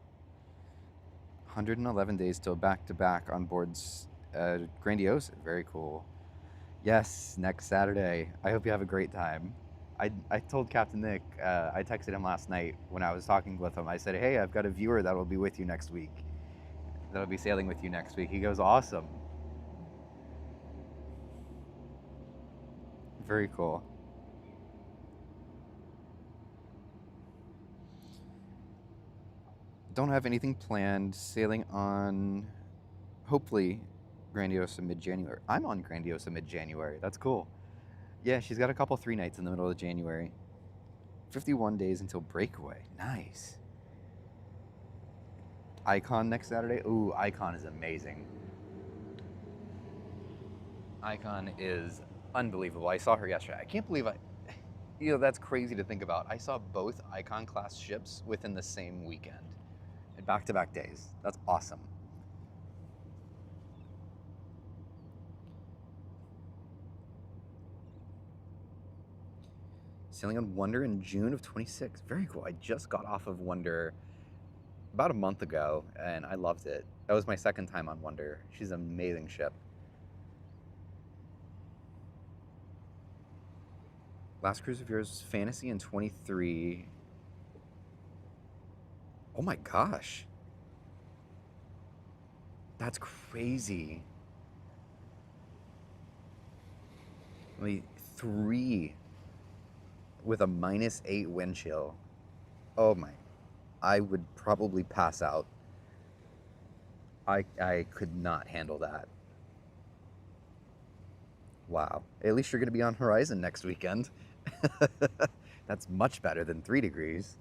111 days till back-to-back on board's Grandiose. Very cool. Yes, next Saturday. I hope you have a great time. I told Captain Nick, I texted him last night when I was talking with him. I said, hey, I've got a viewer that will be with you next week. That'll be sailing with you next week. He goes, awesome. Very cool. Don't have anything planned. Sailing on, hopefully, Grandiosa mid-January. I'm on Grandiosa mid-January. That's cool. Yeah, she's got a couple 3 nights in the middle of January. 51 days until breakaway. Nice. Icon next Saturday. Ooh, Icon is amazing. Icon is unbelievable. I saw her yesterday. I can't believe that's crazy to think about. I saw both Icon class ships within the same weekend. And back-to-back days. That's awesome. Sailing on Wonder in June of 26. Very cool. I just got off of Wonder about a month ago, and I loved it. That was my second time on Wonder. She's an amazing ship. Last cruise of yours, Fantasy in 23. Oh my gosh. That's crazy. Only 3 with a -8 wind chill. Oh my. I would probably pass out. I could not handle that. Wow. At least you're going to be on Horizon next weekend. That's much better than 3 degrees.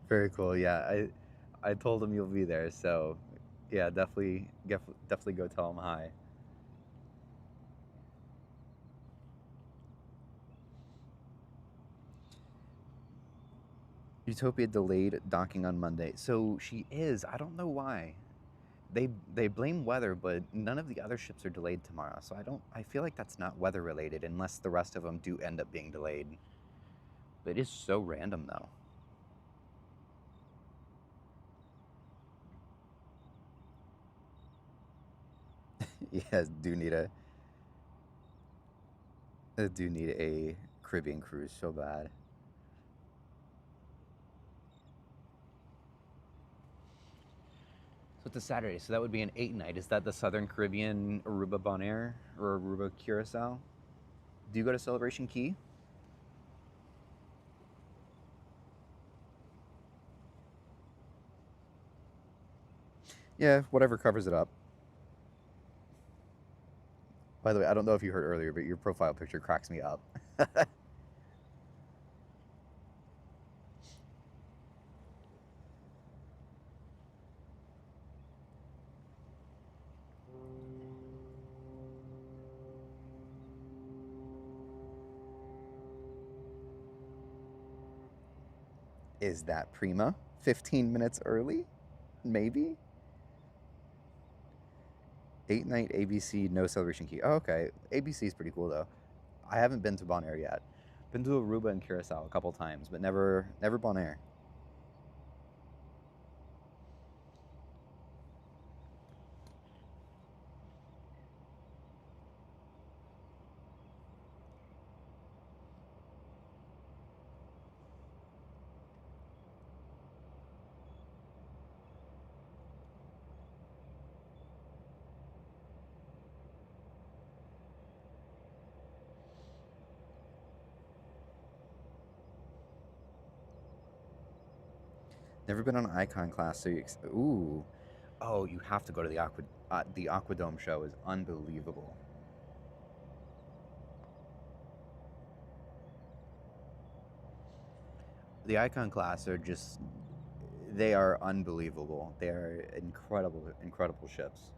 Very cool. Yeah, I told him you'll be there, so yeah, definitely go tell him hi. Utopia delayed docking on Monday. So she is. I don't know why. They blame weather, but none of the other ships are delayed tomorrow. So I feel like that's not weather related unless the rest of them do end up being delayed. But it is so random though. Yes, do need a Caribbean cruise so bad. So it's a Saturday, so that would be an 8 night. Is that the Southern Caribbean, Aruba Bonaire or Aruba Curacao? Do you go to Celebration Key? Yeah, whatever covers it up. By the way, I don't know if you heard earlier, but your profile picture cracks me up. Is that Prima? 15 minutes early? Maybe? 8 night ABC, no Celebration Key. Oh, okay. ABC is pretty cool though. I haven't been to Bonaire yet, Been to Aruba and Curacao a couple times, but never Bonaire. Never been on Icon class, so ooh, oh, you have to go to the Aquadome show is unbelievable. The Icon class are just, they are unbelievable. They are incredible ships.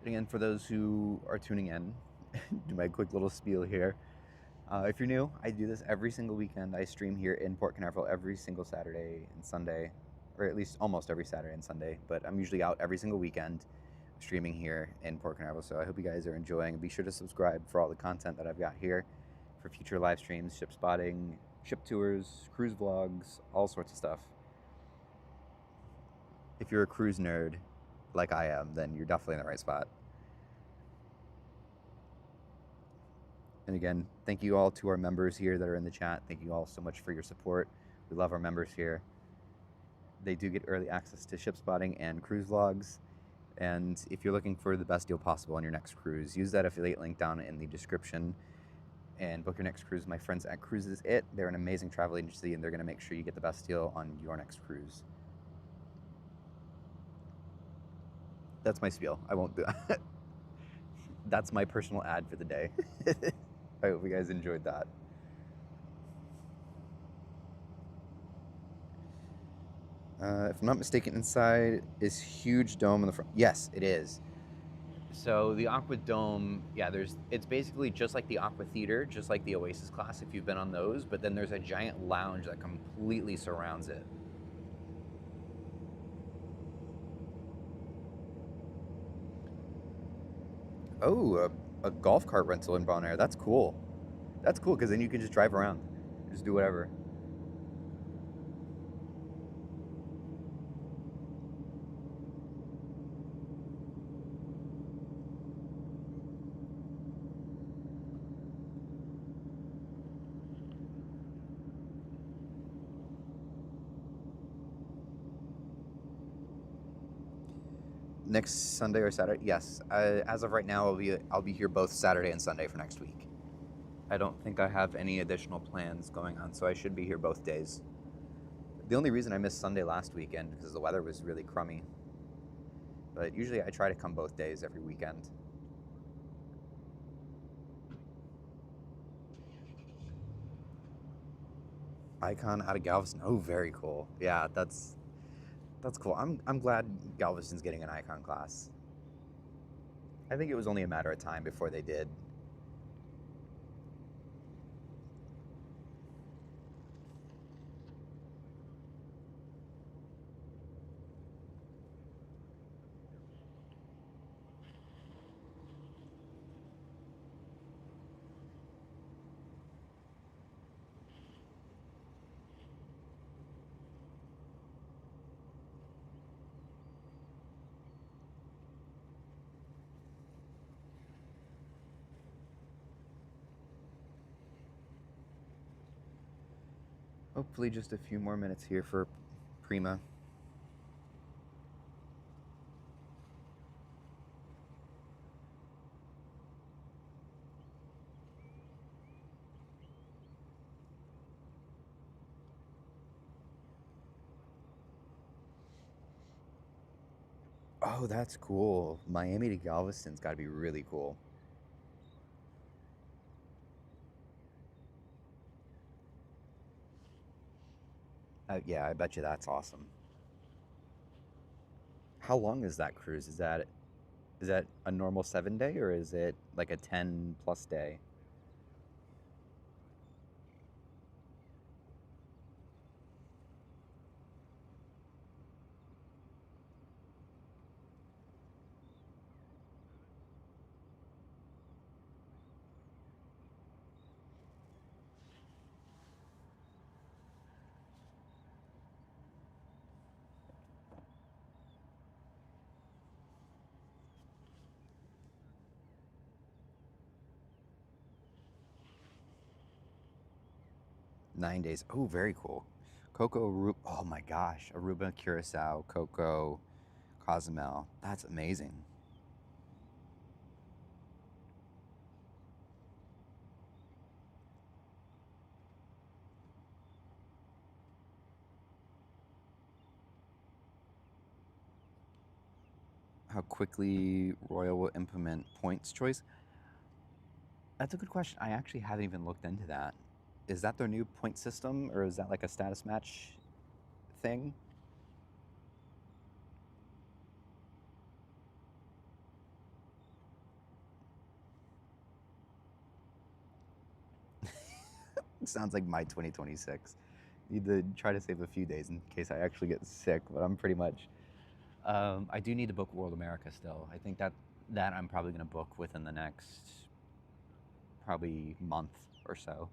And again, for those who are tuning in, do my quick little spiel here. If you're new, I do this every single weekend. I stream here in Port Canaveral every single Saturday and Sunday, or at least almost every Saturday and Sunday, but I'm usually out every single weekend streaming here in Port Canaveral. So I hope you guys are enjoying. Be sure to subscribe for all the content that I've got here for future live streams, ship spotting, ship tours, cruise vlogs, all sorts of stuff. If you're a cruise nerd like I am, then you're definitely in the right spot. And again, thank you all to our members here that are in the chat. Thank you all so much for your support. We love our members here. They do get early access to ship spotting and cruise vlogs. And if you're looking for the best deal possible on your next cruise, use that affiliate link down in the description and book your next cruise. My friends at Cruises It, they're an amazing travel agency, and they're going to make sure you get the best deal on your next cruise. That's my spiel. I won't do that. That's my personal ad for the day. I hope you guys enjoyed that. If I'm not mistaken, inside is huge dome in the front. Yes, it is. So the Aqua Dome, yeah, it's basically just like the Aqua Theater, just like the Oasis class if you've been on those, but then there's a giant lounge that completely surrounds it. Oh, a golf cart rental in Bonaire. That's cool. That's cool because then you can just drive around, just do whatever. Next Sunday or Saturday? Yes. As of right now, I'll be here both Saturday and Sunday for next week. I don't think I have any additional plans going on, so I should be here both days. The only reason I missed Sunday last weekend because the weather was really crummy. But usually I try to come both days every weekend. Icon out of Galveston. Oh, very cool. Yeah, that's cool. I'm glad Galveston's getting an Icon class. I think it was only a matter of time before they did. Hopefully just a few more minutes here for Prima. Oh, that's cool. Miami to Galveston's got to be really cool. Yeah, I bet you that's awesome. How long is that cruise? Is that a normal 7-day or is it like a 10+ day? 9 days. Oh, very cool. Coco, oh my gosh. Aruba, Curacao, Coco, Cozumel. That's amazing. How quickly Royal will implement points choice? That's a good question. I actually haven't even looked into that. Is that their new point system, or is that like a status match thing? It sounds like my 2026. Need to try to save a few days in case I actually get sick, but I'm pretty much. I do need to book World America still. I think that I'm probably going to book within the next probably month or so.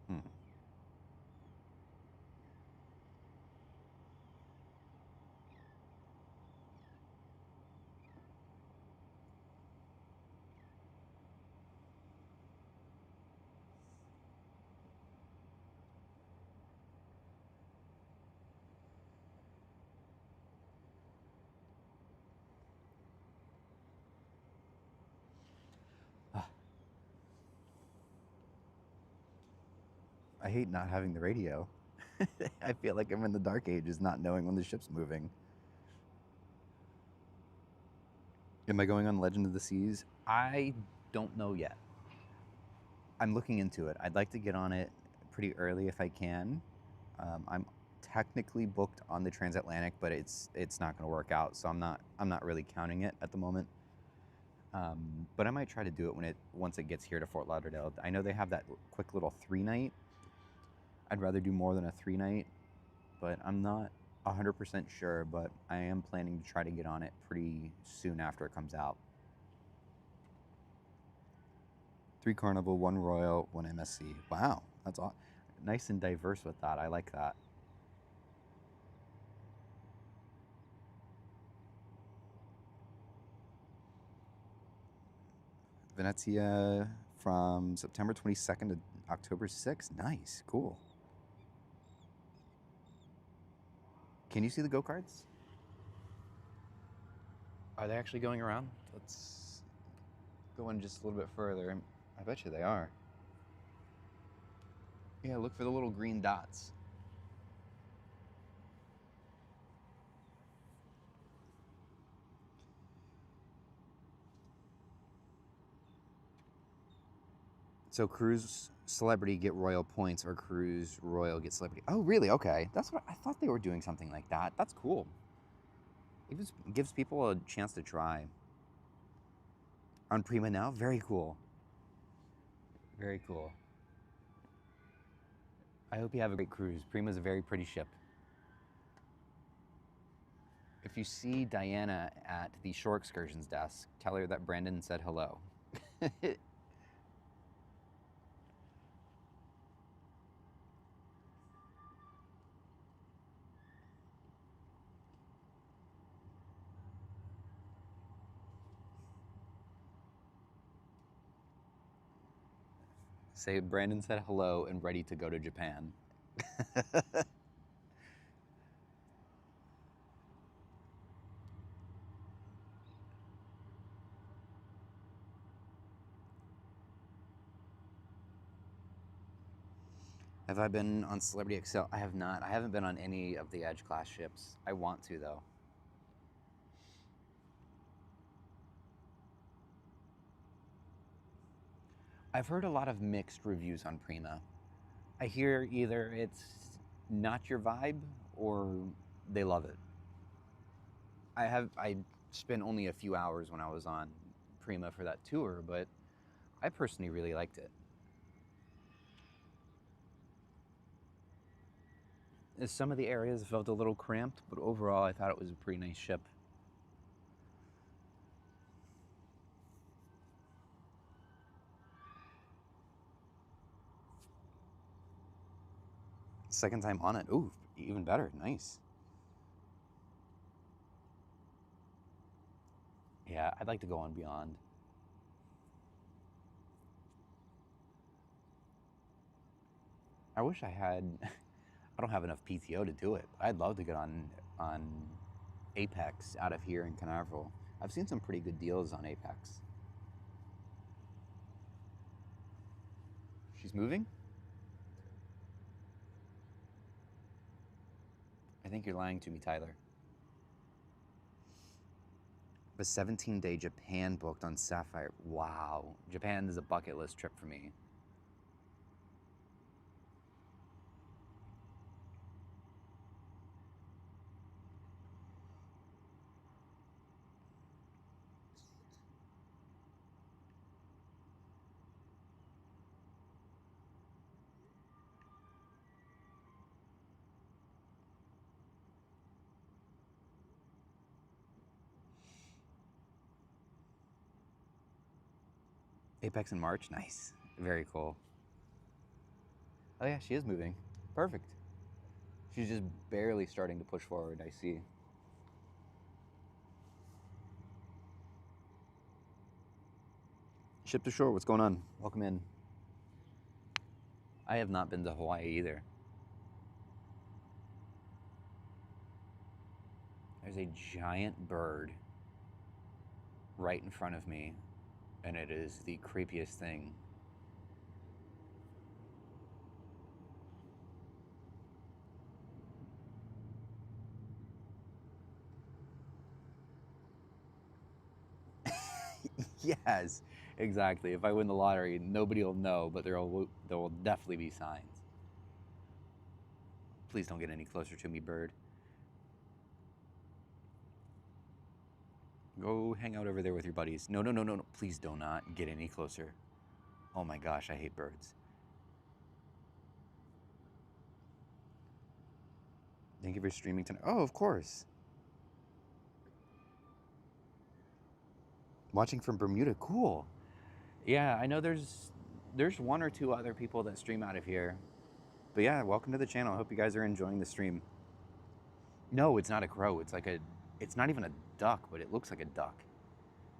Hmm. Ah, I hate not having the radio. I feel like I'm in the dark ages, not knowing when the ship's moving. Am I going on Legend of the Seas? I don't know yet. I'm looking into it. I'd like to get on it pretty early if I can. I'm technically booked on the transatlantic, but it's not going to work out, so I'm not really counting it at the moment. But I might try to do it once it gets here to Fort Lauderdale. I know they have that quick little 3-night. I'd rather do more than a 3-night, but I'm not 100% sure. But I am planning to try to get on it pretty soon after it comes out. 3 Carnival, 1 Royal, 1 MSC. Wow, that's all nice and diverse with that. I like that. Venezia from September 22nd to October 6th. Nice, cool. Can you see the go-karts? Are they actually going around? Let's go in just a little bit further. I bet you they are. Yeah, look for the little green dots. So cruise celebrity get royal points, or cruise royal get celebrity. Oh, really? Okay, that's what I thought they were doing, something like that. That's cool. It just gives people a chance to try. On Prima now, very cool. Very cool. I hope you have a great cruise. Prima's a very pretty ship. If you see Diana at the shore excursions desk, tell her that Brandon said hello. Say Brandon said hello and ready to go to Japan. Have I been on Celebrity Excel? I have not. I haven't been on any of the Edge class ships. I want to, though. I've heard a lot of mixed reviews on Prima. I hear either it's not your vibe or they love it. I spent only a few hours when I was on Prima for that tour, but I personally really liked it. Some of the areas felt a little cramped, but overall I thought it was a pretty nice ship. Second time on it. Ooh, even better. Nice. Yeah, I'd like to go on Beyond. I wish I had. I don't have enough PTO to do it. I'd love to get on Apex out of here in Canaveral. I've seen some pretty good deals on Apex. She's moving? I think you're lying to me, Tyler. A 17-day Japan booked on Sapphire. Wow. Japan is a bucket list trip for me. Apex in March? Nice. Very cool. Oh yeah, she is moving. Perfect. She's just barely starting to push forward, I see. Ship to shore, what's going on? Welcome in. I have not been to Hawaii either. There's a giant bird right in front of me, and it is the creepiest thing. Yes, exactly. If I win the lottery, nobody will know, but there will definitely be signs. Please don't get any closer to me, bird. Go hang out over there with your buddies. No, no, no, no, no. Please do not get any closer. Oh my gosh, I hate birds. Thank you for streaming tonight. Oh, of course. Watching from Bermuda, cool. Yeah, I know there's one or two other people that stream out of here. But yeah, welcome to the channel. I hope you guys are enjoying the stream. No, it's not a crow. It's not even a duck, but it looks like a duck.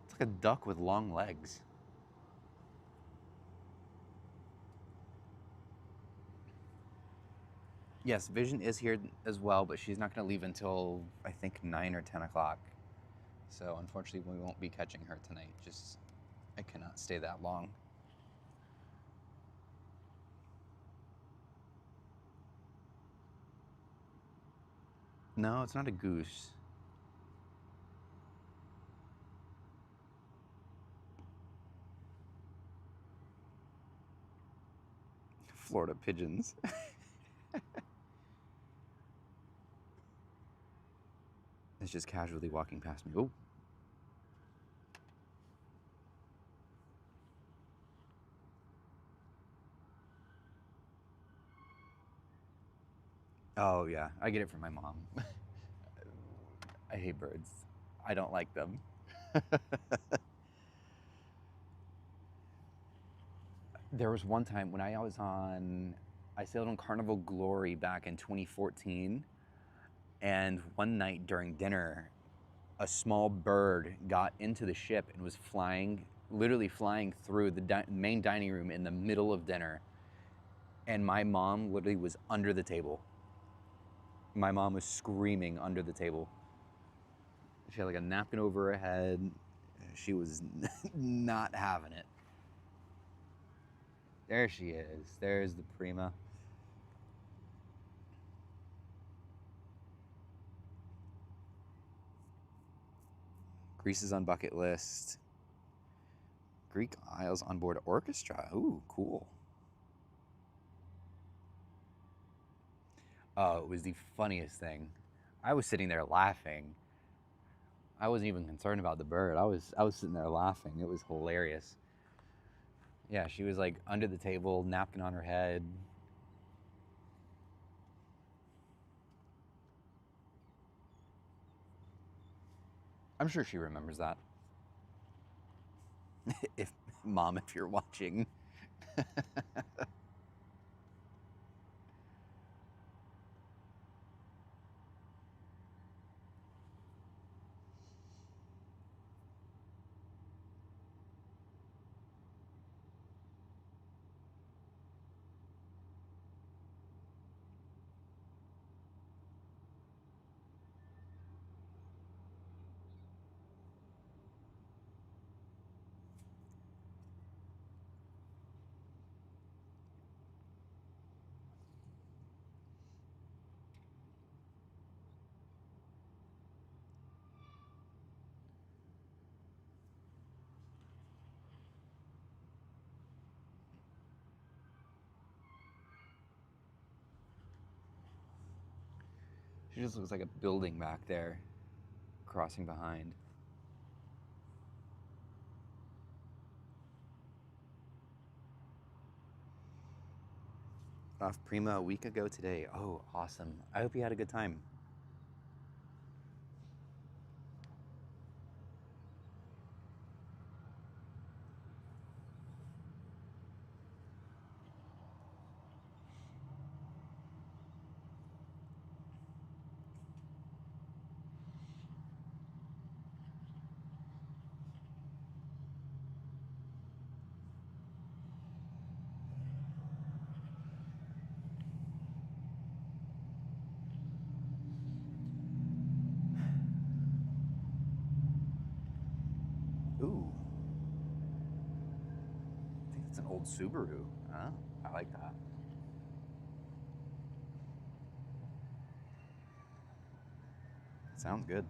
It's like a duck with long legs. Yes, Vision is here as well, but she's not going to leave until, I think, 9 or 10 o'clock. So unfortunately, we won't be catching her tonight. Just, I cannot stay that long. No, it's not a goose. Florida pigeons. It's just casually walking past me. Oh. Oh yeah, I get it from my mom. I hate birds. I don't like them. There was one time when I sailed on Carnival Glory back in 2014, and one night during dinner, a small bird got into the ship and was literally flying through the main dining room in the middle of dinner. And my mom literally was under the table. My mom was screaming under the table. She had like a napkin over her head. She was not having it. There she is. There's the Prima. Greece is on bucket list. Greek Isles on board orchestra. Ooh, cool. Oh, it was the funniest thing. I was sitting there laughing. I wasn't even concerned about the bird. I was sitting there laughing. It was hilarious. Yeah, she was like under the table, napkin on her head. I'm sure she remembers that. If Mom, if you're watching. She just looks like a building back there, crossing behind. Off Prima a week ago today. Oh, awesome. I hope you had a good time. Ooh. I think it's an old Subaru. Oh, I like that. Sounds good.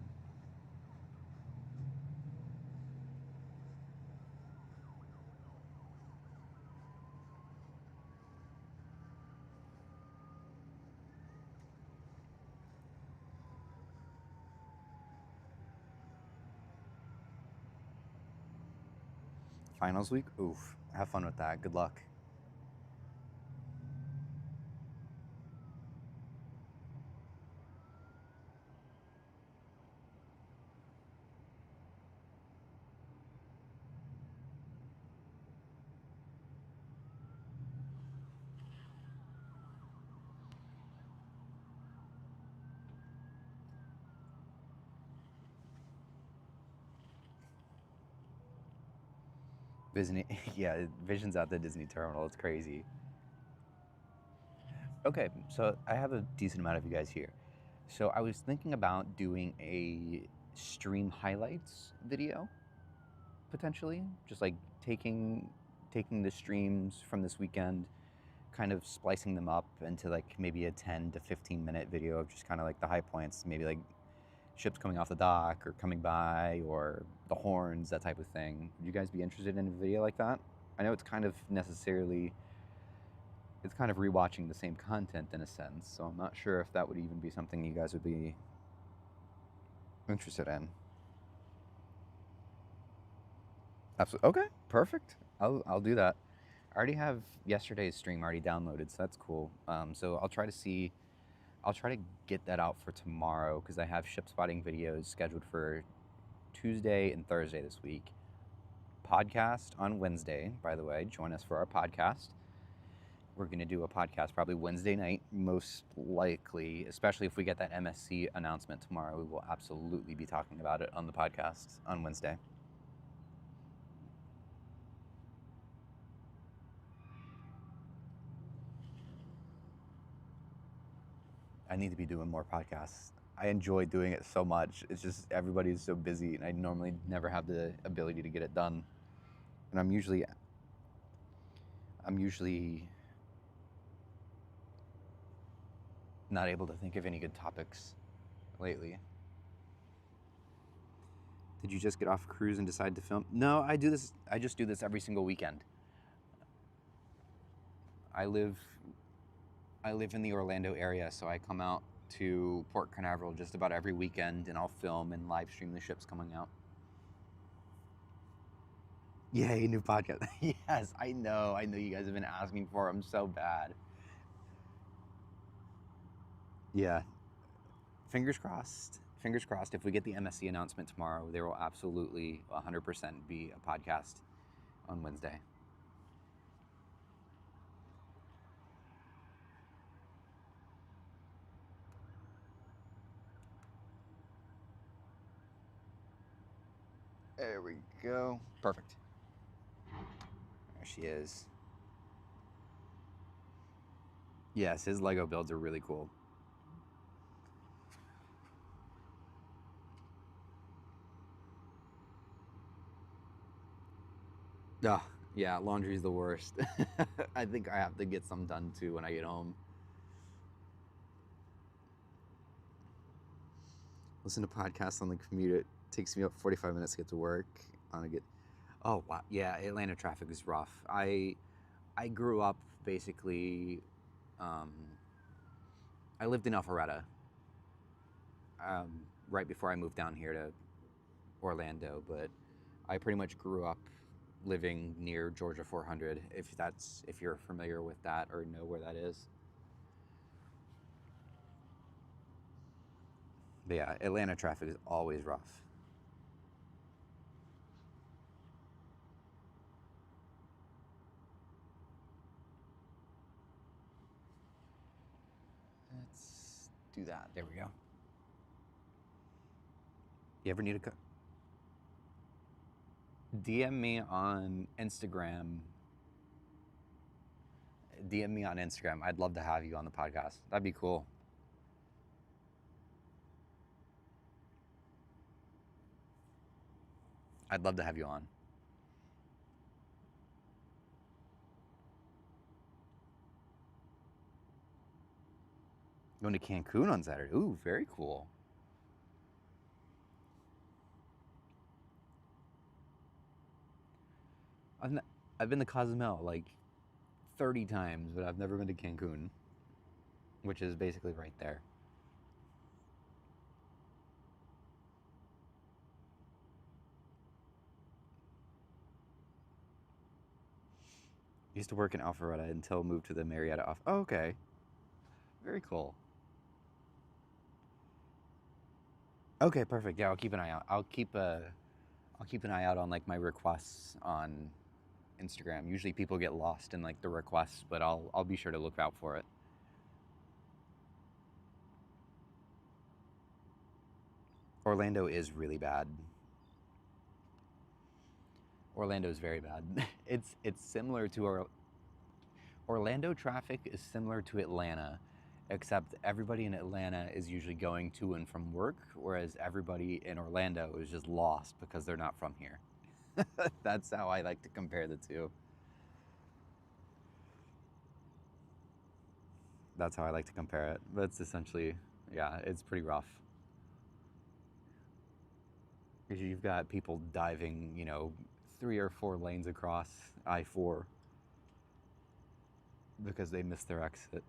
Finals week? Oof. Have fun with that. Good luck. Disney, yeah, Vision's at the Disney Terminal. It's crazy. Okay, so I have a decent amount of you guys here. So I was thinking about doing a stream highlights video, potentially, just like taking the streams from this weekend, kind of splicing them up into like maybe a 10 to 15 minute video of just kind of like the high points, maybe like ships coming off the dock or coming by or the horns, that type of thing. Would you guys be interested in a video like that? I know it's kind of rewatching the same content in a sense, so I'm not sure if that would even be something you guys would be interested in. Absolutely. Okay, perfect. I'll do that. I already have yesterday's stream already downloaded, so that's cool. So I'll try to get that out for tomorrow because I have ship spotting videos scheduled for Tuesday and Thursday this week. Podcast on Wednesday, by the way. Join us for our podcast. We're going to do a podcast probably Wednesday night, most likely, especially if we get that MSC announcement tomorrow. We will absolutely be talking about it on the podcast on Wednesday. I need to be doing more podcasts. I enjoy doing it so much. It's just everybody's so busy, and I normally never have the ability to get it done. And I'm usually not able to think of any good topics lately. Did you just get off a cruise and decide to film? No, I just do this every single weekend. I live in the Orlando area, so I come out to Port Canaveral just about every weekend, and I'll film and live stream the ships coming out. Yay, new podcast. Yes, I know. I know you guys have been asking for them so bad. Yeah. Fingers crossed. Fingers crossed. If we get the MSC announcement tomorrow, there will absolutely 100% be a podcast on Wednesday. There we go. Perfect. There she is. Yes, his Lego builds are really cool. Ugh, yeah, laundry's the worst. I think I have to get some done too when I get home. Listen to podcasts on the commute. It takes me up 45 minutes to get to work. Oh wow, yeah, Atlanta traffic is rough. I grew up basically. Um, I lived in Alpharetta right before I moved down here to Orlando, but I pretty much grew up living near Georgia 400. If you're familiar with that or know where that is. But yeah, Atlanta traffic is always rough. Let's do that. There we go. You ever need a DM me on Instagram. DM me on Instagram. I'd love to have you on the podcast. That'd be cool. I'd love to have you on. Going to Cancun on Saturday. Ooh, very cool. I've been to Cozumel like 30 times, but I've never been to Cancun, which is basically right there. Used to work in Alpharetta until moved to the Marietta office. Oh, okay. Very cool. Okay, perfect. Yeah, I'll keep an eye out. I'll keep an eye out on like my requests on Instagram. Usually people get lost in like the requests, but I'll be sure to look out for it. Orlando is really bad. Orlando is very bad. It's similar to Orlando traffic is similar to Atlanta, except everybody in Atlanta is usually going to and from work, whereas everybody in Orlando is just lost because they're not from here. That's how I like to compare the two. That's how I like to compare it. But it's essentially, yeah, it's pretty rough. Because you've got people diving, 3 or 4 lanes across I-4 because they missed their exit.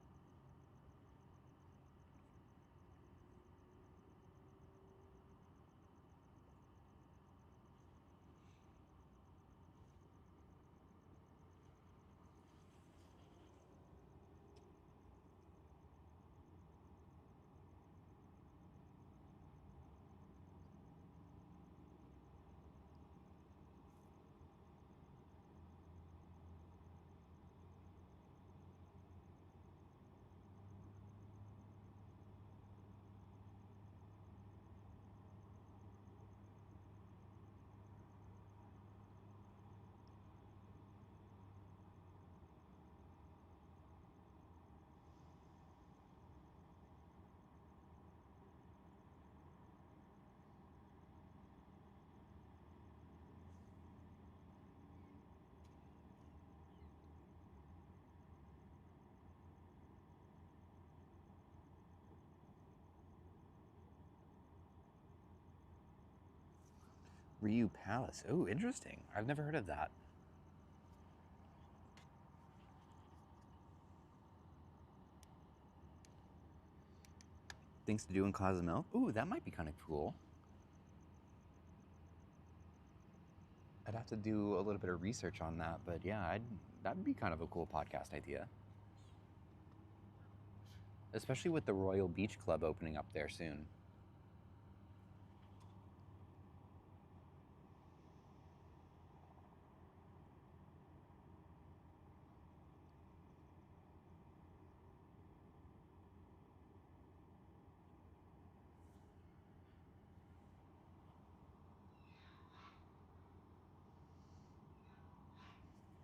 Ryu Palace. Oh, interesting. I've never heard of that. Things to do in Cozumel. Ooh, that might be kind of cool. have to do a little bit of research on that, but yeah, that'd be kind of a cool podcast idea. Especially with the Royal Beach Club opening up there soon.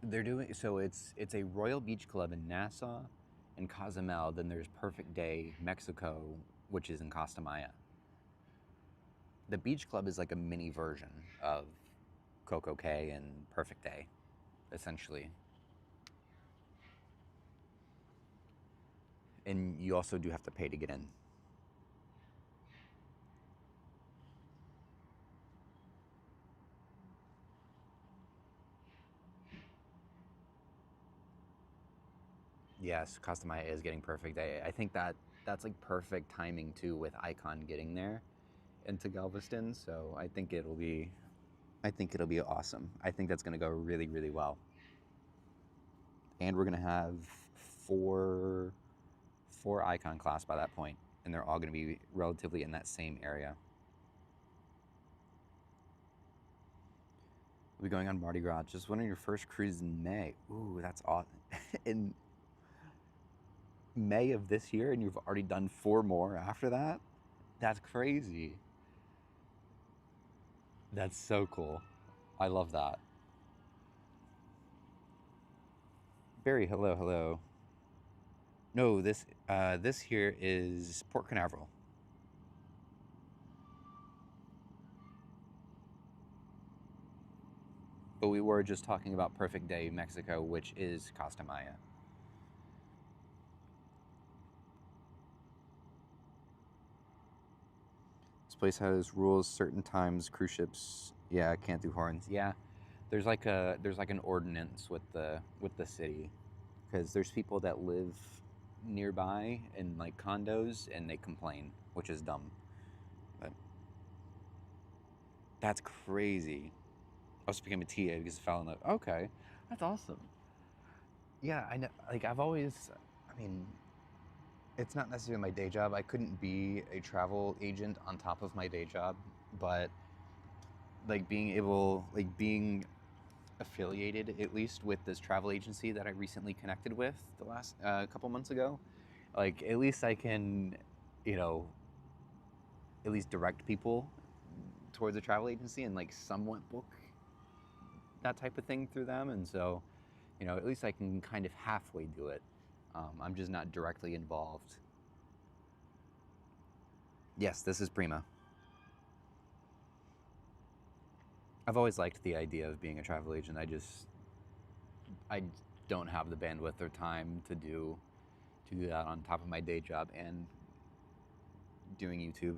They're doing so. It's a Royal Beach Club in Nassau and Cozumel. Then there's Perfect Day Mexico, which is in Costa Maya. The Beach Club is like a mini version of Coco Cay and Perfect Day, essentially. And you also do have to pay to get in. Yes, Costa Maya is getting Perfect Day. I think that's like perfect timing too, with Icon getting there into Galveston. So I think it'll be awesome. I think that's going to go really, really well. And we're going to have four Icon class by that point, and they're all going to be relatively in that same area. We'll be going on Mardi Gras. Just wondering, your first cruise in May. Ooh, that's awesome. In May of this year, and you've already done 4 more after that? That's crazy. That's so cool. I love that. Barry, hello, hello. No, this here is Port Canaveral. But we were just talking about Perfect Day Mexico, which is Costa Maya. This place has rules. Certain times, cruise ships, yeah, can't do horns. Yeah, there's like an ordinance with the city, because there's people that live nearby in like condos and they complain, which is dumb. But that's crazy. I also became a TA because I fell in love. Okay, that's awesome. Yeah, I know. Like I've always, I mean, it's not necessarily my day job. I couldn't be a travel agent on top of my day job, but like being affiliated at least with this travel agency that I recently connected with the last couple months ago, like at least I can, you know, at least direct people towards a travel agency and like somewhat book that type of thing through them. And so, you know, at least I can kind of halfway do it. I'm just not directly involved. Yes, this is Prima. I've always liked the idea of being a travel agent. I don't have the bandwidth or time to do that on top of my day job and doing YouTube.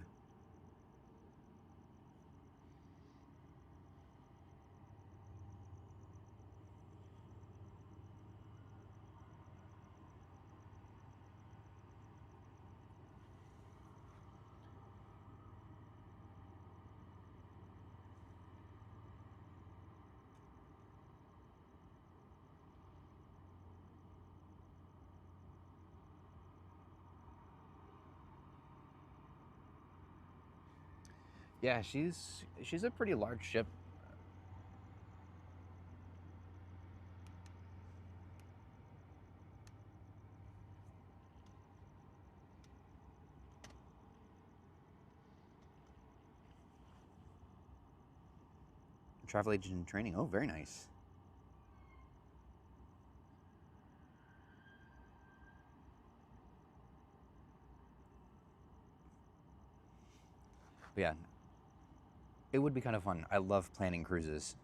Yeah, she's a pretty large ship. Travel agent in training. Oh, very nice. But yeah, it would be kind of fun. I love planning cruises.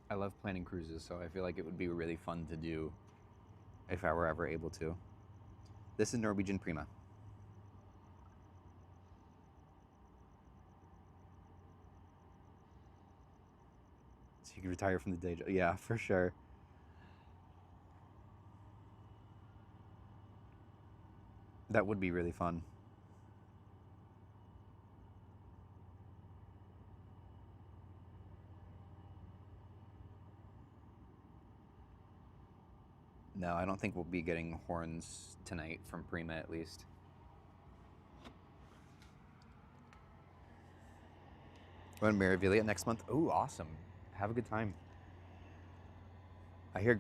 So I feel like it would be really fun to do if I were ever able to. This is Norwegian Prima. So you can retire from the day job. Yeah, for sure. That would be really fun. No, I don't think we'll be getting horns tonight from Prima, at least. Going to Meraviglia next month. Ooh, awesome. Have a good time. I hear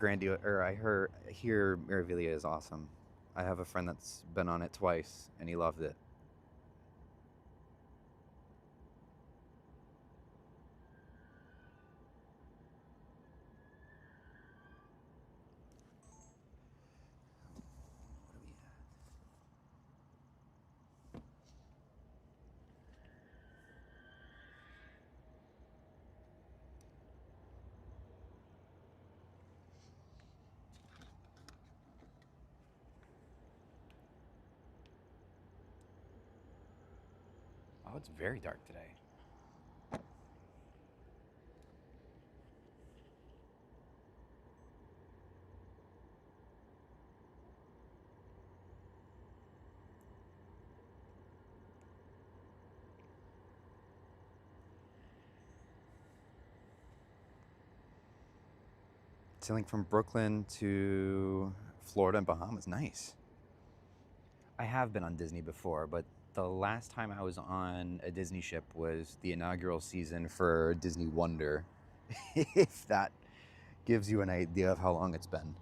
hear Meraviglia is awesome. I have a friend that's been on it twice, and he loved it. Oh, it's very dark today. Sailing from Brooklyn to Florida and Bahamas. Nice. I have been on Disney before, but the last time I was on a Disney ship was the inaugural season for Disney Wonder, if that gives you an idea of how long it's been.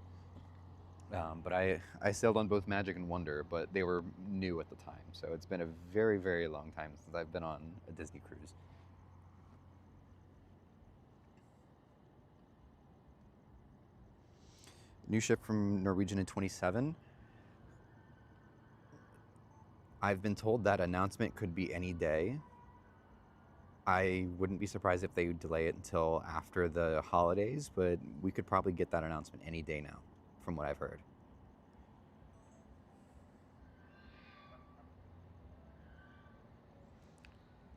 But I sailed on both Magic and Wonder, but they were new at the time. So it's been a very, very long time since I've been on a Disney cruise. New ship from Norwegian in 27. I've been told that announcement could be any day. I wouldn't be surprised if they delay it until after the holidays, but we could probably get that announcement any day now, from what I've heard.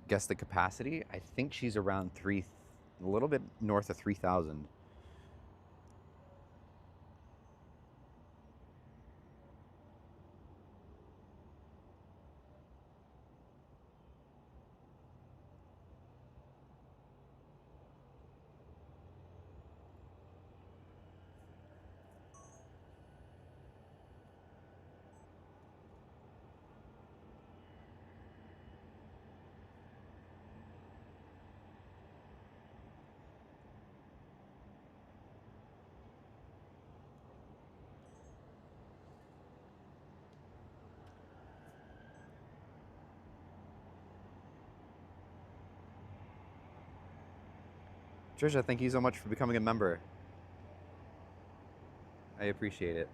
Guess the capacity? I think she's around a little bit north of 3,000. Trisha, thank you so much for becoming a member. I appreciate it.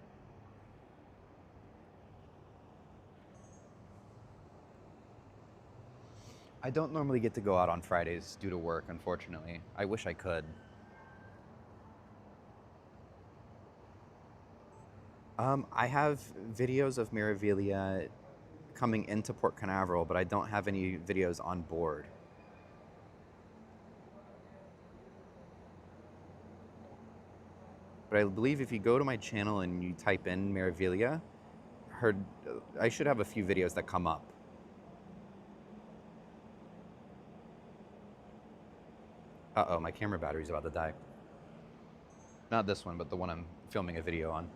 I don't normally get to go out on Fridays due to work, unfortunately. I wish I could. I have videos of Meraviglia coming into Port Canaveral, but I don't have any videos on board. But I believe if you go to my channel and you type in Meraviglia, I should have a few videos that come up. Uh-oh, my camera battery's about to die. Not this one, but the one I'm filming a video on.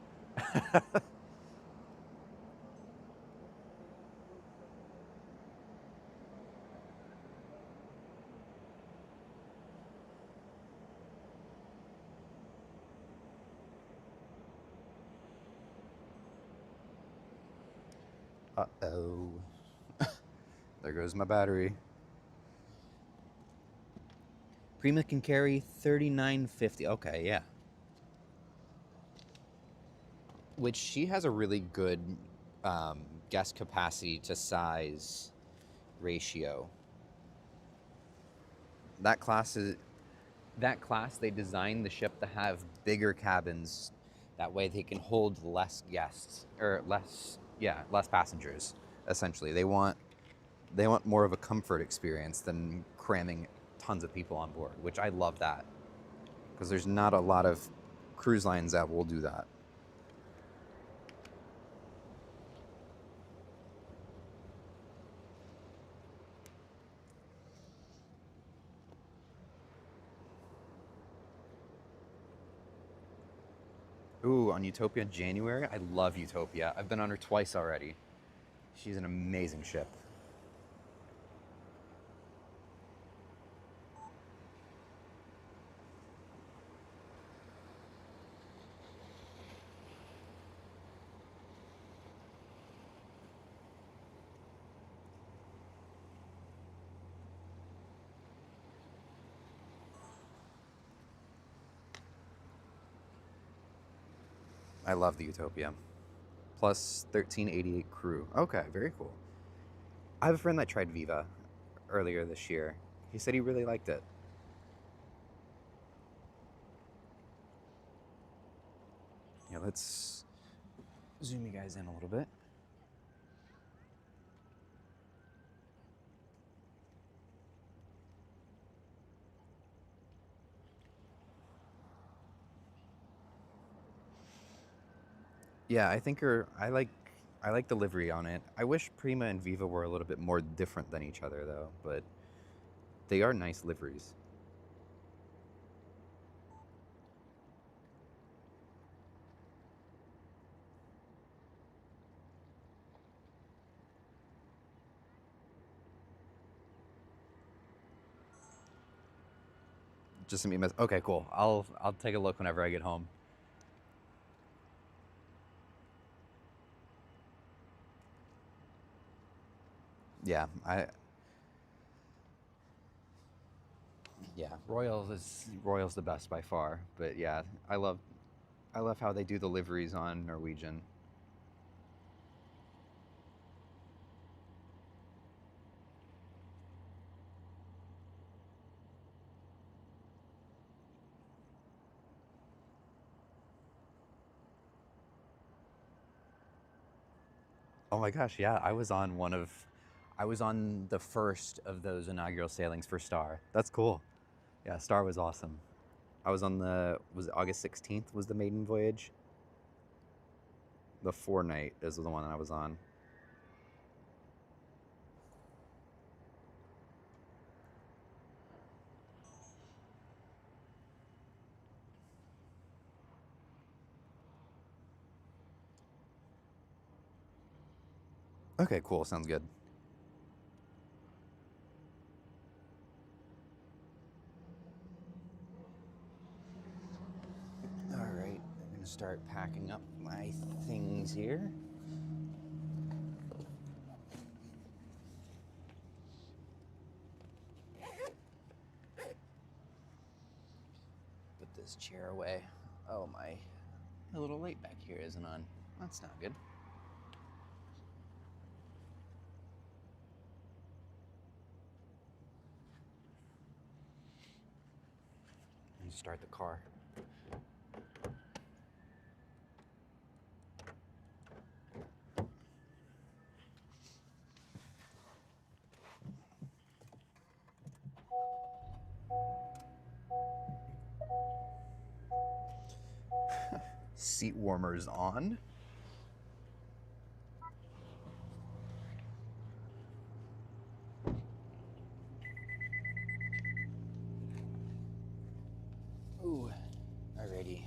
Uh-oh. There goes my battery. Prima can carry 3950. Okay, yeah. Which she has a really good guest capacity to size ratio. That class, they designed the ship to have bigger cabins. That way they can hold less guests, or less passengers, essentially. They want more of a comfort experience than cramming tons of people on board, which I love that. Because there's not a lot of cruise lines that will do that. Ooh, on Utopia January? I love Utopia. I've been on her twice already. She's an amazing ship. I love the Utopia. Plus 1388 crew. Okay, very cool. I have a friend that tried Viva earlier this year. He said he really liked it. Yeah, let's zoom you guys in a little bit. Yeah, I like the livery on it. I wish Prima and Viva were a little bit more different than each other though, but they are nice liveries. Just some emails. Okay, cool. I'll take a look whenever I get home. Yeah, Royal's the best by far. But yeah, I love how they do the liveries on Norwegian. Oh my gosh, yeah, I was on the first of those inaugural sailings for Star. That's cool. Yeah, Star was awesome. I was on was it August 16th was the maiden voyage? The 4 night is the one I was on. Okay, cool. Sounds good. All right, I'm gonna start packing up my things here. Put this chair away. Oh my little light back here isn't on. That's not good. Let me start the car. Seat warmers on. Ooh, alrighty.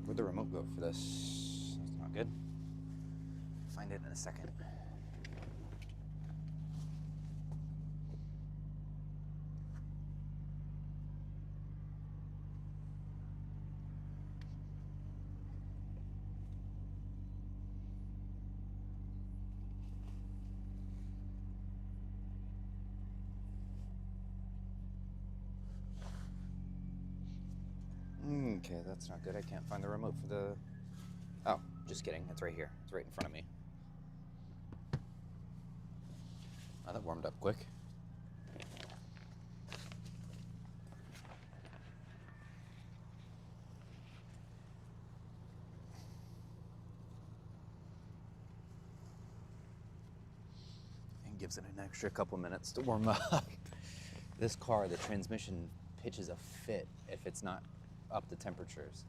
Where'd the remote go for this? That's not good. Find it in a second. Okay, that's not good. I can't find the remote for the... Oh, just kidding. It's right here. It's right in front of me. Oh, that warmed up quick. And gives it an extra couple minutes to warm up. This car, the transmission pitches a fit if it's not up the temperatures.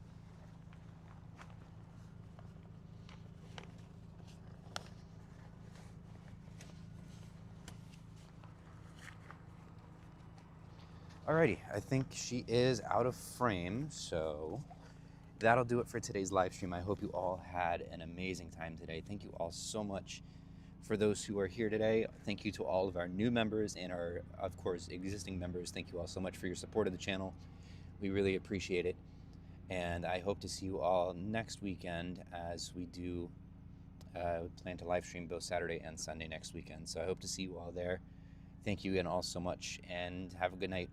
Alrighty, I think she is out of frame, so that'll do it for today's live stream. I hope you all had an amazing time today. Thank you all so much for those who are here today. Thank you to all of our new members and our, of course, existing members. Thank you all so much for your support of the channel. We really appreciate it. And I hope to see you all next weekend as we do plan to live stream both Saturday and Sunday next weekend. So I hope to see you all there. Thank you again all so much, and have a good night.